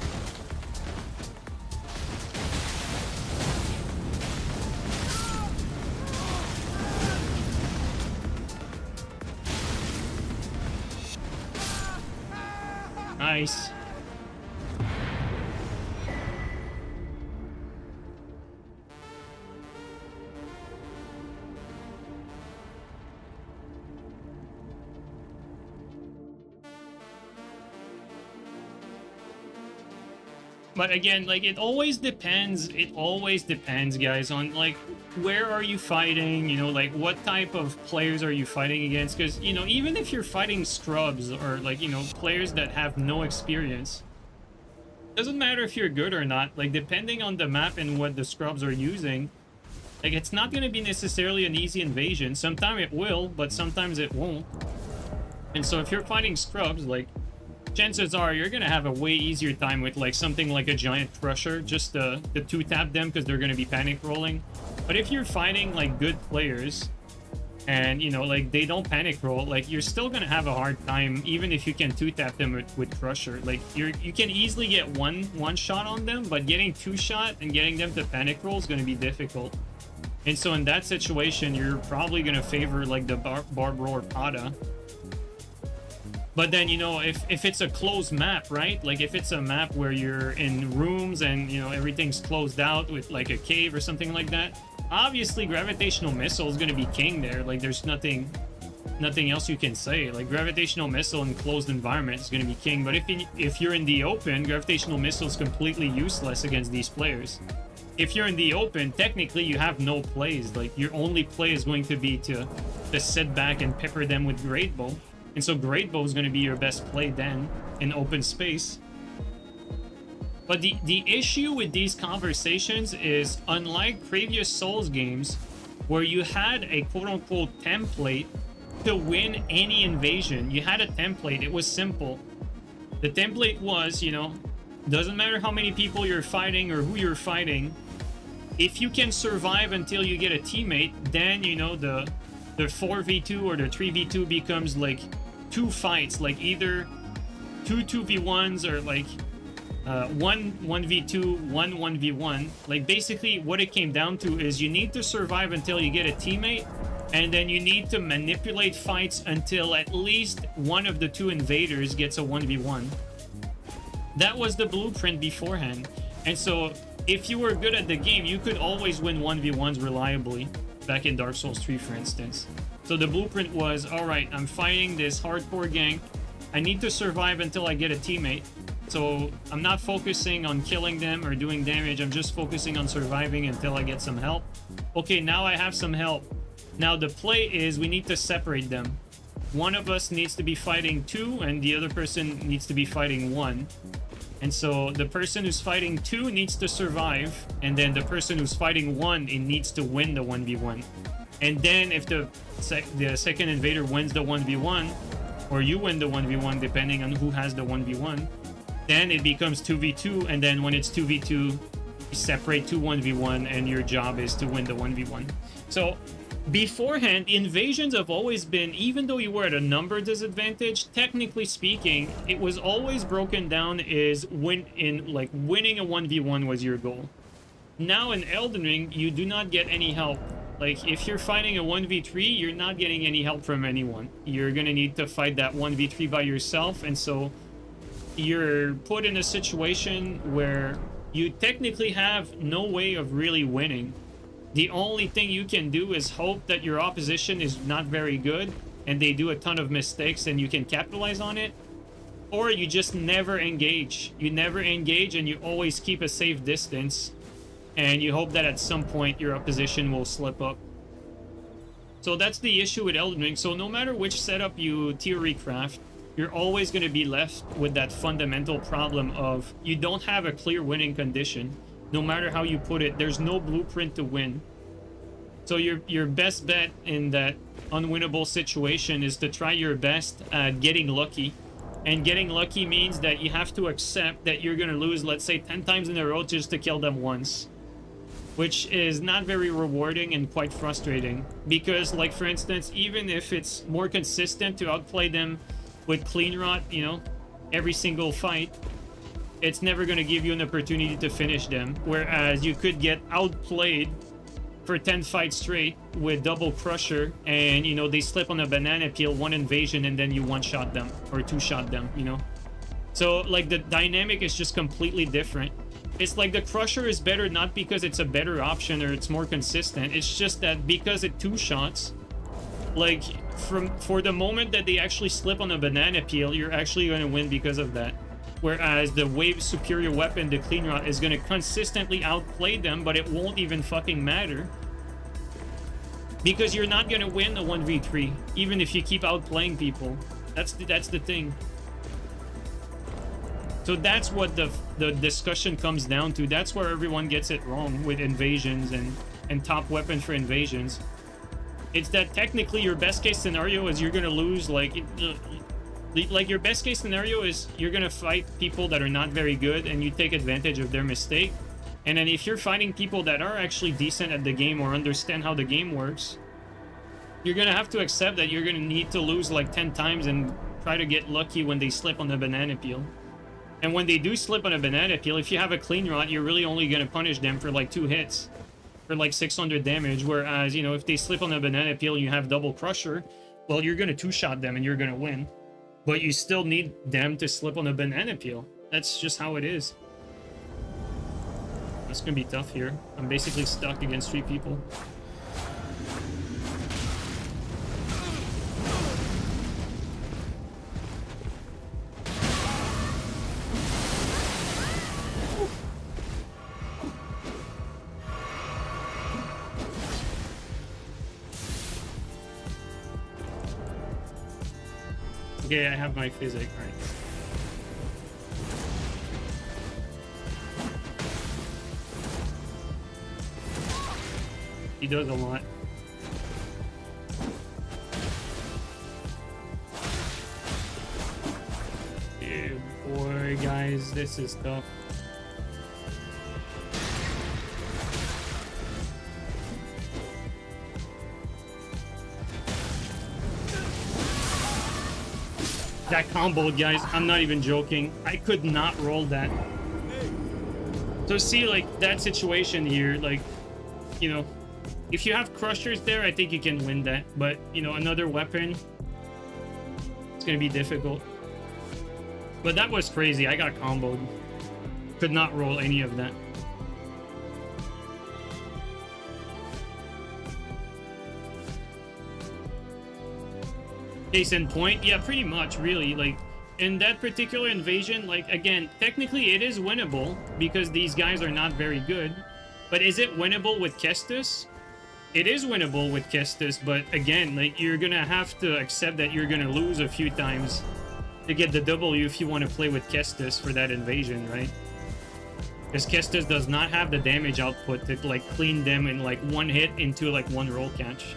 Nice. But again, like it always depends, guys, on like where are you fighting, you know, like what type of players are you fighting against? Because, you know, even if you're fighting scrubs or like, you know, players that have no experience, doesn't matter if you're good or not, like depending on the map and what the scrubs are using, like it's not going to be necessarily an easy invasion. Sometimes it will, but sometimes it won't. And so if you're fighting scrubs, like chances are you're gonna have a way easier time with like something like a giant crusher, just to two-tap them because they're gonna be panic rolling. But if you're fighting like good players and, you know, like they don't panic roll, like you're still gonna have a hard time even if you can two-tap them with crusher. Like you can easily get one shot on them, but getting two shot and getting them to panic roll is gonna be difficult. And so in that situation, you're probably gonna favor like the Barbara or Pada. But then, you know, if it's a closed map, right? Like if it's a map where you're in rooms and, you know, everything's closed out with like a cave or something like that, obviously Gravitational Missile is going to be king there. Like there's nothing else you can say. Like Gravitational Missile in closed environment is going to be king. But if you're in the open, Gravitational Missile is completely useless against these players. if you're in the open, technically you have no plays. Like, your only play is going to be to sit back and pepper them with Great Bow. And so Great Bow is going to be your best play then in open space. But the issue with these conversations is, unlike previous Souls games, where you had a quote-unquote template to win any invasion, you had a template. It was simple. The template was, you know, doesn't matter how many people you're fighting or who you're fighting, if you can survive until you get a teammate, then, you know, the 4v2 or the 3v2 becomes like 2 fights, like either 2 2v1s or like 1 1v2, 1 1v1. Like, basically what it came down to is you need to survive until you get a teammate, and then you need to manipulate fights until at least one of the 2 invaders gets a 1v1. That was the blueprint beforehand. And so if you were good at the game, you could always win 1v1s reliably, back in Dark Souls 3, for instance. So the blueprint was, alright, I'm fighting this hardcore gang. I need to survive until I get a teammate. So I'm not focusing on killing them or doing damage. I'm just focusing on surviving until I get some help. Okay, now I have some help. Now the play is we need to separate them. One of us needs to be fighting 2 and the other person needs to be fighting 1. And so the person who's fighting 2 needs to survive, and then the person who's fighting 1, it needs to win the 1v1. And then if the second invader wins the 1v1, or you win the 1v1 depending on who has the 1v1, then it becomes 2v2, and then when it's 2v2, you separate to 1v1, and your job is to win the 1v1. So beforehand, invasions have always been, even though you were at a number disadvantage, technically speaking, it was always broken down as winning a 1v1 was your goal. Now in Elden Ring, you do not get any help. Like, if you're fighting a 1v3, you're not getting any help from anyone. You're gonna need to fight that 1v3 by yourself, and so you're put in a situation where you technically have no way of really winning. The only thing you can do is hope that your opposition is not very good and they do a ton of mistakes and you can capitalize on it, or you just never engage. You never engage and you always keep a safe distance, and you hope that at some point your opposition will slip up. So that's the issue with Elden Ring. So no matter which setup you theory craft, you're always going to be left with that fundamental problem of you don't have a clear winning condition. No matter how you put it, there's no blueprint to win. So your best bet in that unwinnable situation is to try your best at getting lucky. And getting lucky means that you have to accept that you're going to lose, let's say, 10 times in a row just to kill them once. Which is not very rewarding and quite frustrating. Because, like, for instance, even if it's more consistent to outplay them with clean rot, you know, every single fight, it's never going to give you an opportunity to finish them. Whereas you could get outplayed for 10 fights straight with double crusher, and, you know, they slip on a banana peel, 1 invasion, and then you 1-shot them or 2-shot them, you know. So, like, the dynamic is just completely different. It's like the crusher is better not because it's a better option or it's more consistent. It's just that because it 2-shots, like, for the moment that they actually slip on a banana peel, you're actually going to win because of that. Whereas the way superior weapon, the clean rot, is going to consistently outplay them, but it won't even fucking matter. Because you're not going to win a 1v3, even if you keep outplaying people. That's the thing. So that's what the discussion comes down to. That's where everyone gets it wrong with invasions and top weapon for invasions. It's that technically your best case scenario is you're going to lose, like your best case scenario is you're going to fight people that are not very good and you take advantage of their mistake. And then if you're fighting people that are actually decent at the game or understand how the game works, you're going to have to accept that you're going to need to lose like 10 times and try to get lucky when they slip on the banana peel. And when they do slip on a banana peel, if you have a clean rot, you're really only going to punish them for like 2 hits for like 600 damage. Whereas, you know, if they slip on a banana peel and you have double crusher, well, you're going to 2-shot them and you're going to win. But you still need them to slip on a banana peel. That's just how it is. That's gonna be tough here. I'm basically stuck against 3 people. Okay, I have my physic, right. He does a lot. Yeah, boy, guys, this is tough. That combo, guys, I'm not even joking. I could not roll that. So see, like, that situation here, like, you know, if you have crushers there, I think you can win that. But, you know, another weapon, it's gonna be difficult. But that was crazy. I got comboed. Could not roll any of that. Case in point, yeah, pretty much, really. Like, in that particular invasion, like, again, technically it is winnable because these guys are not very good. But is it winnable with Kestis? It is winnable with Kestis, but again, like, you're gonna have to accept that you're gonna lose a few times to get the W if you want to play with Kestis for that invasion, right? Because Kestis does not have the damage output to, like, clean them in, like, one hit into, like, one roll catch.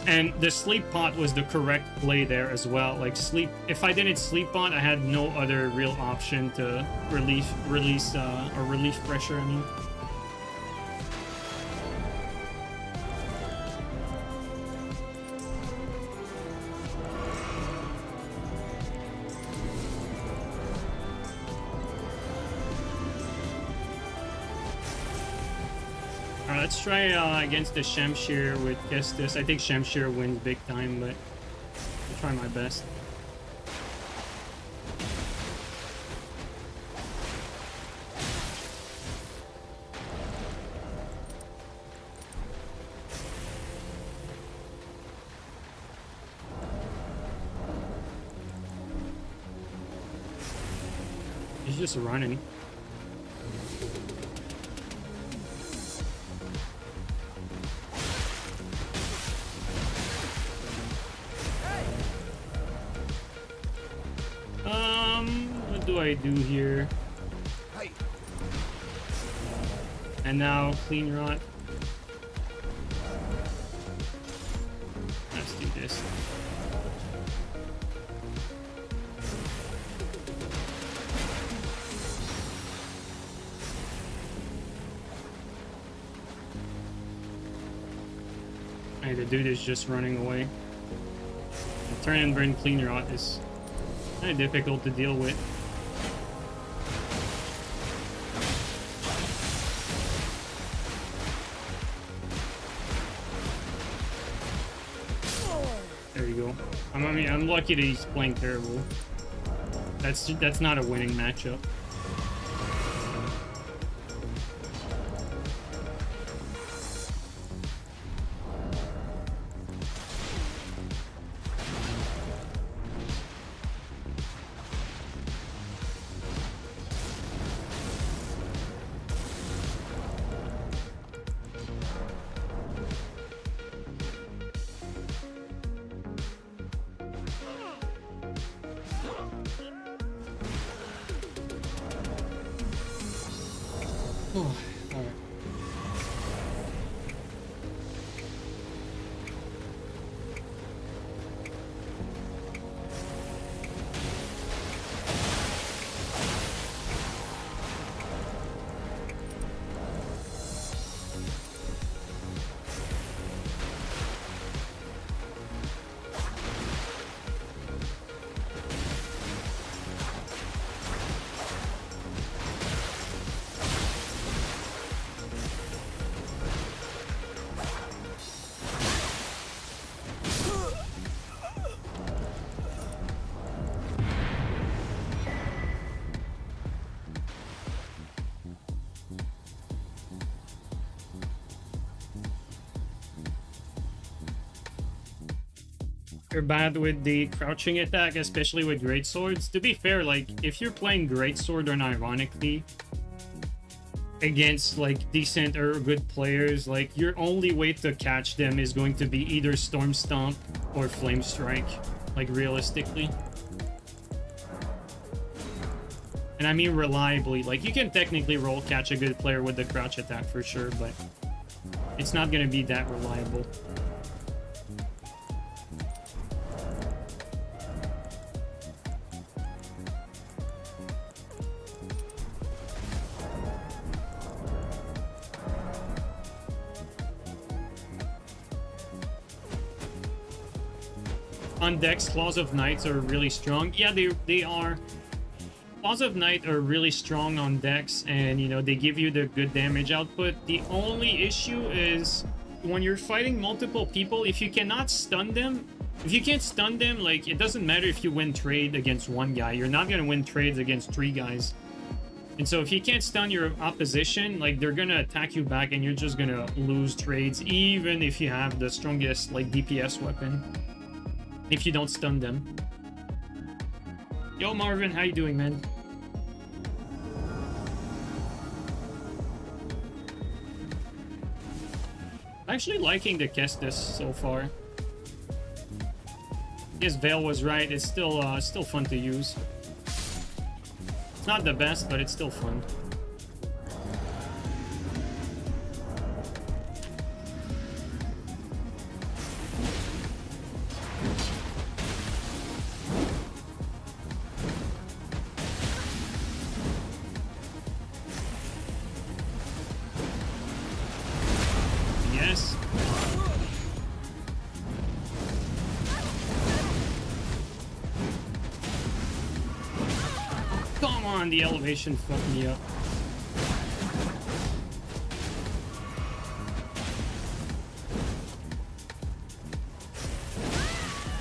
And the sleep pot was the correct play there as well. Like, sleep, if I didn't sleep pot, I had no other real option to relieve pressure, I mean. Alright, let's try against the Shamshir with Kestis. I think Shamshir wins big time, but I'll try my best. He's just running. What do I do here? And now clean rot. Let's do this. Hey, the dude is just running away. The turn and burn clean rot is kind of difficult to deal with. There you go. I mean, I'm lucky that he's playing terrible. That's not a winning matchup. You're bad with the crouching attack, especially with greatswords. To be fair, like, if you're playing greatsword unironically, against like decent or good players, like your only way to catch them is going to be either Storm Stomp or Flame Strike, like realistically. And I mean reliably. Like you can technically roll catch a good player with the crouch attack for sure, but it's not gonna be that reliable. On decks, Claws of Knights are really strong. Yeah, they are. Claws of Knight are really strong on decks, and you know they give you the good damage output. The only issue is when you're fighting multiple people, if you cannot stun them, if you can't stun them, like it doesn't matter if you win trade against one guy, you're not gonna win trades against 3 guys. And so if you can't stun your opposition, like they're gonna attack you back, and you're just gonna lose trades, even if you have the strongest like DPS weapon. If you don't stun them. Yo Marvin, how you doing, man? Actually liking the Kestis so far. Yes, Veil was right. It's still fun to use. It's not the best, but it's still fun. The elevation fucked me up.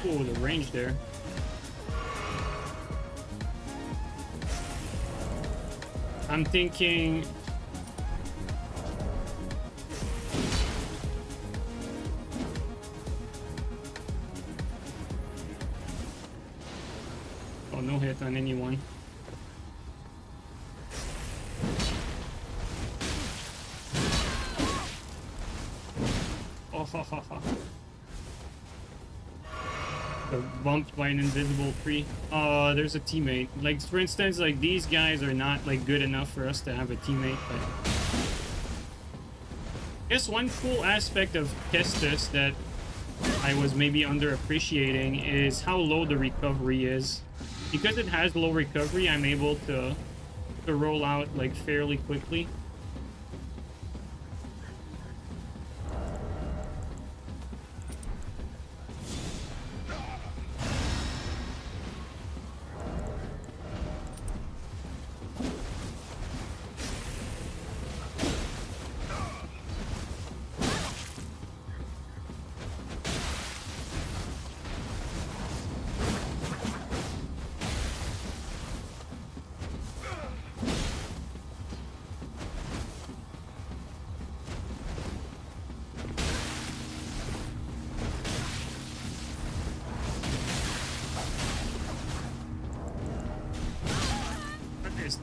Oh, the range there. I'm thinking... Oh, no hit on anyone. Bumped by an invisible tree. There's a teammate. Like for instance, like these guys are not like good enough for us to have a teammate, but I guess one cool aspect of Kestis that I was maybe underappreciating is how low the recovery is. Because it has low recovery, I'm able to roll out like fairly quickly.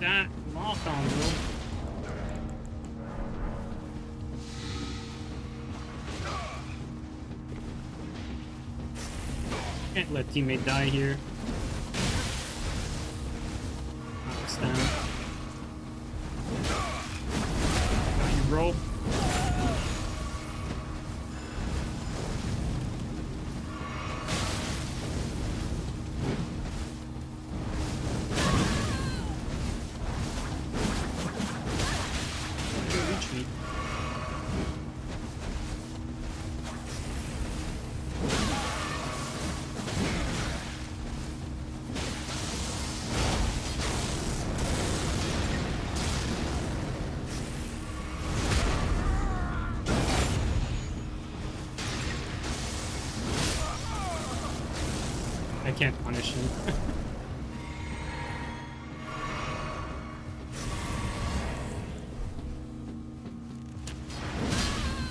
That lock on, bro. Can't let teammate die here. Oh, it's down. Got you, bro. I can't punish him.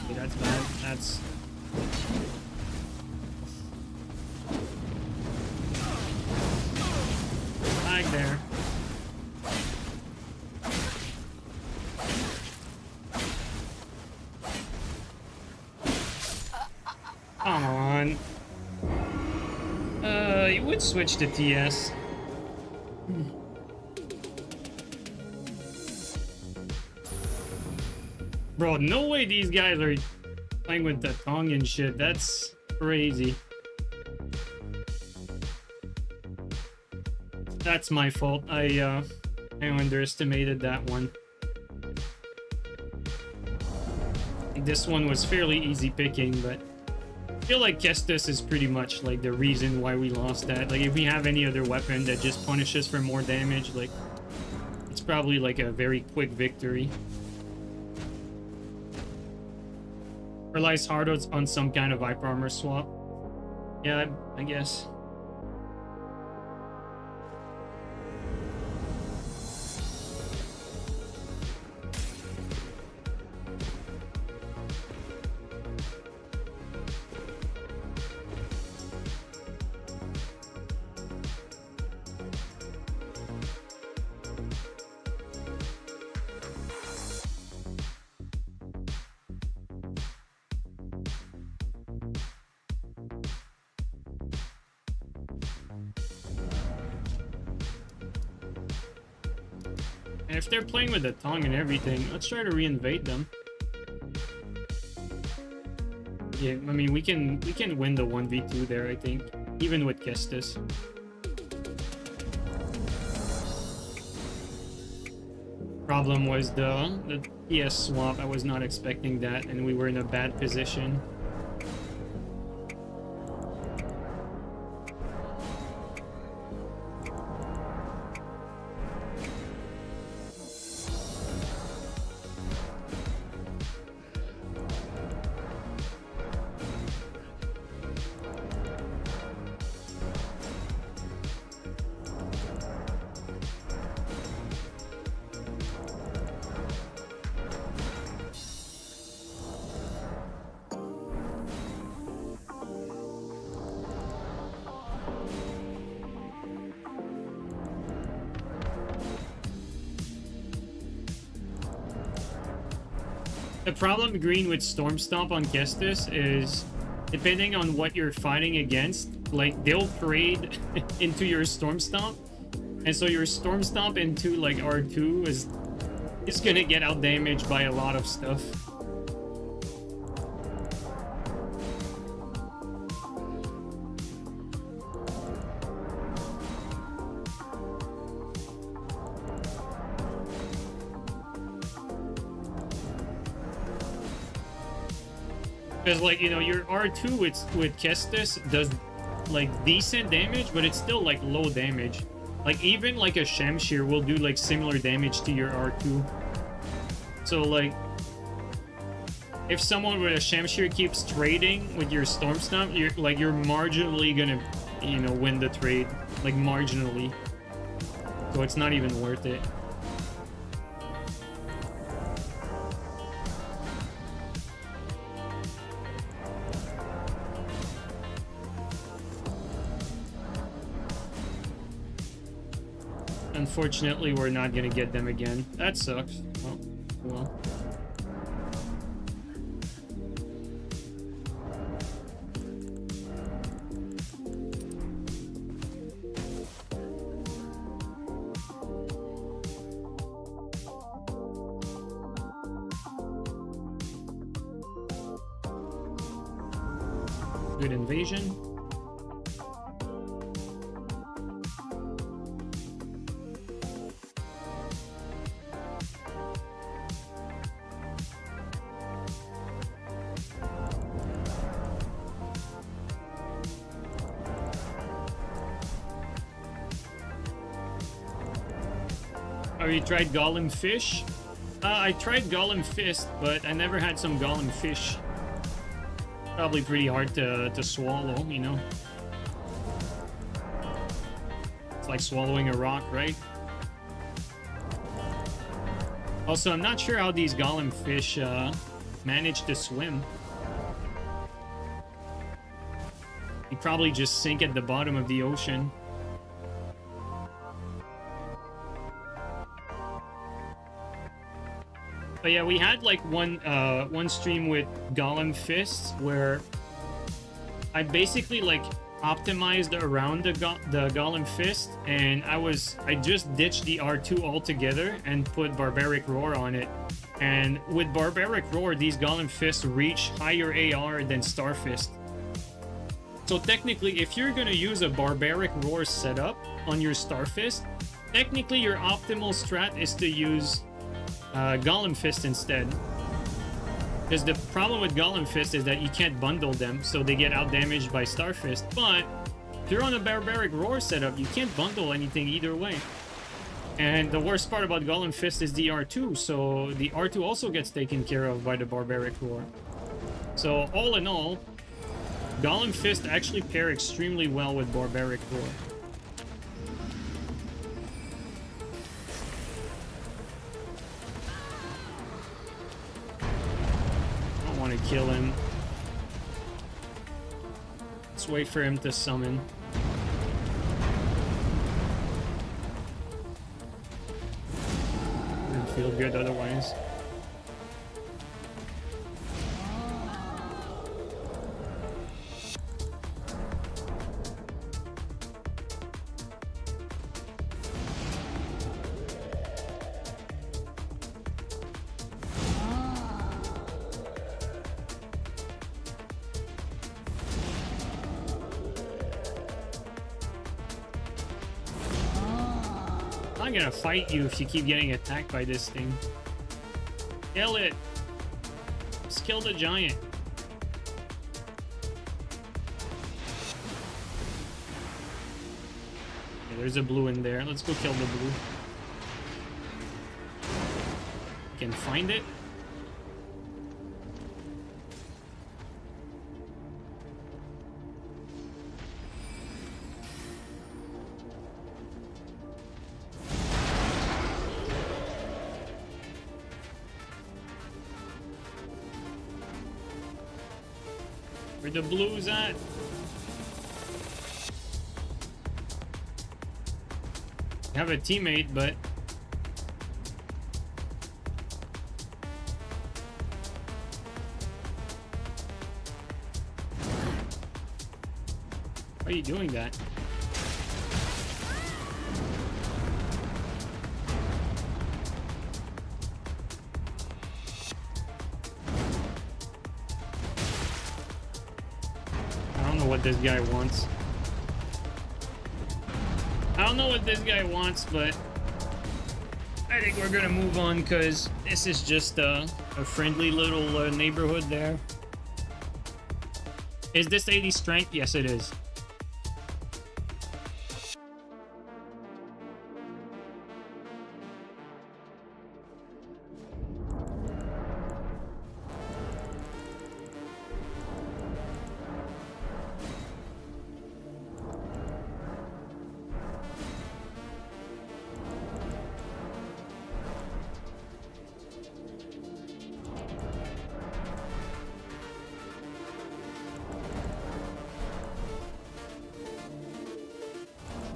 Okay, that's bad. That's... lag there. Come on. You would switch to TS. Bro, no way these guys are playing with the tongue and shit. That's crazy. That's my fault. I underestimated that one. This one was fairly easy picking, but I feel like Kestis is pretty much like the reason why we lost that. Like if we have any other weapon that just punishes for more damage, like it's probably like a very quick victory. Relies hard on some kind of Viper armor swap. Yeah, I guess. And if they're playing with the tongue and everything, let's try to reinvade them. Yeah, I mean we can win the 1v2 there, I think, even with Kestis. Problem was the PS swap. I was not expecting that, and we were in a bad position. The problem, Green, with Storm Stomp on Kestis is, depending on what you're fighting against, like, they'll parade into your Storm Stomp, and so your Storm Stomp into, like, R2 is gonna get out damaged by a lot of stuff. Because, like, you know, your R2 with Kestis does, like, decent damage, but it's still, like, low damage. Like, even, like, a Shamshir will do, like, similar damage to your R2. So, like, if someone with a Shamshir keeps trading with your Storm Stomp, you're marginally gonna, you know, win the trade. Like, marginally. So it's not even worth it. Unfortunately, we're not gonna get them again. That sucks. Oh, well. Good invasion. Have you tried Golem Fish? I tried Golem Fist, but I never had some Golem Fish. Probably pretty hard to swallow, you know? It's like swallowing a rock, right? Also, I'm not sure how these Golem Fish manage to swim. You probably just sink at the bottom of the ocean. But yeah, we had like one stream with Golem Fists where I basically like optimized around the Golem Fist, and I just ditched the R2 altogether and put Barbaric Roar on it. And with Barbaric Roar, these Golem Fists reach higher AR than Star Fist. So technically, if you're gonna use a Barbaric Roar setup on your Star Fist, technically your optimal strat is to use Golem Fist instead. Because the problem with Golem Fist is that you can't bundle them, so they get out-damaged by Star Fist. But if you're on a Barbaric Roar setup, you can't bundle anything either way. And the worst part about Golem Fist is the R2, so the R2 also gets taken care of by the Barbaric Roar. So all in all, Golem Fist actually pair extremely well with Barbaric Roar. To kill him. Let's wait for him to summon. Doesn't feel good otherwise. I'm gonna fight you if you keep getting attacked by this thing. Kill it! Just kill the giant. Okay, there's a blue in there. Let's go kill the blue. You can find it. Where the blues at? I have a teammate, but why are you doing that? What this guy wants. I don't know what this guy wants, but I think we're gonna move on because this is just a friendly little neighborhood there. Is this 80 strength? Yes, it is.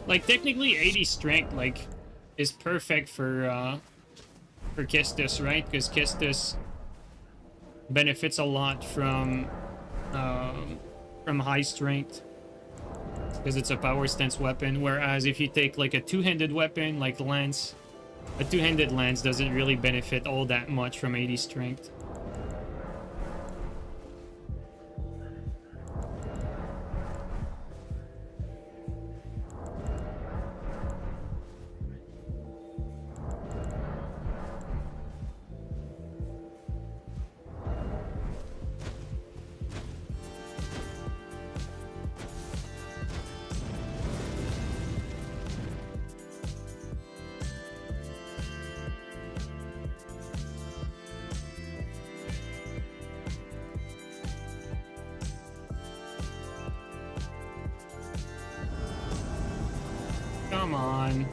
Like, technically 80 strength, like, is perfect for Kistis, right? Because Kistis benefits a lot from high strength. Because it's a power stance weapon, whereas if you take, like, a two-handed weapon, like Lance, a two-handed Lance doesn't really benefit all that much from 80 strength. Come on.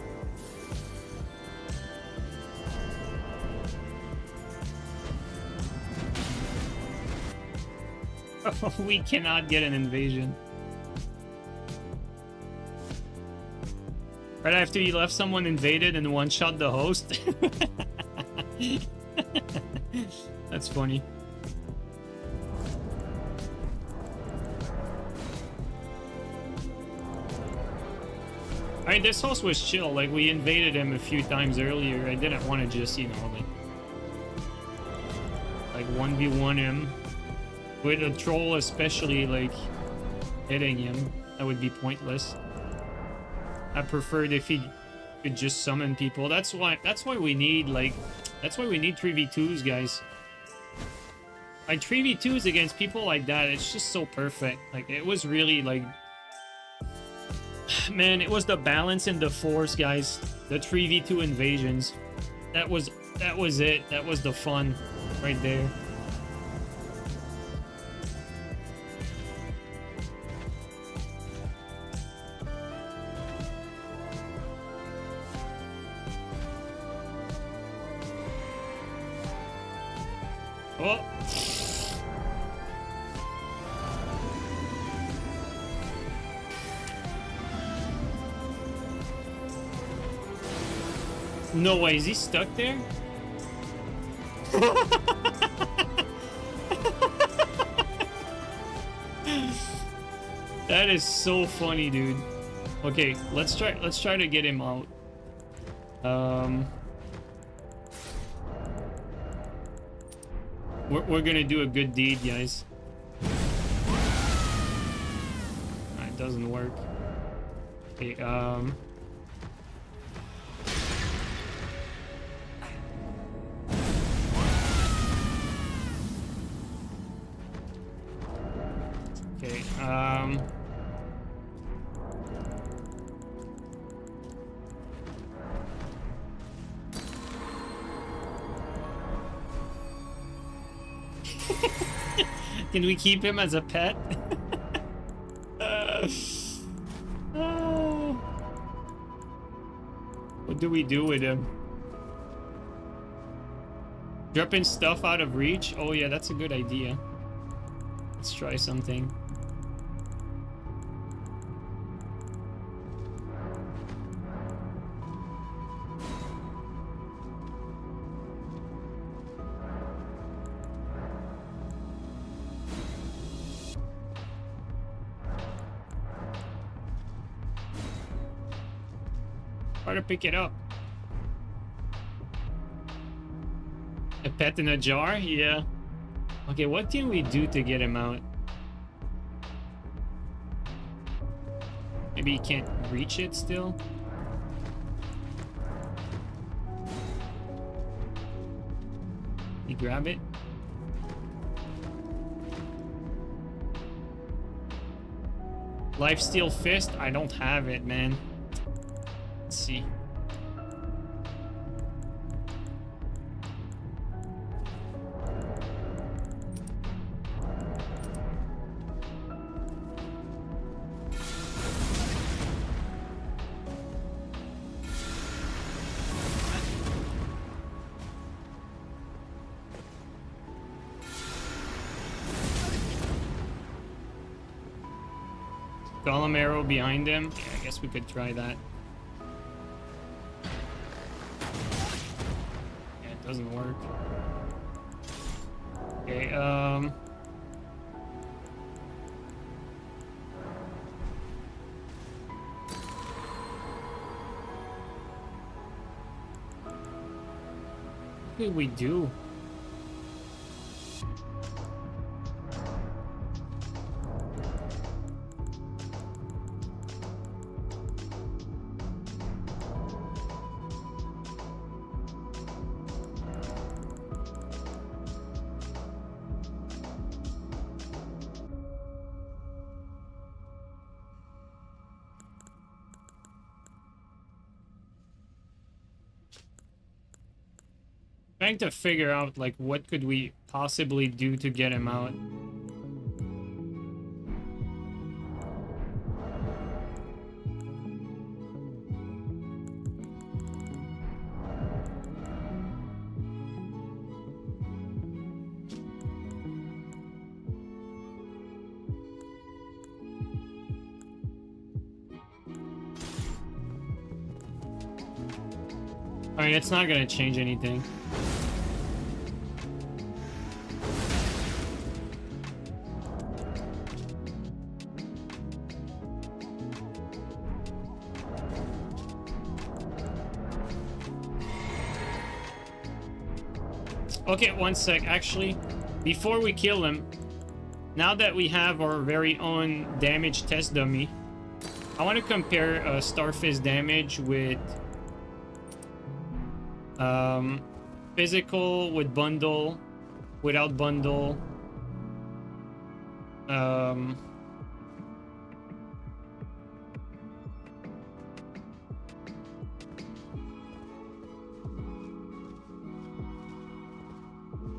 We cannot get an invasion. Right after you left someone invaded and one-shot the host. That's funny. I mean, this host was chill. Like, we invaded him a few times earlier. I didn't want to just, you know, like 1v1 him. With a troll especially, like, hitting him. That would be pointless. I preferred if he could just summon people. That's why we need, like... That's why we need 3v2s, guys. Like, 3v2s against people like that, it's just so perfect. Like, it was really, like... Man, it was the balance and the force, guys. The 3v2 invasions. That was it. That was the fun right there. Oh. No way, is he stuck there? That is so funny, dude. Okay, let's try to get him out. We're gonna do a good deed, guys. It doesn't work. Okay, okay, can we keep him as a pet? What do we do with him? Dropping stuff out of reach? Oh yeah, that's a good idea. Let's try something. Try to pick it up. A pet in a jar? Yeah. Okay, what can we do to get him out? Maybe he can't reach it still? You grab it? Lifesteal Fist? I don't have it, man. Let's see. Golem arrow behind him? Yeah, I guess we could try that. Yeah, it doesn't work. Okay, what did we do? Trying to figure out, like, what could we possibly do to get him out. I mean, it's not gonna change anything. Okay, one sec. Actually, before we kill him, now that we have our very own damage test dummy, I want to compare Starfish damage with physical, with bundle, without bundle.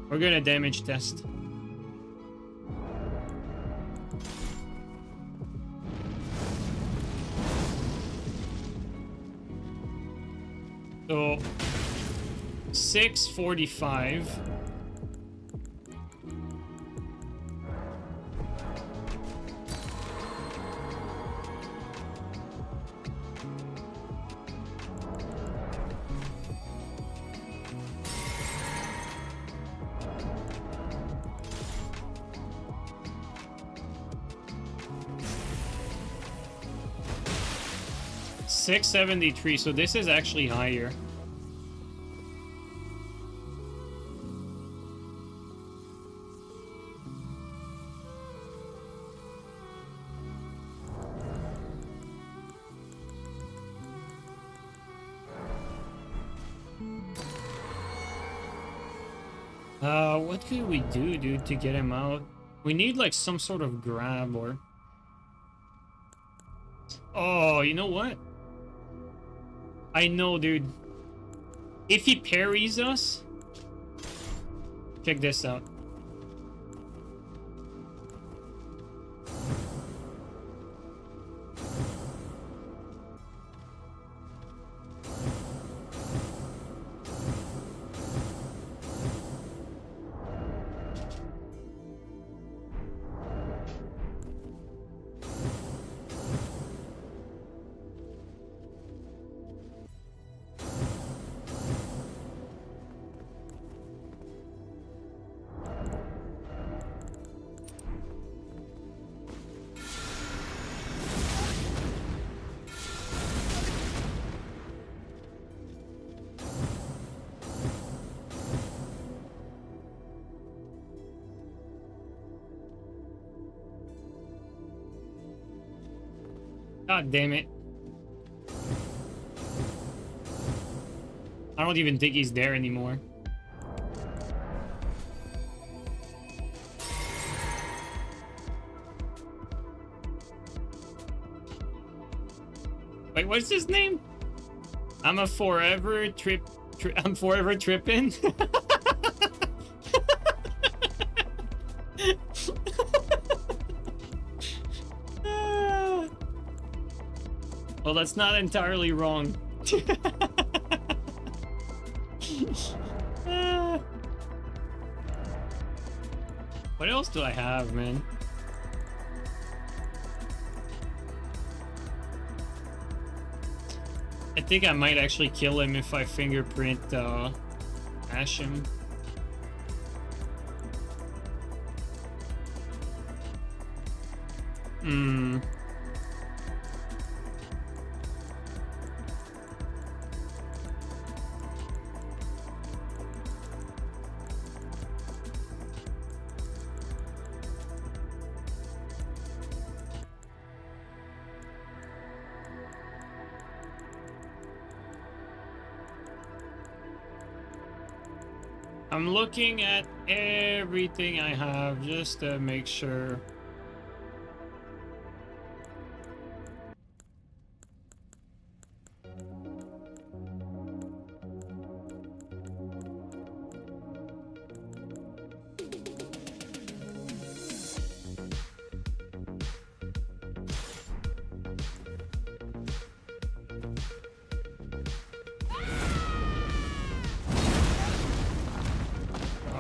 We're gonna damage test. So 645. $673, so this is actually higher. What could we do, dude, to get him out? We need like some sort of grab or... Oh, you know what? I know, dude. If he parries us... Check this out. God damn it. I don't even think he's there anymore. Wait, what's his name? I'm forever tripping. Well, that's not entirely wrong. What else do I have, man? I think I might actually kill him if I fingerprint Ash him. I'm looking at everything I have just to make sure.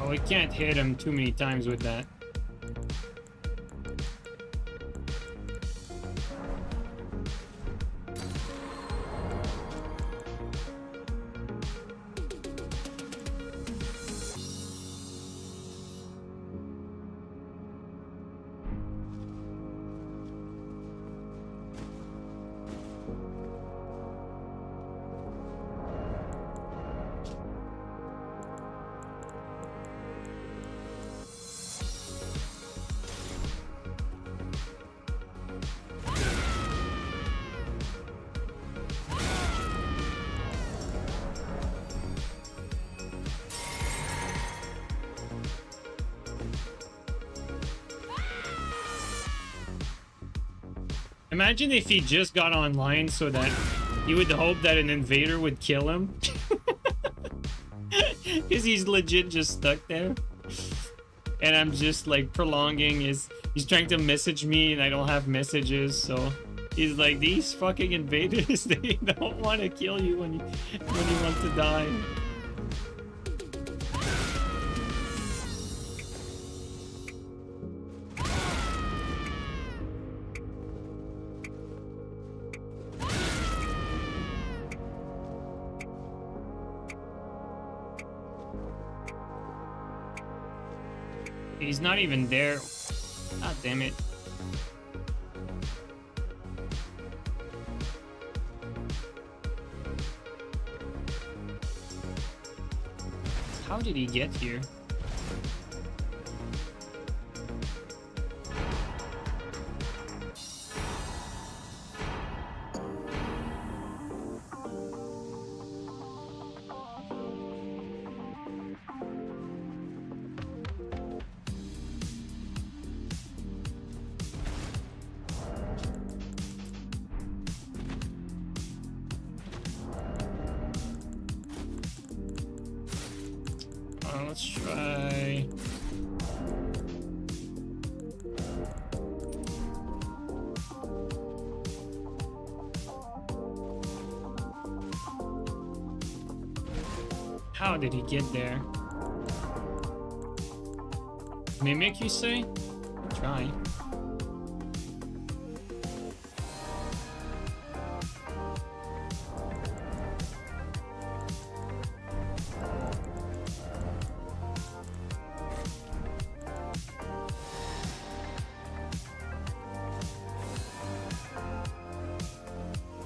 We can't hit him too many times with that. Imagine if he just got online so that he would hope that an invader would kill him. Because he's legit just stuck there. And I'm just like prolonging his... He's trying to message me and I don't have messages, so... He's like, these fucking invaders, they don't want to kill you when you want to die. He's not even there. God damn it. How did he get here? Let's try... How did he get there? Mimic, you say? Try.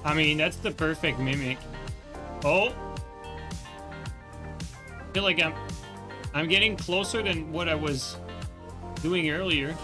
I mean, that's the perfect mimic. Oh! I feel like I'm getting closer than what I was doing earlier.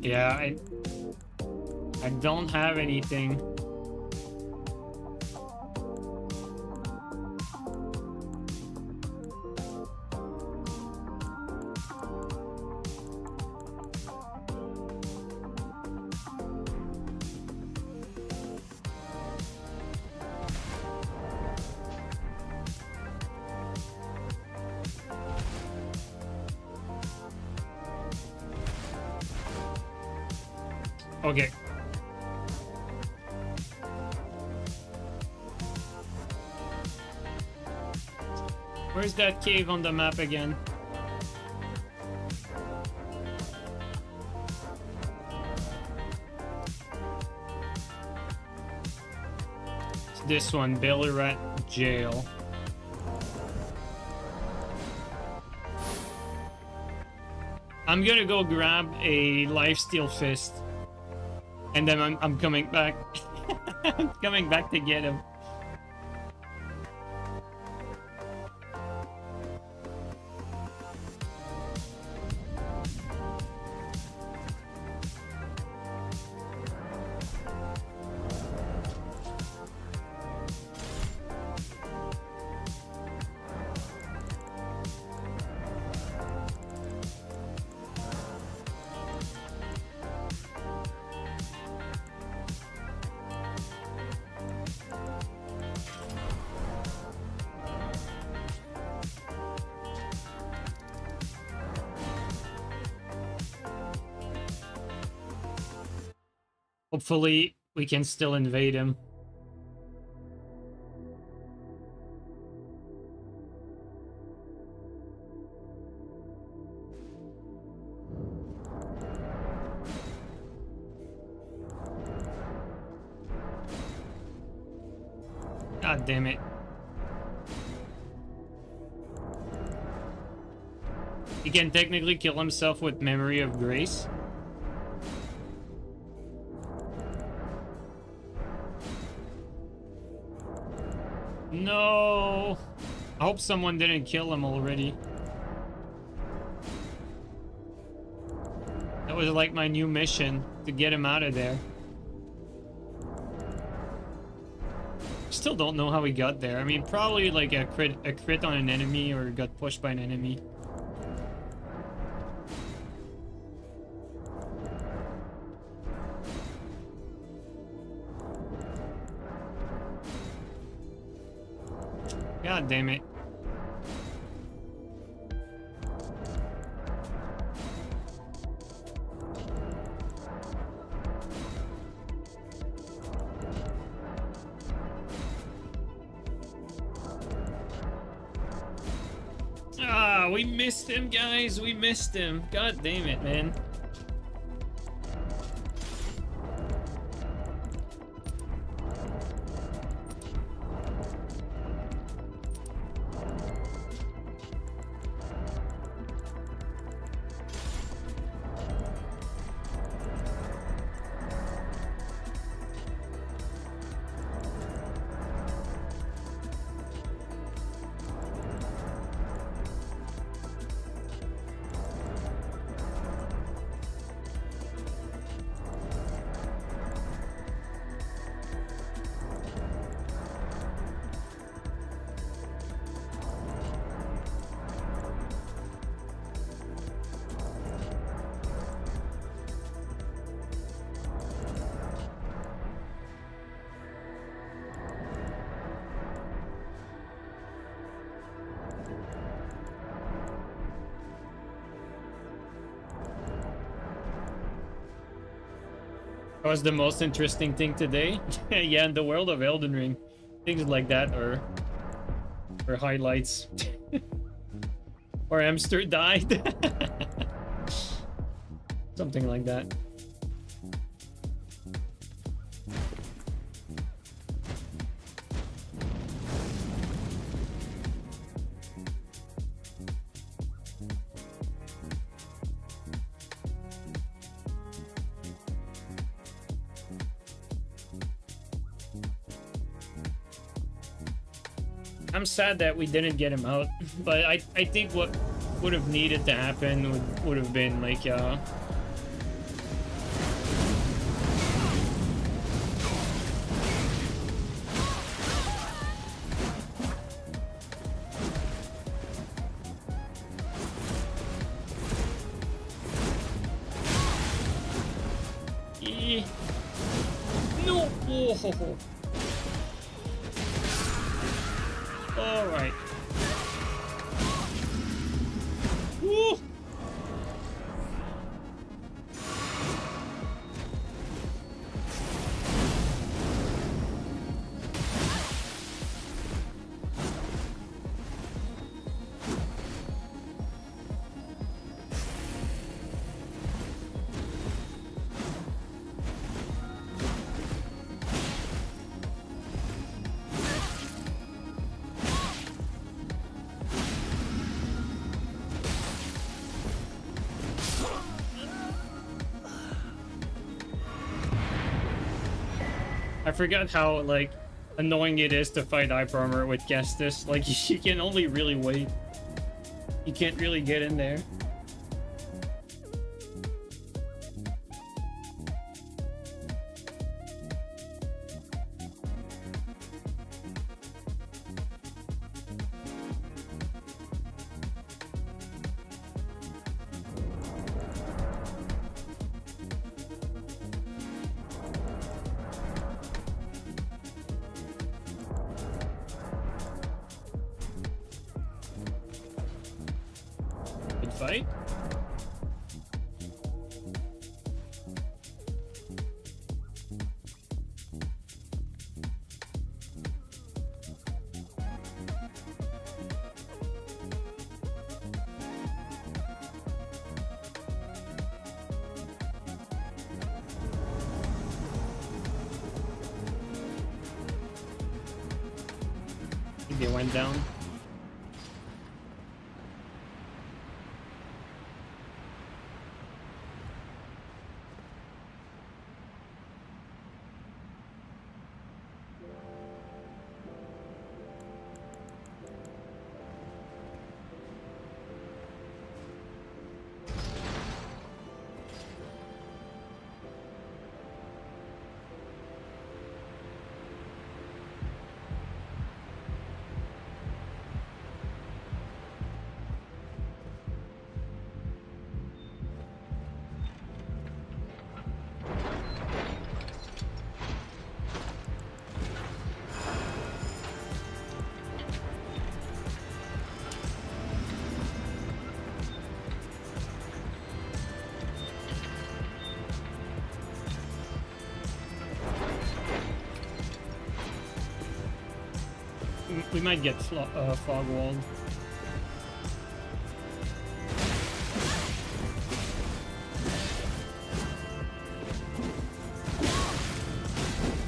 Yeah, I don't have anything. Okay. Where's that cave on the map again? It's this one, Ballarat Jail. I'm gonna go grab a lifesteal fist. And then I'm coming back. I'm coming back to get him. Hopefully, we can still invade him. God damn it. He can technically kill himself with Memory of Grace. No. I hope someone didn't kill him already. That was like my new mission, to get him out of there. Still don't know how he got there. I mean, probably like a crit on an enemy or got pushed by an enemy. God damn it. Ah, we missed him, guys. We missed him. God damn it, man. That was the most interesting thing today. Yeah, in the world of Elden Ring, things like that are highlights. Or hamster died. Something like that. I'm sad that we didn't get him out, but I think what would have needed to happen would have been like no. Whoa. All right. Woo. I forgot how, like, annoying it is to fight Hyper Armor with Kestis. Like, you can only really wait. You can't really get in there. Fight? I think they went down. might get fog walled.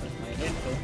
That's my hit though.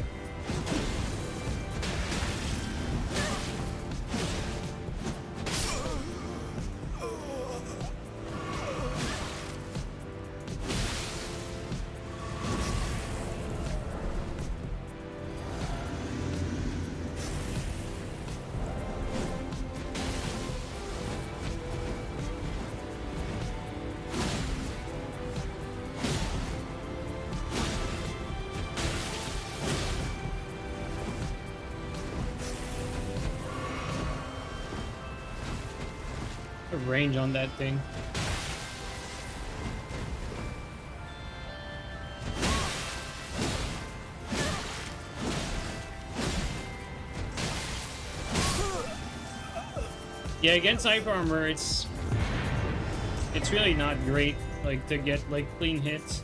Range on that thing. Yeah, against hyper armor, it's really not great, like, to get like clean hits.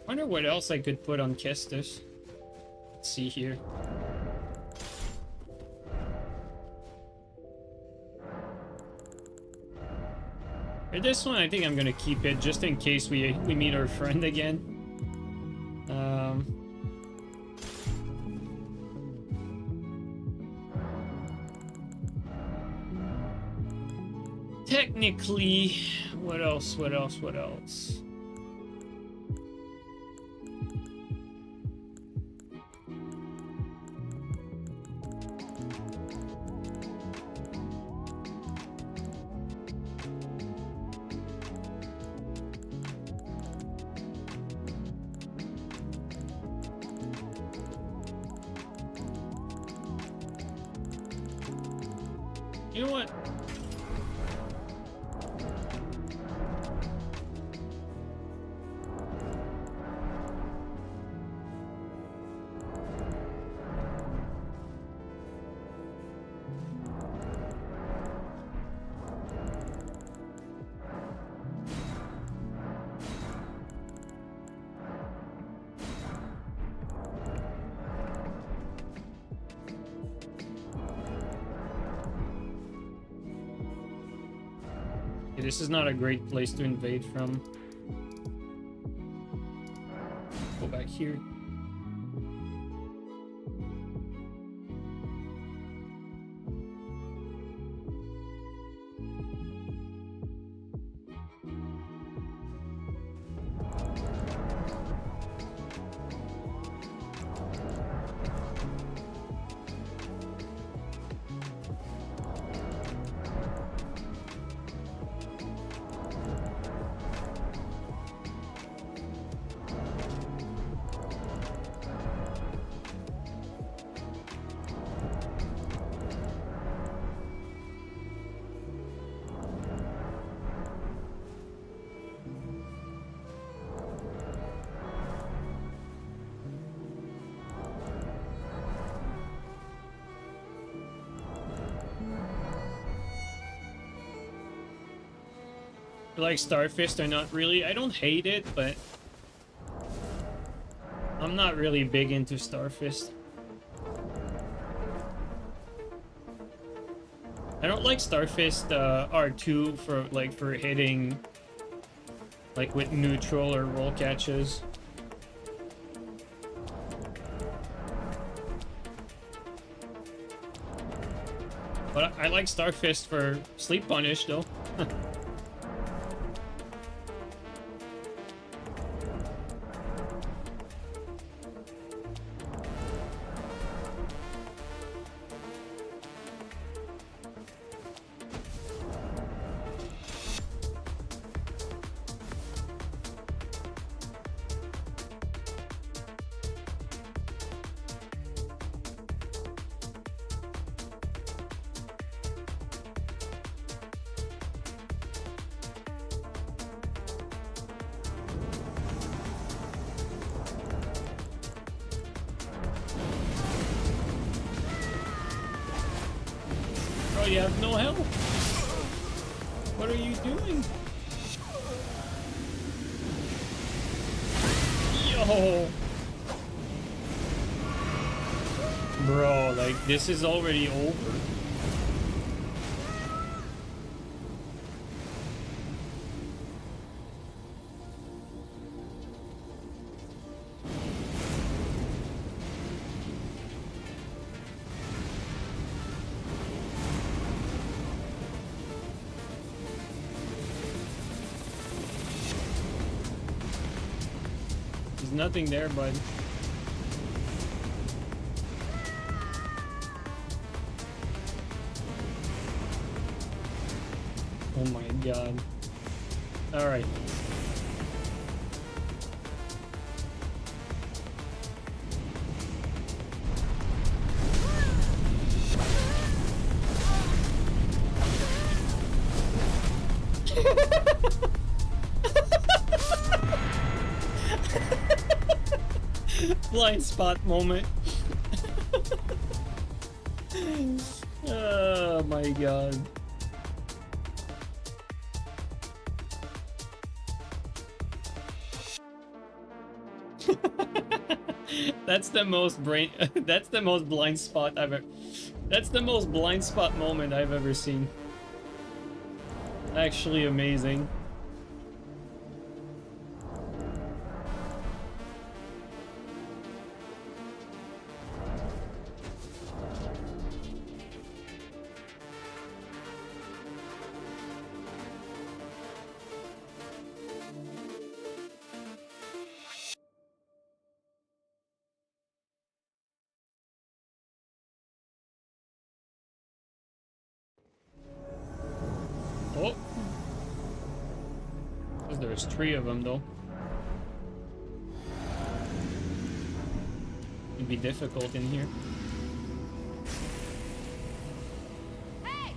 Wonder what else I could put on Kestis. Let's see here. For this one, I think I'm gonna keep it just in case we meet our friend again. Technically, what else? What else? What else? You know what? This is not a great place to invade from. Go back here. Like Starfist or not really. I don't hate it, but I'm not really big into Starfist. I don't like Starfist R2 for hitting like with neutral or roll catches. But I like Starfist for sleep punish though. you have no health. What are you doing? Yo! Bro, like, this is already over. There's nothing there, bud. Oh my god. Alright. Blind spot moment. Oh my god. That's the most that's the most blind spot I've ever. That's the most blind spot moment I've ever seen. Actually amazing. Oh. There's 3 of them though. It'd be difficult in here. Hey!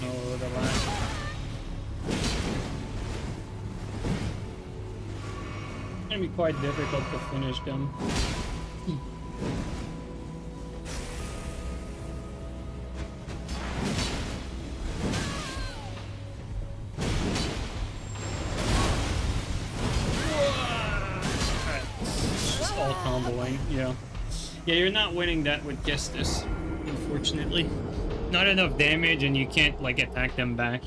Oh, the last. It's gonna be quite difficult to finish them. Just all comboing, yeah. Yeah, you're not winning that with Gestus, unfortunately. Not enough damage and you can't like attack them back.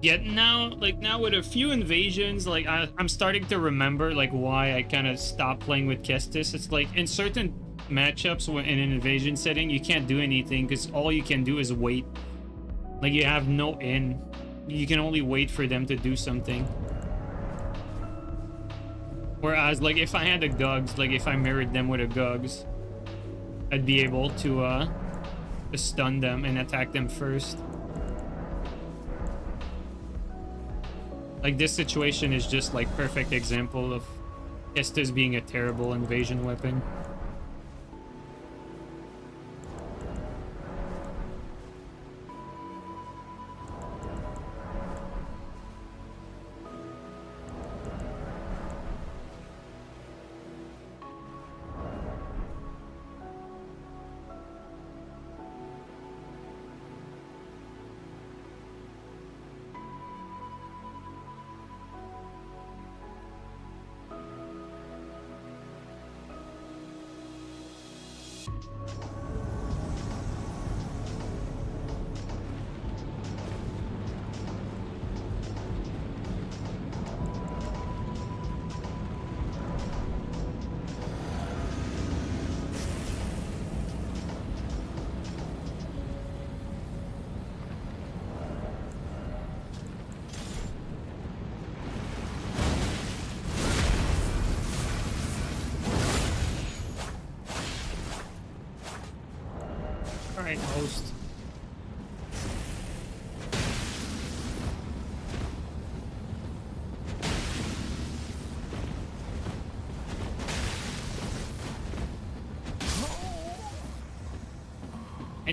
Yet now, like now with a few invasions, like I'm starting to remember like why I kind of stopped playing with Kestis. It's like in certain matchups when in an invasion setting, you can't do anything because all you can do is wait. Like you have no in. You can only wait for them to do something. Whereas like if I had a Gugs, like if I mirrored them with a Gugs, I'd be able to stun them and attack them first. Like this situation is just like perfect example of Estes being a terrible invasion weapon. Alright, host.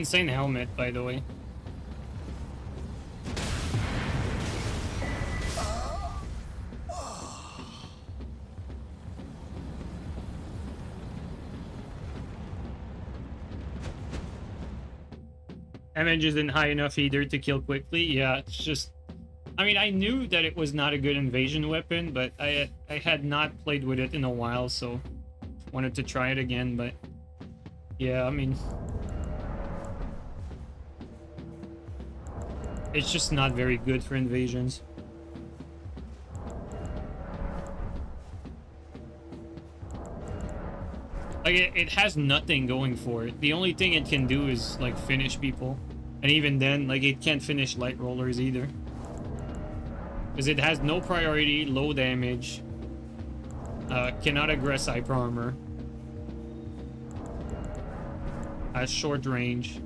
Insane helmet, by the way. Damage isn't high enough either to kill quickly. Yeah, it's just... I mean, I knew that it was not a good invasion weapon, but I had not played with it in a while, so... wanted to try it again, but... yeah, I mean... it's just not very good for invasions. Like, it has nothing going for it. The only thing it can do is, like, finish people. And even then, like, it can't finish light rollers either. Because it has no priority, low damage. Cannot aggress hyper armor. Has short range.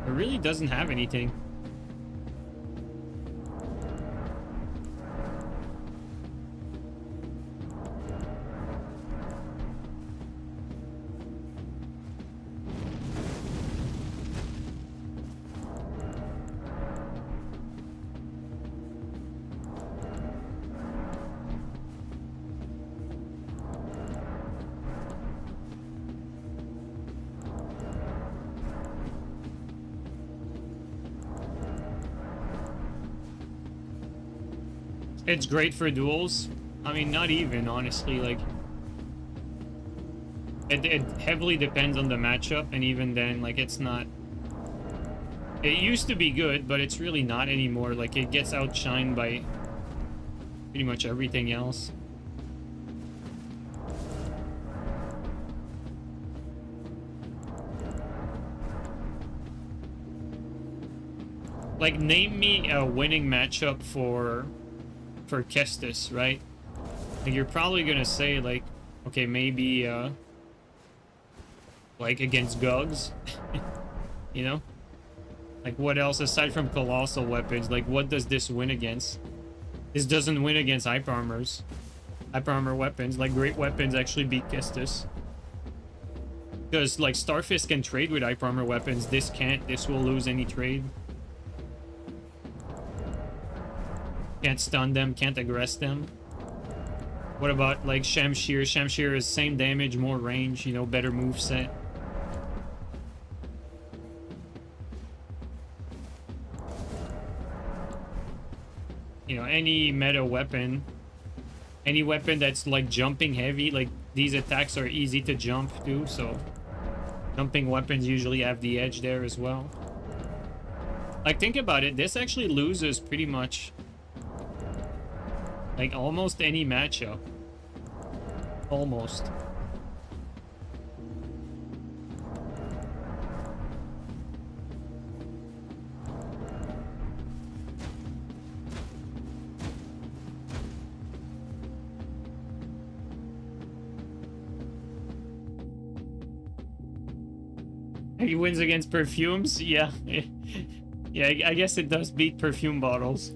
It really doesn't have anything. It's great for duels. I mean, not even, honestly. Like, it heavily depends on the matchup, and even then, like, it's not... it used to be good, but it's really not anymore. Like, it gets outshined by pretty much everything else. Like, name me a winning matchup for Kestis, right? Like, you're probably gonna say, like, okay, maybe like against Gugs. You know, like, what else aside from colossal weapons? Like, what does this win against? This doesn't win against hyper armors. Hyper armor weapons, like, great weapons, actually beat Kestis. Because, like, Starfist can trade with hyper armor weapons. This can't. This will lose any trade. Can't stun them, can't aggress them. What about, like, Shamshir? Shamshir is same damage, more range, you know, better moveset. You know, any meta weapon, any weapon that's, like, jumping heavy, like, these attacks are easy to jump too, so jumping weapons usually have the edge there as well. Like, think about it, this actually loses pretty much... like, almost any matchup. Almost. He wins against perfumes? Yeah. Yeah, I guess it does beat perfume bottles.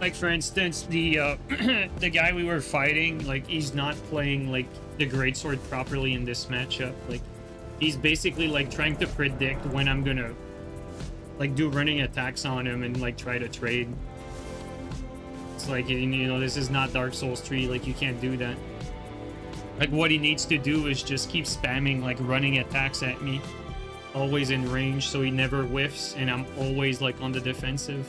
Like for instance, the the guy we were fighting, like he's not playing like the greatsword properly in this matchup. Like he's basically like trying to predict when I'm gonna like do running attacks on him and like try to trade. It's like, you know, this is not Dark Souls 3, like you can't do that. Like what he needs to do is just keep spamming like running attacks at me, always in range, so he never whiffs and I'm always like on the defensive.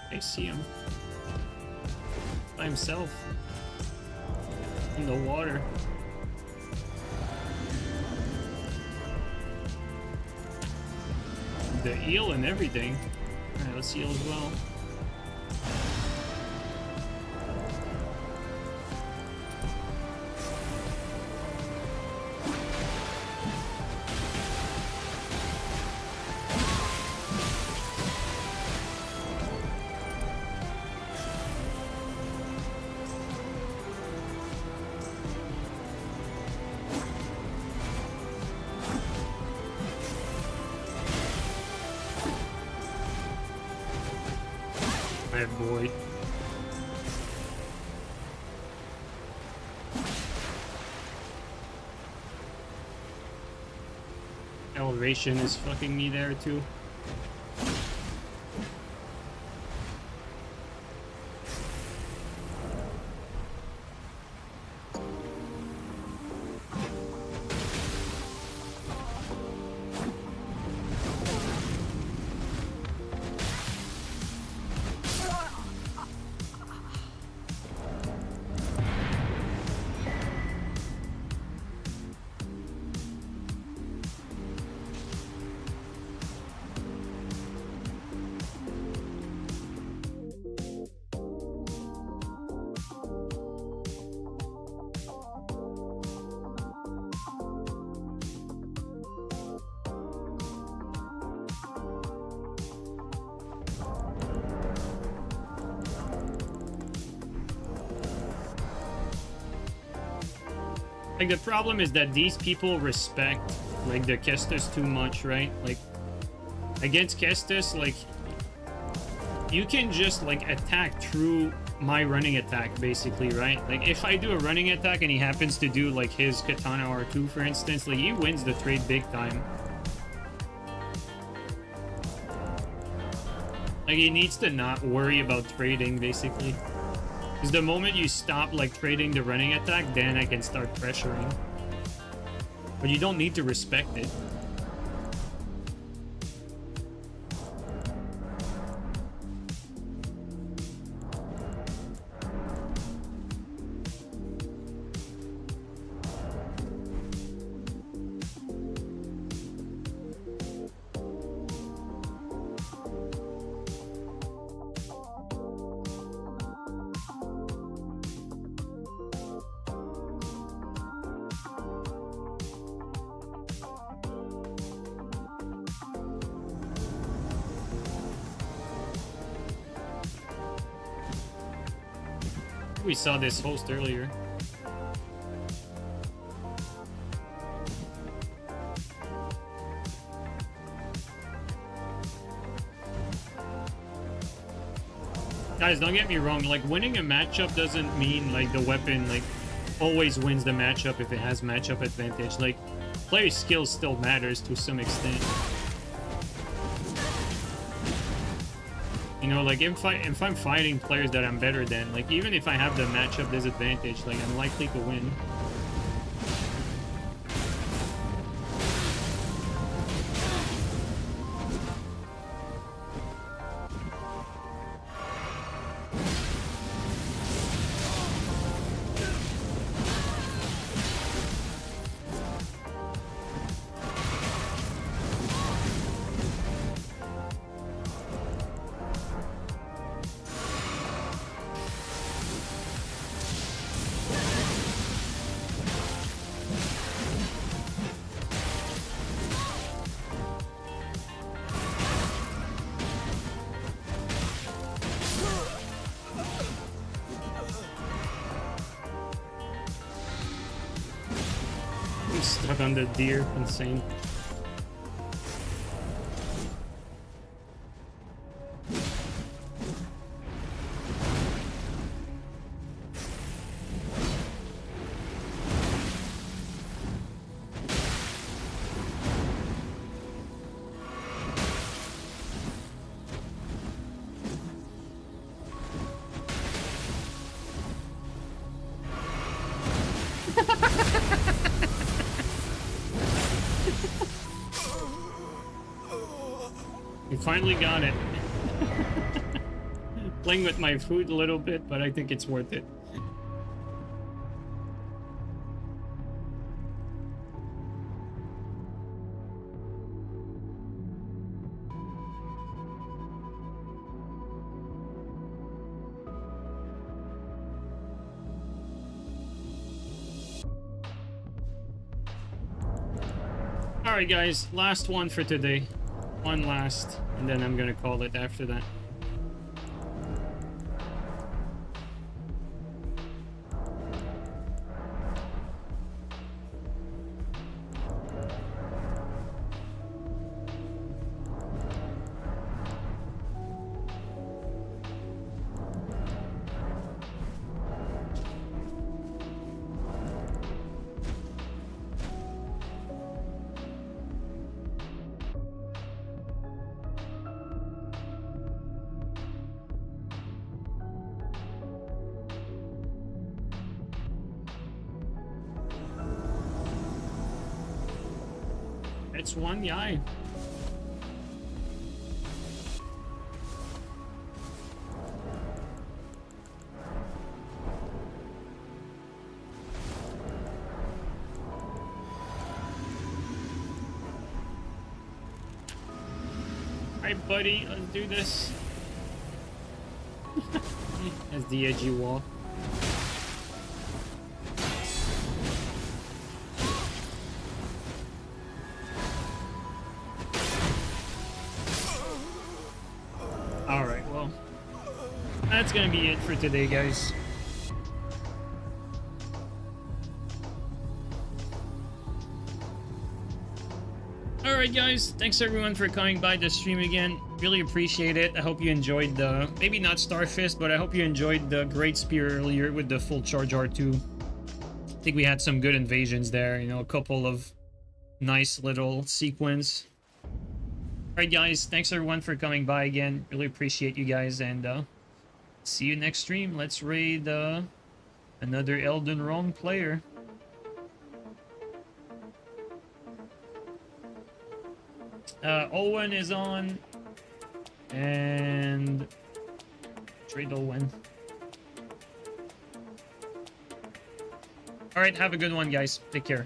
I see him by himself in the water. The eel and everything. Alright, let's heal as well. Bad boy. Elevation is fucking me there too. Like the problem is that these people respect like the Kestis too much, right? Like against Kestis, like you can just like attack through my running attack basically, right? Like if I do a running attack and he happens to do like his Katana R2 for instance, like he wins the trade big time. Like he needs to not worry about trading basically. Because the moment you stop like trading the running attack, then I can start pressuring. But you don't need to respect it. We saw this host earlier. Guys, don't get me wrong, like winning a matchup doesn't mean like the weapon like always wins the matchup if it has matchup advantage. Like player skill still matters to some extent. You know, like if I'm fighting players that I'm better than, like even if I have the matchup disadvantage, like I'm likely to win. stuck on the deer. Insane. We finally got it. Playing with my food a little bit, but I think it's worth it. Alright guys, last one for today. One last, and then I'm gonna call it after that. It's one guy. Alright, buddy, let's do this. As the edgy wall. Alright, well, that's gonna be it for today, guys. Alright guys, thanks everyone for coming by the stream again. Really appreciate it. I hope you enjoyed the, maybe not Starfist, but I hope you enjoyed the Great Spear earlier with the full charge R2. I think we had some good invasions there, you know, a couple of nice little sequence. Alright guys, thanks everyone for coming by again. Really appreciate you guys, and see you next stream. Let's raid another Elden Ring player. Owen is on, and trade Owen. Alright, have a good one guys. Take care.